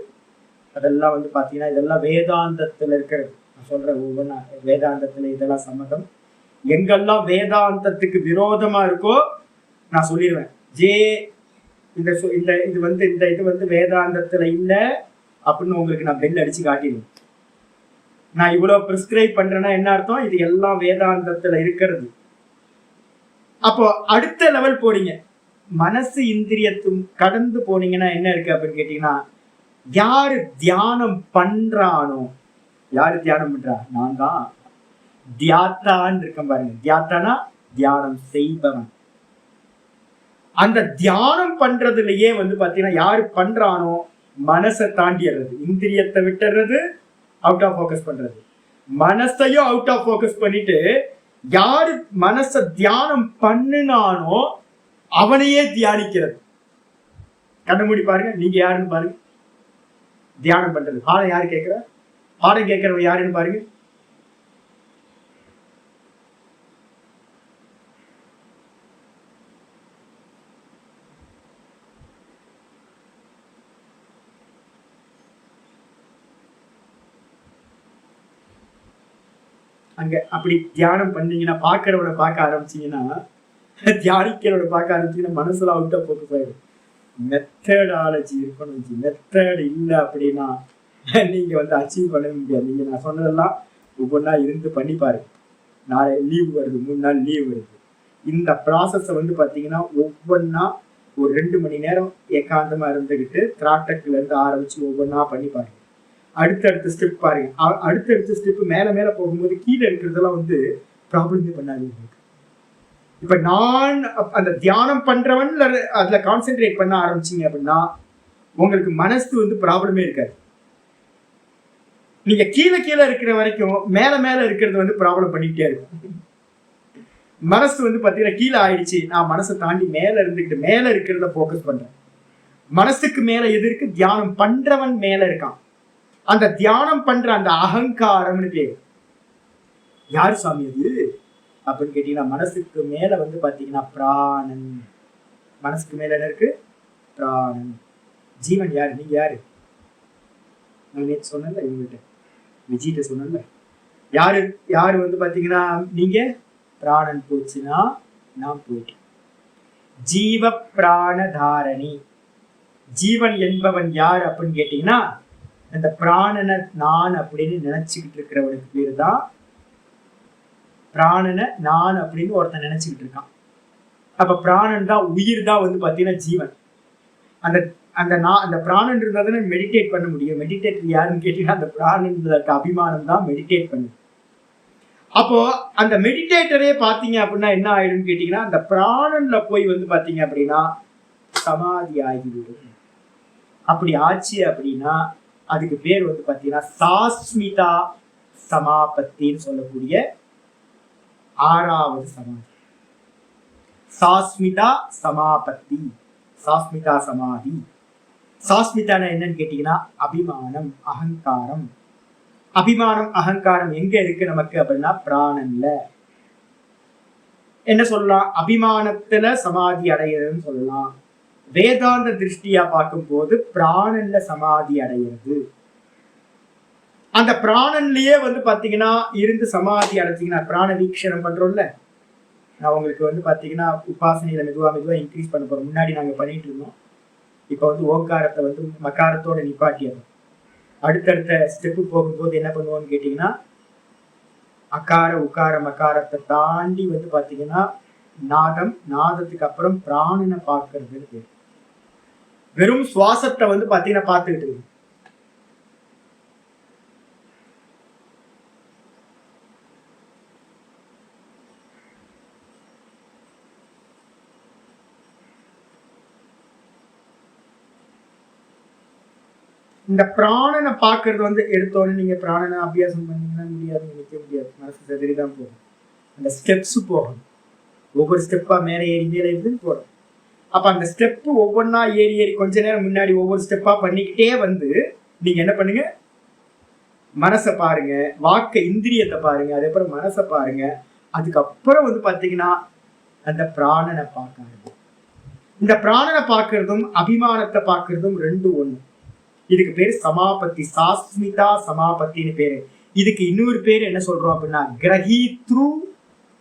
அதெல்லாம் வந்து பாத்தீங்கன்னா இதெல்லாம் வேதாந்தத்துல இருக்கிறது. நான் சொல்றேன் ஒவ்வொன்றா, வேதாந்தத்துல இதெல்லாம் சம்மதம். எங்கெல்லாம் வேதாந்தத்துக்கு விரோதமா இருக்கோ நான் சொல்லிடுவேன். இந்த இது வந்து இது வந்து வேதாந்தத்துல இல்லை அப்படின்னு உங்களுக்கு நான் பெல் அடிச்சு காட்டிடுவேன். நான் இவ்வளவு பிரிஸ்கிரைப் பண்றேன்னா என்ன அர்த்தம்? இது எல்லாம் வேதாந்தத்துல இருக்கிறது. அப்போ அடுத்த லெவல் போறீங்க, மனசு இந்திரியத்தும் கடந்து போனீங்கன்னா என்ன இருக்கு அப்படின்னு கேட்டீங்கன்னா, யாரு தியானம் பண்றானோ, யாரு தியானம் பண்றா? நான் தான் தியாத்தான்னு இருக்கேன் பாருங்க. தியாத்தானா தியானம் செய்பவன். அந்த தியானம் பண்றதுலயே வந்து பாத்தீங்கன்னா யாரு பண்றானோ மனசை தாண்டிடுறது, இந்திரியத்தை விட்டுறது, அவுட் ஆஃப் ஃபோக்கஸ் பண்றது. மனசையும் அவுட் ஆஃப் ஃபோக்கஸ் பண்ணிட்டு யாரு மனச தியானம் பண்ணினானோ அவனையே தியானிக்கிறது. கண்ண மூடி பாருங்க, நீங்க யாருன்னு பாருங்க. தியானம் பண்றது பாடம் யாரு கேட்கிற? பாடம் கேட்கிறவங்க யாருன்னு பாருங்க. அங்க அப்படி தியானம் பண்ணீங்கன்னா, பாக்குறவனை பார்க்க ஆரம்பிச்சீங்கன்னா, தியானிக்கிறவனை பார்க்க ஆரம்பிச்சீங்கன்னா மனசுல அவுட் ஆஃப் ஃபோக்கஸ் ஆயிடும். மெத்தடாலஜி இருக்கணும். மெத்தட் இல்லை அப்படின்னா நீங்க வந்து அச்சீவ் பண்ண முடியாது. நீங்க நான் சொன்னதெல்லாம் ஒவ்வொன்றா இருந்து பண்ணி பாருங்க. நாளை லீவ் வருது, 3 நாள் லீவ் வருது. இந்த ப்ராசஸை வந்து பாத்தீங்கன்னா ஒவ்வொன்றா ஒரு 2 மணி நேரம் ஏகாந்தமா இருந்துகிட்டு திராட்டக்குல இருந்து ஆரம்பிச்சு ஒவ்வொன்றா பண்ணி பாருங்க. அடுத்தடுத்த ஸ்டெப் பாருங்க. அடுத்தடுத்த ஸ்டெப் மேல மேல போகும்போது கீழே இருக்கிறதெல்லாம் வந்து ப்ராப்ளமே பண்ணாது. இப்ப நான் அந்த தியானம் பண்றவன் அதுல கான்சென்ட்ரேட் பண்ண ஆரம்பிச்சீங்க அப்படின்னா உங்களுக்கு மனசு வந்து ப்ராப்ளமே இருக்காது. நீங்க கீழே கீழே இருக்கிற வரைக்கும் மேல மேல இருக்கிறது வந்து ப்ராப்ளம் பண்ணிக்கிட்டே இருக்கும். மனசு வந்து பாத்தீங்கன்னா கீழே ஆயிடுச்சு, நான் மனசை தாண்டி மேல இருந்துக்கிட்டு மேல இருக்கிறத போக்கஸ் பண்றேன். மனசுக்கு மேல எது இருக்கு? தியானம் பண்றவன் மேல இருக்கான். அந்த தியானம் பண்ற அந்த அகங்காரம்னு பேரு. யாரு சாமி அது அப்படின்னு கேட்டீங்கன்னா, மனசுக்கு மேல வந்து பாத்தீங்கன்னா பிராணன். மனசுக்கு மேல என்ன இருக்கு? பிராணன். ஜீவன் யாரு? நீங்க யாரு? நான் நேற்று சொன்னல, இவங்ககிட்ட விஜய்கிட்ட சொன்னல, யாரு யாரு வந்து பாத்தீங்கன்னா நீங்க பிராணன் போச்சுன்னா நான் போயிட்டேன். ஜீவ பிராண தாரணி. ஜீவன் என்பவன் யார் அப்படின்னு கேட்டீங்கன்னா, அந்த பிராணனை நான் அப்படின்னு நினைச்சுக்கிட்டு இருக்கிறவனுக்கு பேரு தான் பிராணனை நான் அப்படின்னு ஒருத்தன் நினைச்சுக்கிட்டு இருக்கான். அப்ப பிராணன் தான், உயிர் தான் வந்து பாத்தீங்கன்னா ஜீவன். அந்த அந்த பிராணன் இருந்தா தானே மெடிடேட் பண்ண முடியும். மெடிடேட்டர் யாருன்னு கேட்டீங்கன்னா அந்த பிராணன் அபிமானம் தான் மெடிடேட் பண்ணுது. அப்போ அந்த மெடிடேட்டரே பாத்தீங்க அப்படின்னா என்ன ஆயிடும்னு கேட்டீங்கன்னா, அந்த பிராணன்ல போய் வந்து பாத்தீங்க அப்படின்னா சமாதி ஆகிவிடும். அப்படி ஆச்சு அப்படின்னா அதுக்கு பேர் வந்து பாத்தீங்கன்னா சாஸ்மிதா சமாபத்தின்னு சொல்லக்கூடிய 6வது சமாதி. சாஸ்மிதா சமாபத்தி, சாஸ்மிதா சமாதி. சாஸ்மிதான என்னன்னு கேட்டீங்கன்னா அபிமானம், அகங்காரம். அபிமானம் அகங்காரம் எங்க இருக்கு நமக்கு அப்படின்னா பிராணன்ல. என்ன சொல்லலாம்? அபிமானத்துல சமாதி அடையிறதுன்னு சொல்லலாம். வேதாந்த திருஷ்டியா பார்க்கும் போது பிராணன்ல சமாதி அடைகிறது. அந்த பிராணன்லயே வந்து பாத்தீங்கன்னா இருந்து சமாதி அடைச்சிங்கன்னா, பிராண வீக்ஷணம் பண்றோம்ல, நான் உங்களுக்கு வந்து பாத்தீங்கன்னா உபாசனையில மெதுவா இன்க்ரீஸ் பண்ண போறோம். முன்னாடி நாங்க பண்ணிட்டு இருந்தோம். இப்ப வந்து ஓங்காரத்தை வந்து மகாரத்தோட நிப்பாட்டியதும் அடுத்தடுத்த ஸ்டெப்பு போகும்போது என்ன பண்ணுவோம்னு கேட்டீங்கன்னா, அகார உகார மகாரத்தை தாண்டி வந்து பாத்தீங்கன்னா நாதம், நாதத்துக்கு அப்புறம் பிராணனை பார்க்கறது. வெறும் சுவாசத்தை வந்து பாத்தீங்கன்னா பார்த்துக்கிட்டு இருக்கு. இந்த பிராணனை பார்க்கறது வந்து எடுத்தோடனே நீங்க பிராணனை அபியாசம் பண்ணீங்கன்னா முடியாது, நினைக்க முடியாது, மனசு செதறிதான் போகும். அந்த ஸ்டெப்ஸ் போகணும், ஒவ்வொரு ஸ்டெப்பா மேலே ஏறி போறோம். அப்ப அந்த ஸ்டெப்பு ஒவ்வொன்னா ஏறி கொஞ்ச நேரம் முன்னாடி ஒவ்வொரு ஸ்டெப்பா பண்ணிக்கிட்டே வந்து நீங்க என்ன பண்ணுங்க, மனசை பாருங்க, வாக்க இந்திரியத்தை பாருங்க, அதுக்கப்புறம் மனசை பாருங்க, அதுக்கப்புறம் வந்து பாத்தீங்கன்னா அந்த பிராணனை பார்க்கறது. இந்த பிராணனை பார்க்கறதும் அபிமானத்தை பார்க்கறதும் ரெண்டு ஒண்ணு. இதுக்கு பேரு சமாபத்தி, சாஸ்மிதா சமாபத்தின்னு பேரு. இதுக்கு இன்னொரு பேரு என்ன சொல்றோம் அப்படின்னா கிரகீத்ரு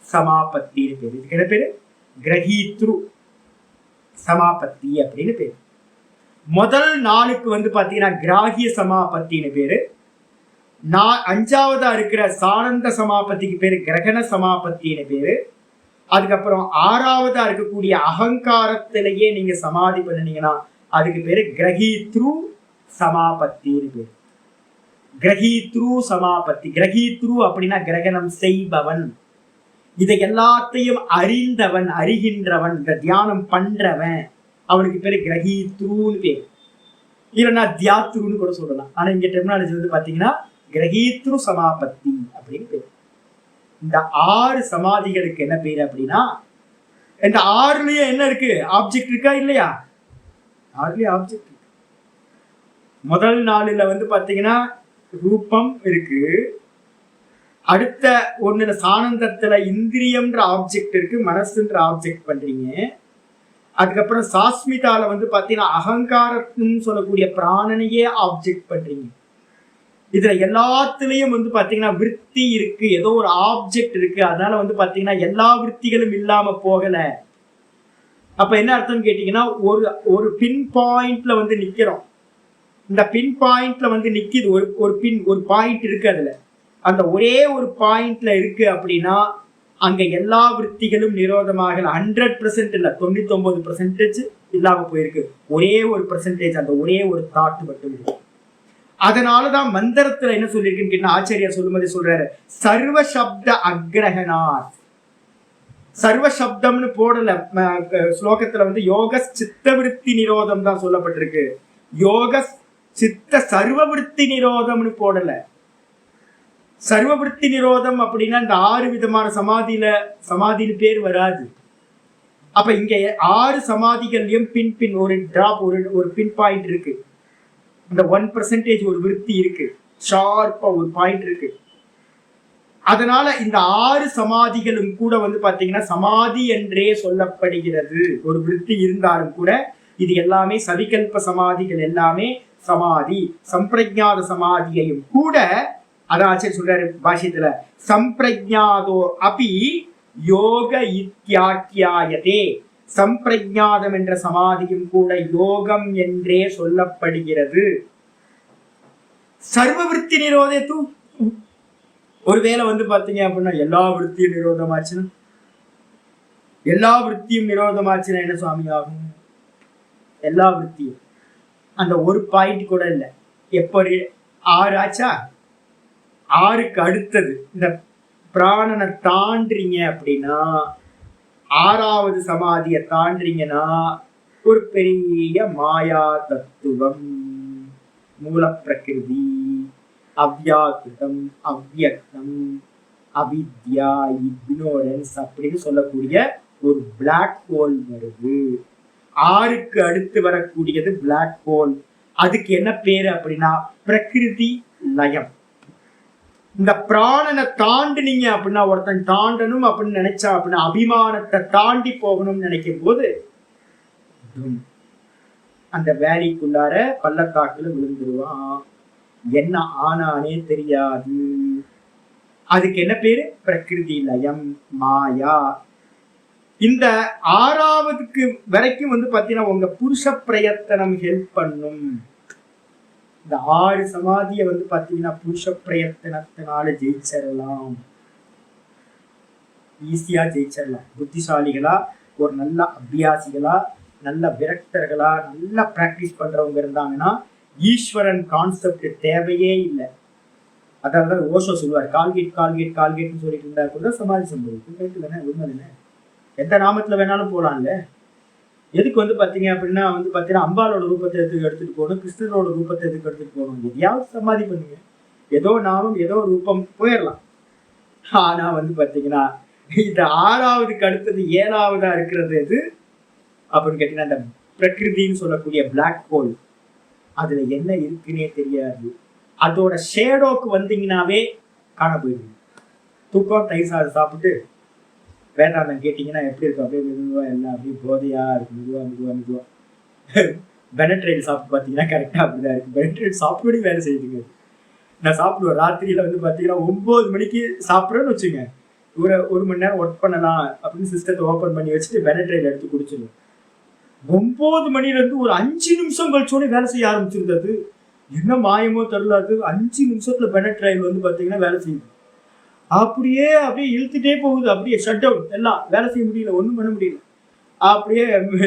சமாபத்தின்னு பேரு. இதுக்கு என்ன பேரு? கிரகீத்ரு சமாபத்தி அப்படின்னு பேரு. முதல் நாளுக்கு வந்து பாத்தீங்கன்னா கிராகிய சமாபத்தின்னு பேரு. அஞ்சாவதா இருக்கிற சானந்த சமாபத்திக்கு பேரு கிரகண சமாபத்தின்னு பேரு. அதுக்கப்புறம் ஆறாவதா இருக்கக்கூடிய அகங்காரத்திலேயே நீங்க சமாதி பண்ணினீங்கன்னா அதுக்கு பேரு கிரகீத்ரு சமாபத்தின்னு பேரு. கிரகீத்ரு சமாபத்தி. கிரகீத்ரு அப்படின்னா கிரகணம் செய்பவன், இதை எல்லாத்தையும் அறிந்தவன், அறிகின்றவன், இந்த தியானம் பண்றவன், அவனுக்கு பேரு கிரகீத்ருன்னு பேரு. இல்லைன்னா தியாத்ருன்னு கூட சொல்லலாம். ஆனா இங்க டெர்மினாலஜி வந்து பாத்தீங்கன்னா கிரகீத்ரு சமாபத்தி அப்படின்னு பேரு. இந்த 6 சமாதிகளுக்கு என்ன பேரு அப்படின்னா, இந்த 6லயே என்ன இருக்கு? ஆப்ஜெக்ட் இருக்கா இல்லையா? 6லயே ஆப்ஜெக்ட் இருக்கு. முதல் நாளில் வந்து பாத்தீங்கன்னா ரூபம் இருக்கு. அடுத்த ஒண்ணுல சானந்தத்துல இந்திரியம்ன்ற ஆப்ஜெக்ட் இருக்கு, மனசுன்ற ஆப்ஜெக்ட் பண்றீங்க. அதுக்கப்புறம் சாஸ்மிதால வந்து பாத்தீங்கன்னா அகங்காரத்துன்னு சொல்லக்கூடிய பிராணனையே ஆப்ஜெக்ட் பண்றீங்க. இதுல எல்லாத்துலயும் வந்து பாத்தீங்கன்னா விற்பி இருக்கு, ஏதோ ஒரு ஆப்ஜெக்ட் இருக்கு. அதனால வந்து பாத்தீங்கன்னா எல்லா விற்பிகளும் இல்லாம போகல. அப்ப என்ன அர்த்தம் கேட்டீங்கன்னா, ஒரு பின் பாயிண்ட்ல வந்து நிக்கிறோம். இந்த பின் பாயிண்ட்ல வந்து நிக்கிது, ஒரு பாயிண்ட் இருக்கு. அதுல அந்த ஒரே ஒரு பாயிண்ட்ல இருக்கு அப்படின்னா அங்க எல்லா விற்பிகளும் நிரோதமாக 100% இல்ல, 99% இல்லாம போயிருக்கு. ஒரே ஒரு பெர்சன்டேஜ், அந்த ஒரே ஒரு தாட் மட்டும் இருக்கு. அதனாலதான் மந்திரத்துல என்ன சொல்லிருக்குன்னு ஆச்சாரியார் சொல்லும்போது சொல்றாரு, சர்வ சப்த அக்ரஹனார். சர்வ சப்தம்னு போடல ஸ்லோகத்துல வந்து யோக சித்த விருத்தி நிரோதம் தான் சொல்லப்பட்டிருக்கு. யோக சித்த சர்வ விருத்தி நிரோதம்னு போடல. சர்வ விருத்தி நிரோதம் அப்படின்னா இந்த 6 விதமான சமாதியில பேர் வராது. அப்ப இங்க 6 சமாதிகள்லயும் பின் ஒரு டிராப், ஒரு பின் பாயிண்ட் இருக்கு. இந்த 1% ஒரு விருத்தி இருக்கு, ஷார்ப்பா ஒரு பாயிண்ட் இருக்கு. அதனால இந்த 6 சமாதிகளும் கூட வந்து பாத்தீங்கன்னா சமாதி என்றே சொல்லப்படுகிறது. ஒரு விருத்தி இருந்தாலும் கூட இது எல்லாமே சவிகல்ப சமாதிகள், எல்லாமே சமாதி. சம்பிரஜாத சமாதியையும் கூட அதான் சொல்றாரு பாஷ்யத்துல, சம்பிரஜாதோ அபி யோக இத்யாக்கியாயதே. சம்பிரஜாதம் என்ற சமாதியும் கூட யோகம் என்றே சொல்லப்படுகிறது. சர்வ விருத்தி நிரோதத்து. ஒருவேளை வந்து பாத்தீங்க அப்படின்னா எல்லா விருத்தியும் நிரோதமாச்சுன்னா, எல்லா விருத்தியும் நிரோதமாச்சுன்னா என்ன சுவாமி ஆகும்? எல்லா விருத்தியும் அந்த ஒரு பாயிண்ட் கூட இல்லை. எப்படி 6 ஆச்சா? 6க்கு அடுத்தது இந்த பிராணனை தாண்டிங்க அப்படின்னா, 6வது சமாதியை தாண்டிங்கன்னா ஒரு பெரிய மாயா தத்துவம், மூல பிரகிருதி, அவ்யாகிருதம், அவ்யக்தம், அவித்யா, இக்னோரன்ஸ் அப்படின்னு சொல்லக்கூடிய ஒரு பிளாக் ஹோல் வருது. 6க்கு அடுத்து வரக்கூடியது பிளாக் ஹோல். அதுக்கு என்ன பேரு அப்படின்னா பிரகிருதி லயம். இந்த பிராணனை தாண்டினீங்க அப்படின்னா, ஒருத்தன் தாண்டணும் அப்படின்னு நினைச்சா அப்படின்னா, அபிமானத்தை தாண்டி போகணும்னு நினைக்கும் போது அந்த வேலிக்குள்ளார பள்ளத்தாக்குல விழுந்துருவான். என்ன ஆனானே தெரியாது. அதுக்கு என்ன பேரு? பிரகிருதி லயம், மாயா. இந்த 6வதுக்கு வரைக்கும் வந்து பாத்தீங்கன்னா உங்க புருஷ பிரயத்தனம் ஹெல்ப் பண்ணும். இந்த 6 சமாதியை வந்து பாத்தீங்கன்னா புருஷ பிரயத்தனத்தினால ஜெயிச்சிடலாம், ஈஸியா ஜெயிச்சிடலாம். புத்திசாலிகளா, ஒரு நல்ல அபியாசிகளா, நல்ல விரக்தர்களா, நல்லா பிராக்டிஸ் பண்றவங்க இருந்தாங்கன்னா ஈஸ்வரன் கான்செப்ட் தேவையே இல்லை. அதாவது ஓஷோ சொல்லுவார், கால்கேட் கால்கேட் கால்கேட்னு சொல்லிட்டு இருந்தா கூட சமாதி சம்பவம் கேட்டு தானே, உண்மை தானே. எந்த நாமத்துல வேணாலும் போலாம்ல. எதுக்கு வந்து பாத்தீங்க அப்படின்னா வந்து பாத்தீங்கன்னா அம்பாலோட ரூபத்தை எடுத்துட்டு போகணும், கிருஷ்ணனோட ரூபத்தை எடுத்துட்டு போகணும். எதையாவது சமாதி பண்ணுங்க, ஏதோ நாமம் ஏதோ ரூபம் போயிடலாம். ஆனா வந்து பாத்தீங்கன்னா இந்த 6வதுக்கு அடுத்தது 7வதா இருக்கிறது எது அப்படின்னு கேட்டீங்கன்னா அந்த பிரகிருதின்னு சொல்லக்கூடிய பிளாக் ஹோல். அதுல என்ன இருக்குன்னே தெரியாது. அதோட ஷேடோக்கு வந்தீங்கன்னாவே காண போயிடுங்க. தூக்கம், தயிர் சாதம் சாப்பிட்டு வேதாந்தம் கேட்டீங்கன்னா எப்படி இருக்கும், அப்படியே மெதுவா எல்லாம் அப்படியே போதையா இருக்கு, மெதுவா மெதுவா மெதுவா. பெனட்ரைல் சாப்பிட்டு பார்த்தீங்கன்னா கரெக்டா அப்படிதான் இருக்கு. பெனட்ரைல் சாப்பிட்டு வேலை செய்யுதுங்க. நான் சாப்பிடுவேன் ராத்திரியில வந்து பாத்தீங்கன்னா 9 மணிக்கு சாப்பிட்றேன்னு வச்சுங்க, ஒரு மணி நேரம் ஒர்க் பண்ணலாம் அப்படின்னு சிஸ்டத்தை ஓப்பன் பண்ணி வச்சுட்டு பெனட்ரைல் எடுத்து குடிச்சிடுவேன். 9 மணில இருந்து ஒரு 5 நிமிஷம் கழிச்சோடனே வேலை செய்ய ஆரம்பிச்சிருது. அது என்ன மாயமோ தெரியல, அது 5 நிமிஷத்துல பெனட்ரைல் வந்து பாத்தீங்கன்னா வேலை செய்யுது. அப்படியே இழுத்துட்டே போகுது, அப்படியே ஷட் டவுன், எல்லாம் வேலை செய்ய முடியல, ஒன்றும் பண்ண முடியல. அப்படியே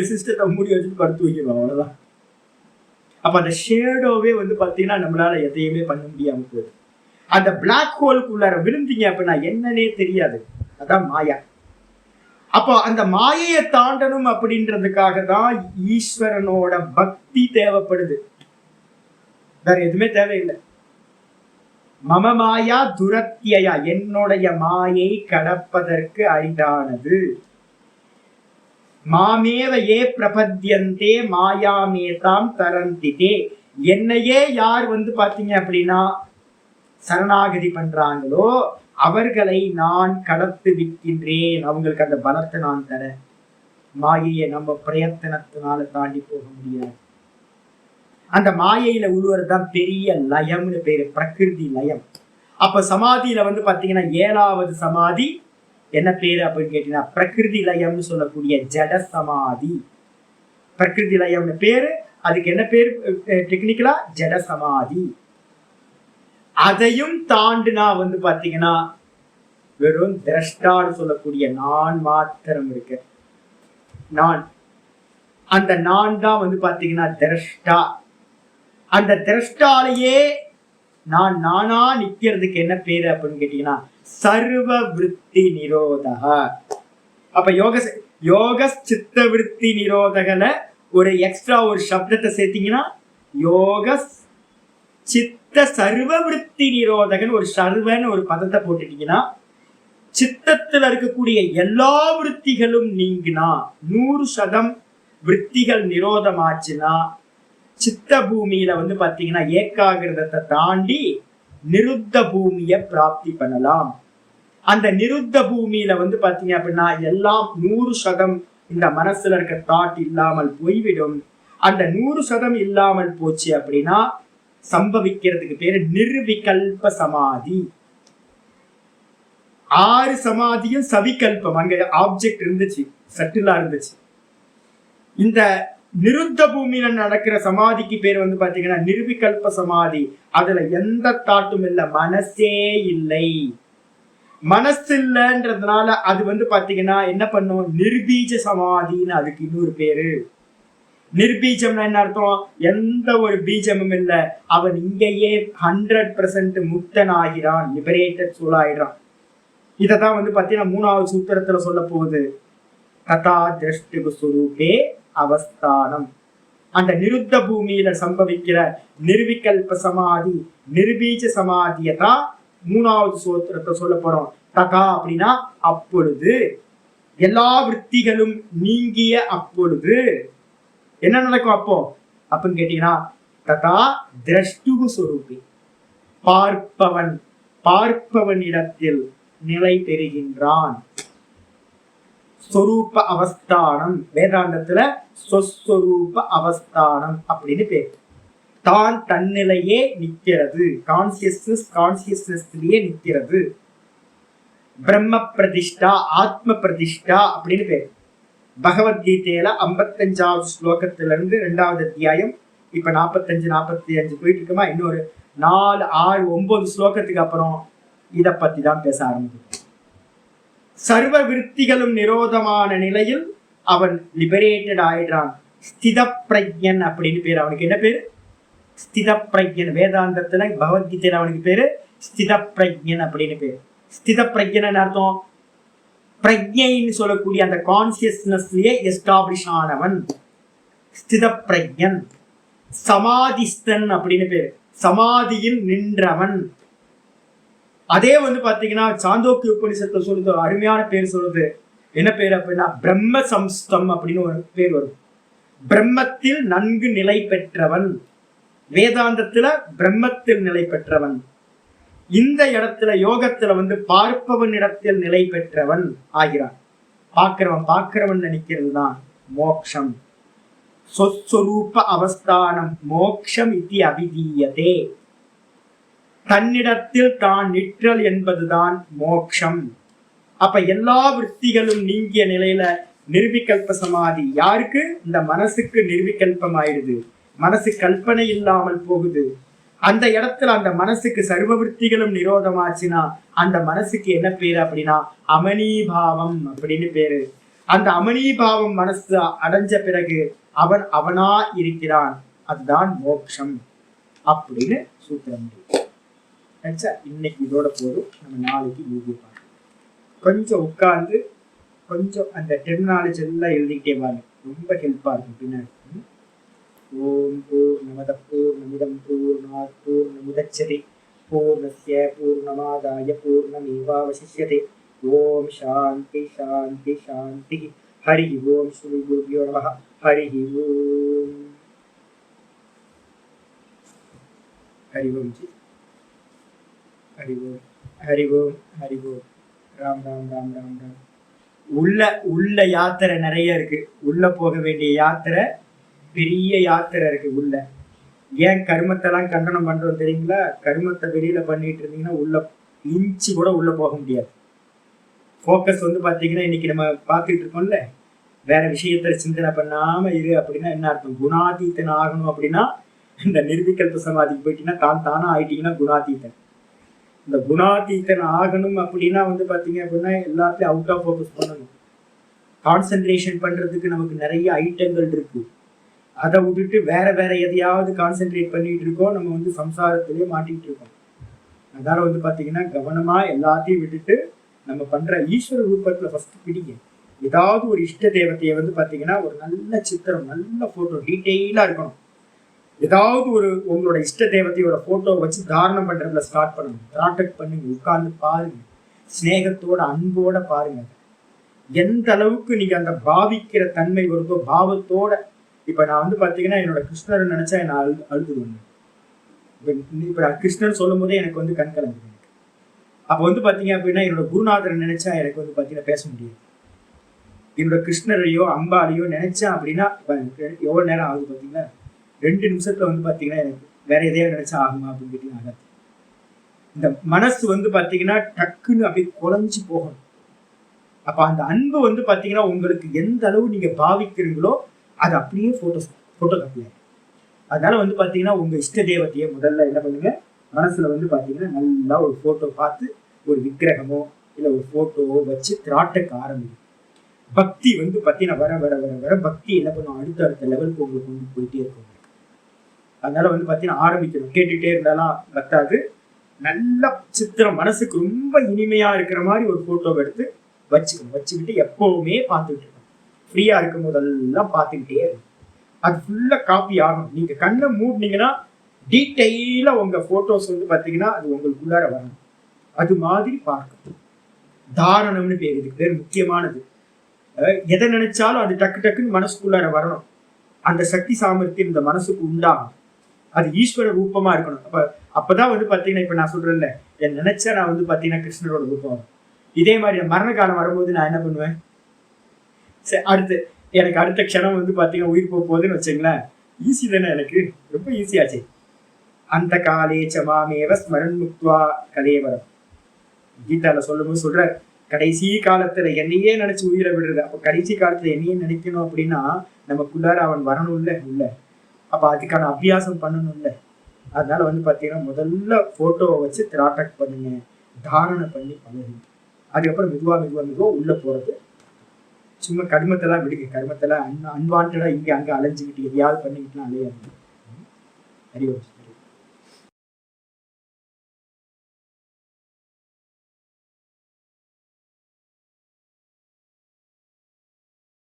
சிஸ்டத்தை மூடி வச்சுட்டு படுத்து வைக்கிறோம், அவ்வளவுதான். அப்ப அந்த ஷேடோவே வந்து பாத்தீங்கன்னா நம்மளால எதையுமே பண்ண முடியாம போகுது. அந்த பிளாக் ஹோலுக்குள்ளார விழுந்தீங்க அப்படின்னா என்னன்னே தெரியாது, அதான் மாயா. அப்போ அந்த மாயையை தாண்டணும் அப்படின்றதுக்காக தான் ஈஸ்வரனோட பக்தி தேவைப்படுது, வேற எதுவுமே தேவையில்லை. மம மாயா துரத்தியா, என்னுடைய மாயை கடப்பதற்கு அரிதானது. மாமேவ ஏ பிரபத்யந்தே மாயாமேதாம் தரந்திதே, என்னையே யார் வந்து பாத்தீங்க அப்படின்னா சரணாகதி பண்றாங்களோ அவர்களை நான் கடத்து விற்கின்றேன், அவங்களுக்கு அந்த பலத்தை நான் தரேன். மாயையை நம்ம பிரயத்தனத்தினால தாண்டி போக முடியாது. அந்த மாயையில உழுவுறதுதான் பெரிய லயம்னு பேரு, பிரகிருதி லயம். அப்ப சமாதியில வந்து பாத்தீங்கன்னா 7வது சமாதி என்ன பேரு அப்படின்னு கேட்டீங்கன்னா பிரகிருதி லயம்னு சொல்லக்கூடிய ஜட சமாதி. பிரகிருதி லயம்னு பேரு, அதுக்கு என்ன பேரு டெக்னிக்கலா? ஜட சமாதி. அதையும் தாண்டுனா வந்து பாத்தீங்கன்னா வெறும் திரஷ்டான்னு சொல்லக்கூடிய நான் மாத்திரம் இருக்கு. நான், அந்த நான் தான் வந்து பாத்தீங்கன்னா திரஷ்டா. அந்த திரஷ்டாலேயே நான் நானா நிக்கிறதுக்கு என்ன பேரு அப்படின்னு கேட்டீங்கன்னா சர்வ விருத்தி நிரோதக. அப்ப யோக சித்த விருத்தி நிரோதகல ஒரு எக்ஸ்ட்ரா ஒரு சப்தத்தை சேர்த்தீங்கன்னா யோக சித்த சர்வ விருத்தி நிரோதகன், ஒரு சர்வன்னு ஒரு பதத்தை போட்டுட்டீங்கன்னா சித்தத்துல இருக்கக்கூடிய எல்லா விருத்திகளும் நீங்கினா 100% விருத்திகள் நிரோதமாச்சுன்னா சித்த பூமியில வந்து பாத்தீங்கன்னா ஏகாகிரதத்தை தாண்டி நிருத்த பூமியை பிராப்தி பண்ணலாம். அந்த நிருத்த பூமியில வந்து பாத்தீங்க அப்படின்னா எல்லாம் 100% இந்த மனசுல இருக்க தாட் இல்லாமல் போய்விடும். அந்த 100% இல்லாமல் போச்சு அப்படின்னா சம்பவிக்கிறதுக்கு பேரு நிர்விகல்ப சமாதி. 6 சமாதியும் சவிகல்பம், அங்க ஆப்ஜெக்ட் இருந்துச்சு, சட்டிலா இருந்துச்சு. இந்த நிருத்த பூமியில நடக்கிற சமாதிக்கு பேர் வந்து பாத்தீங்கன்னா நிர்விகல்ப சமாதி. அதுல எந்த தாட்டும் இல்லை, மனசே இல்லை. மனசு இல்லைன்றதுனால அது வந்து பாத்தீங்கன்னா என்ன பண்ணும், நிர்பீஜ சமாதின்னு அதுக்கு இன்னொரு பேரு. நிர்பீஜம்னா என்ன அர்த்தம்? எந்த ஒரு பீஜமும் இல்லை, அவன் இங்கேயே 100% முக்தன் ஆகிறான், லிபரேட்டட் சோல் ஆயிடுறான். இததான் வந்து பாத்தீங்கன்னா 3வது சூத்திரத்துல சொல்ல போகுது, ததா திரஷ்டு சுரூபே அவஸ்தானம். அந்த நிருத்த பூமியில சம்பவிக்கிற நிர்விகல்ப சமாதி, நிர்பீஜ சமாதியை தான் 3வது சூத்திரத்தை சொல்ல போறோம். ததா அப்படின்னா அப்பொழுது, எல்லா விருத்திகளும் நீங்கிய அப்பொழுது என்ன நடக்கும் அப்போ அப்படின்னு கேட்டீங்கன்னா ததா திரஷ்டு சுரூபி, பார்ப்பவனிடத்தில் நிலை பெறுகின்றான். சொரூப அவஸ்தானம், வேதாந்தத்துல சொஸ்வரூப அவஸ்தானம் அப்படின்னு பேர். தான் தன்னிலையே நிற்கிறது, கான்சியஸ்னஸ்லயே நிற்கிறது. பிரம்ம பிரதிஷ்டா, ஆத்ம பிரதிஷ்டா அப்படின்னு பேர். பகவத்கீதையில 55வது ஸ்லோகத்துல இருந்து 2வது அத்தியாயம் இப்ப 45-45 போயிட்டு இருக்குமா, இன்னொரு 4, 6, 9 ஸ்லோகத்துக்கு அப்புறம் இத பத்தி தான் பேச ஆரம்பிக்கும். சர்வ விருத்திகளும் நிரோதமான நிலையில் அவன் லிபரேட்டட் ஆயிடுறான். ஸ்தித பிரஜன் அப்படின்னு பேரு. அவனுக்கு என்ன பேரு? ஸ்தித பிரஜன். வேதாந்தத்துல பகவத்கீதையில அவனுக்கு பேரு ஸ்தித பிரஜன் அப்படின்னு பேரு. ஸ்தித பிரஜன் அர்த்தம் பிரஜைன்னு சொல்லக்கூடிய அந்த கான்சியஸ்னஸ்லயே எஸ்டாப்ளிஷ் ஆனவன் ஸ்தித பிரஜன். சமாதிஸ்தன் அப்படின்னு பேரு, சமாதியில் நின்றவன். அதே பாத்தீங்கன்னா சாந்தோக்கிய உபனிஷத்துல சொல்லுது, அருமையான பேர் சொல்லுது. என்ன பேர் அப்படின்னா பிரம்ம சம்ஸ்தம் அப்படின்னு ஒரு பேர் வரும். பிரம்மத்தில் நன்கு நிலை பெற்றவன். வேதாந்தத்துல பிரம்மத்தில் நிலை பெற்றவன். இந்த இடத்துல யோகத்துல பார்ப்பவன் இடத்தில் நிலை பெற்றவன் ஆகிறான். பார்க்கிறவன் நினைக்கிறது தான் மோக்ஷம். சொஸ்வரூப அவஸ்தானம் மோக்ஷம் இதி அபிதீயதே. தன்னிடத்தில் தான் நிற்றல் என்பதுதான் மோக்ஷம். அப்ப எல்லா விருத்திகளும் நீங்கிய நிலையில நிர்விகல்ப சமாதி யாருக்கு? இந்த மனசுக்கு நிர்விகல்பம் ஆயிடுது. மனசு கல்பனை இல்லாமல் போகுது. அந்த இடத்துல அந்த மனசுக்கு சர்வ விருத்திகளும் நிரோதமாச்சுன்னா அந்த மனசுக்கு என்ன பேரு அப்படின்னா அமனீபாவம் அப்படின்னு பேரு. அந்த அமனீபாவம் மனசு அடைஞ்ச பிறகு அவன் அவனா இருக்கிறான். அதுதான் மோட்சம் அப்படின்னு சூத்திரம். இன்னைக்கு இதோட போதும். நம்ம நாளைக்கு யூகி பார்க்கலாம். கொஞ்சம் உட்கார்ந்து கொஞ்சம் அந்த டெர்மினாலஜி எல்லாம் எழுதிக்கிட்டே வாங்க, ரொம்ப ஹெல்ப்பா இருக்கும் பின்னாடி. ஓம் பூர்ணமத பூர்ணமிதம் பூர்ணாத் பூர்ணமுதச்யதே பூர்ணஸ்ய பூர்ணமாதாய பூர்ணமேவாவசிஷ்யதே. ஓம் சாந்தி சாந்தி சாந்தி. ஹரி ஓம் ஸ்ரீ குருभ्यो நமः. ஹரி ஓம். ஹரி ஓம் ஜி. ஹரி ஓம். ஹரி ஓம். ஹரி ஓம். ராம் ராம் ராம் ராம் ராம். உள்ள யாத்திரை நிறைய இருக்கு. உள்ள போக வேண்டிய யாத்திரை, பெரிய யாத்திரை இருக்கு உள்ள. ஏன் கர்மத்தெல்லாம் கண்டனம் பண்றோம் தெரியுங்களா? கர்மத்தை வெளியில பண்ணிட்டு இருந்தீங்கன்னா உள்ள இன்ச்சு கூட உள்ள போக முடியாது. ஃபோக்கஸ் பாத்தீங்கன்னா இன்னைக்கு நம்ம பார்த்துட்டு இருக்கோம்ல, வேற விஷயத்துல சிந்தனை பண்ணாம இரு அப்படின்னா என்ன அர்த்தம்? குணாதீத்தன் ஆகணும் அப்படின்னா இந்த நிர்விகல்ப சமாதிக்கு போயிட்டீங்கன்னா தானா ஆயிட்டீங்கன்னா குணாதீத்தன். இந்த குணாதீத்தன் ஆகணும் அப்படின்னா பாத்தீங்க அப்படின்னா எல்லாத்தையும் அவுட் ஆஃப் ஃபோக்கஸ் பண்ணணும். கான்சென்ட்ரேஷன் பண்றதுக்கு நமக்கு நிறைய ஐட்டங்கள் இருக்கு. அதை விட்டுட்டு வேற எதையாவது கான்சென்ட்ரேட் பண்ணிட்டு இருக்கோம். நம்ம சம்சாரத்திலேயே மாட்டிட்டு இருக்கோம். அதனால பாத்தீங்கன்னா கவனமா எல்லாத்தையும் விட்டுட்டு நம்ம பண்ற ஈஸ்வர ரூபத்துல ஃபர்ஸ்ட் பிடிங்க. ஏதாவது ஒரு இஷ்ட தேவத்தையை பாத்தீங்கன்னா ஒரு நல்ல சித்திரம், நல்ல போட்டோ, டீட்டெயிலா இருக்கணும். ஏதாவது ஒரு உங்களோட இஷ்ட தேவத்தையோட போட்டோ வச்சு தாரணம் பண்றதுல ஸ்டார்ட் பண்ணுங்க. ப்ராடக்ட் பண்ணுங்க, உட்கார்ந்து பாருங்க, ஸ்நேகத்தோட அன்போட பாருங்க. எந்த அளவுக்கு நீங்க அந்த பாவிக்கிற தன்மை வருதோ பாவத்தோட. இப்ப நான் பாத்தீங்கன்னா என்னோட கிருஷ்ணரை நினைச்சா என்ன அழுதுவேன். இப்ப கிருஷ்ணன் சொல்லும் போதே எனக்கு கண் கலங்குது. அப்ப பாத்தீங்க அப்படின்னா என்னோட குருநாதரை நினைச்சா எனக்கு பாத்தீங்கன்னா பேச முடியாது. என்னோட கிருஷ்ணரையோ அம்பாலையோ நினைச்சேன் அப்படின்னா எவ்வளவு நேரம் ஆகுது பாத்தீங்கன்னா 2 நிமிஷத்துல பாத்தீங்கன்னா எனக்கு வேற எதையோ நினைச்சா ஆகுமா அப்படின்னு கேட்டீங்கன்னா இந்த மனசு பாத்தீங்கன்னா டக்குன்னு அப்படியே குறைஞ்சு போகணும். அப்ப அந்த அன்பு பாத்தீங்கன்னா உங்களுக்கு எந்த அளவு நீங்க பாவிக்கிறீங்களோ அது அப்படியே போட்டோ காப்பி ஆகும். அதனால பாத்தீங்கன்னா உங்க இஷ்ட தேவத்தையை முதல்ல என்ன பண்ணுங்க, மனசுல பாத்தீங்கன்னா நல்லா ஒரு போட்டோ பார்த்து ஒரு விக்கிரகமோ இல்ல ஒரு போட்டோவோ வச்சு திராட்டக்க ஆரம்பிக்கும். பக்தி பாத்தீங்கன்னா வர வர வர வர பக்தி என்ன பண்ணும், அடுத்த லெவலுக்கு உங்களுக்கு போயிட்டே இருக்கும். அதனால பாத்தீங்கன்னா ஆரம்பிக்கணும். கேட்டுட்டே இருந்தாலும் பத்தாது. நல்ல சித்திரம் மனசுக்கு ரொம்ப இனிமையா இருக்கிற மாதிரி ஒரு போட்டோவை எடுத்து வச்சுக்கிட்டு எப்பவுமே பார்த்துட்டு இருக்கணும். ஃப்ரீயா இருக்கும் போதெல்லாம் பார்த்துக்கிட்டே இருக்கும். அது ஃபுல்லா காப்பி ஆகணும். நீங்க கண்ணை மூடினீங்கன்னா டீட்டெயிலா உங்க போட்டோஸ் பாத்தீங்கன்னா அது உங்களுக்குள்ளார வரணும். அது மாதிரி பார்க்கணும். தாரணம்னு பேர். இதுக்கு பேர் முக்கியமானது. எதை நினைச்சாலும் அது டக்குன்னு மனசுக்குள்ளார வரணும். அந்த சக்தி சாமர்த்தியம் இந்த மனசுக்கு உண்டாகும். அது ஈஸ்வர ரூபமா இருக்கணும். அப்பதான் பாத்தீங்கன்னா இப்ப நான் சொல்றேன்ல, என் நினைச்சா நான் பாத்தீங்கன்னா கிருஷ்ணரோட ரூபம். இதே மாதிரி மரண காலம் வரும்போது நான் என்ன பண்ணுவேன், எனக்கு அடுத்த க்ஷணம் பாத்தீங்கன்னா உயிர் போகுதுன்னு வச்சுங்களேன், ஈஸி தானே, எனக்கு ரொம்ப ஈஸியாச்சு. அந்த காலே சமாமேவ ஸ்மரன் முக்துவா கலேவரம். கீதால சொல்லும்போது சொல்ற, கடைசி காலத்துல என்னையே நினைச்சு உயிரை விடுறது. அப்ப கடைசி காலத்துல என்னையே நினைக்கணும் அப்படின்னா நமக்குள்ளார அவன் வரணும்ல இல்ல. அப்ப அதுக்கான அபியாசம் பண்ணணும்ல. அதனால வந்து பாத்தீங்கன்னா முதல்ல போட்டோவை வச்சு திராட்டக் பண்ணுங்க, தாரணை பண்ணி பழகுங்க. அதுக்கப்புறம் மெதுவா உள்ள போறது. சும்மா கர்மத்தெல்லாம் விடுங்க. கர்மத்தெல்லாம் அன்வான்டா இங்க அங்க அலைஞ்சுக்கிட்டு எதையாவது பண்ணிக்கிட்டுலாம் அலையாது. அறிவு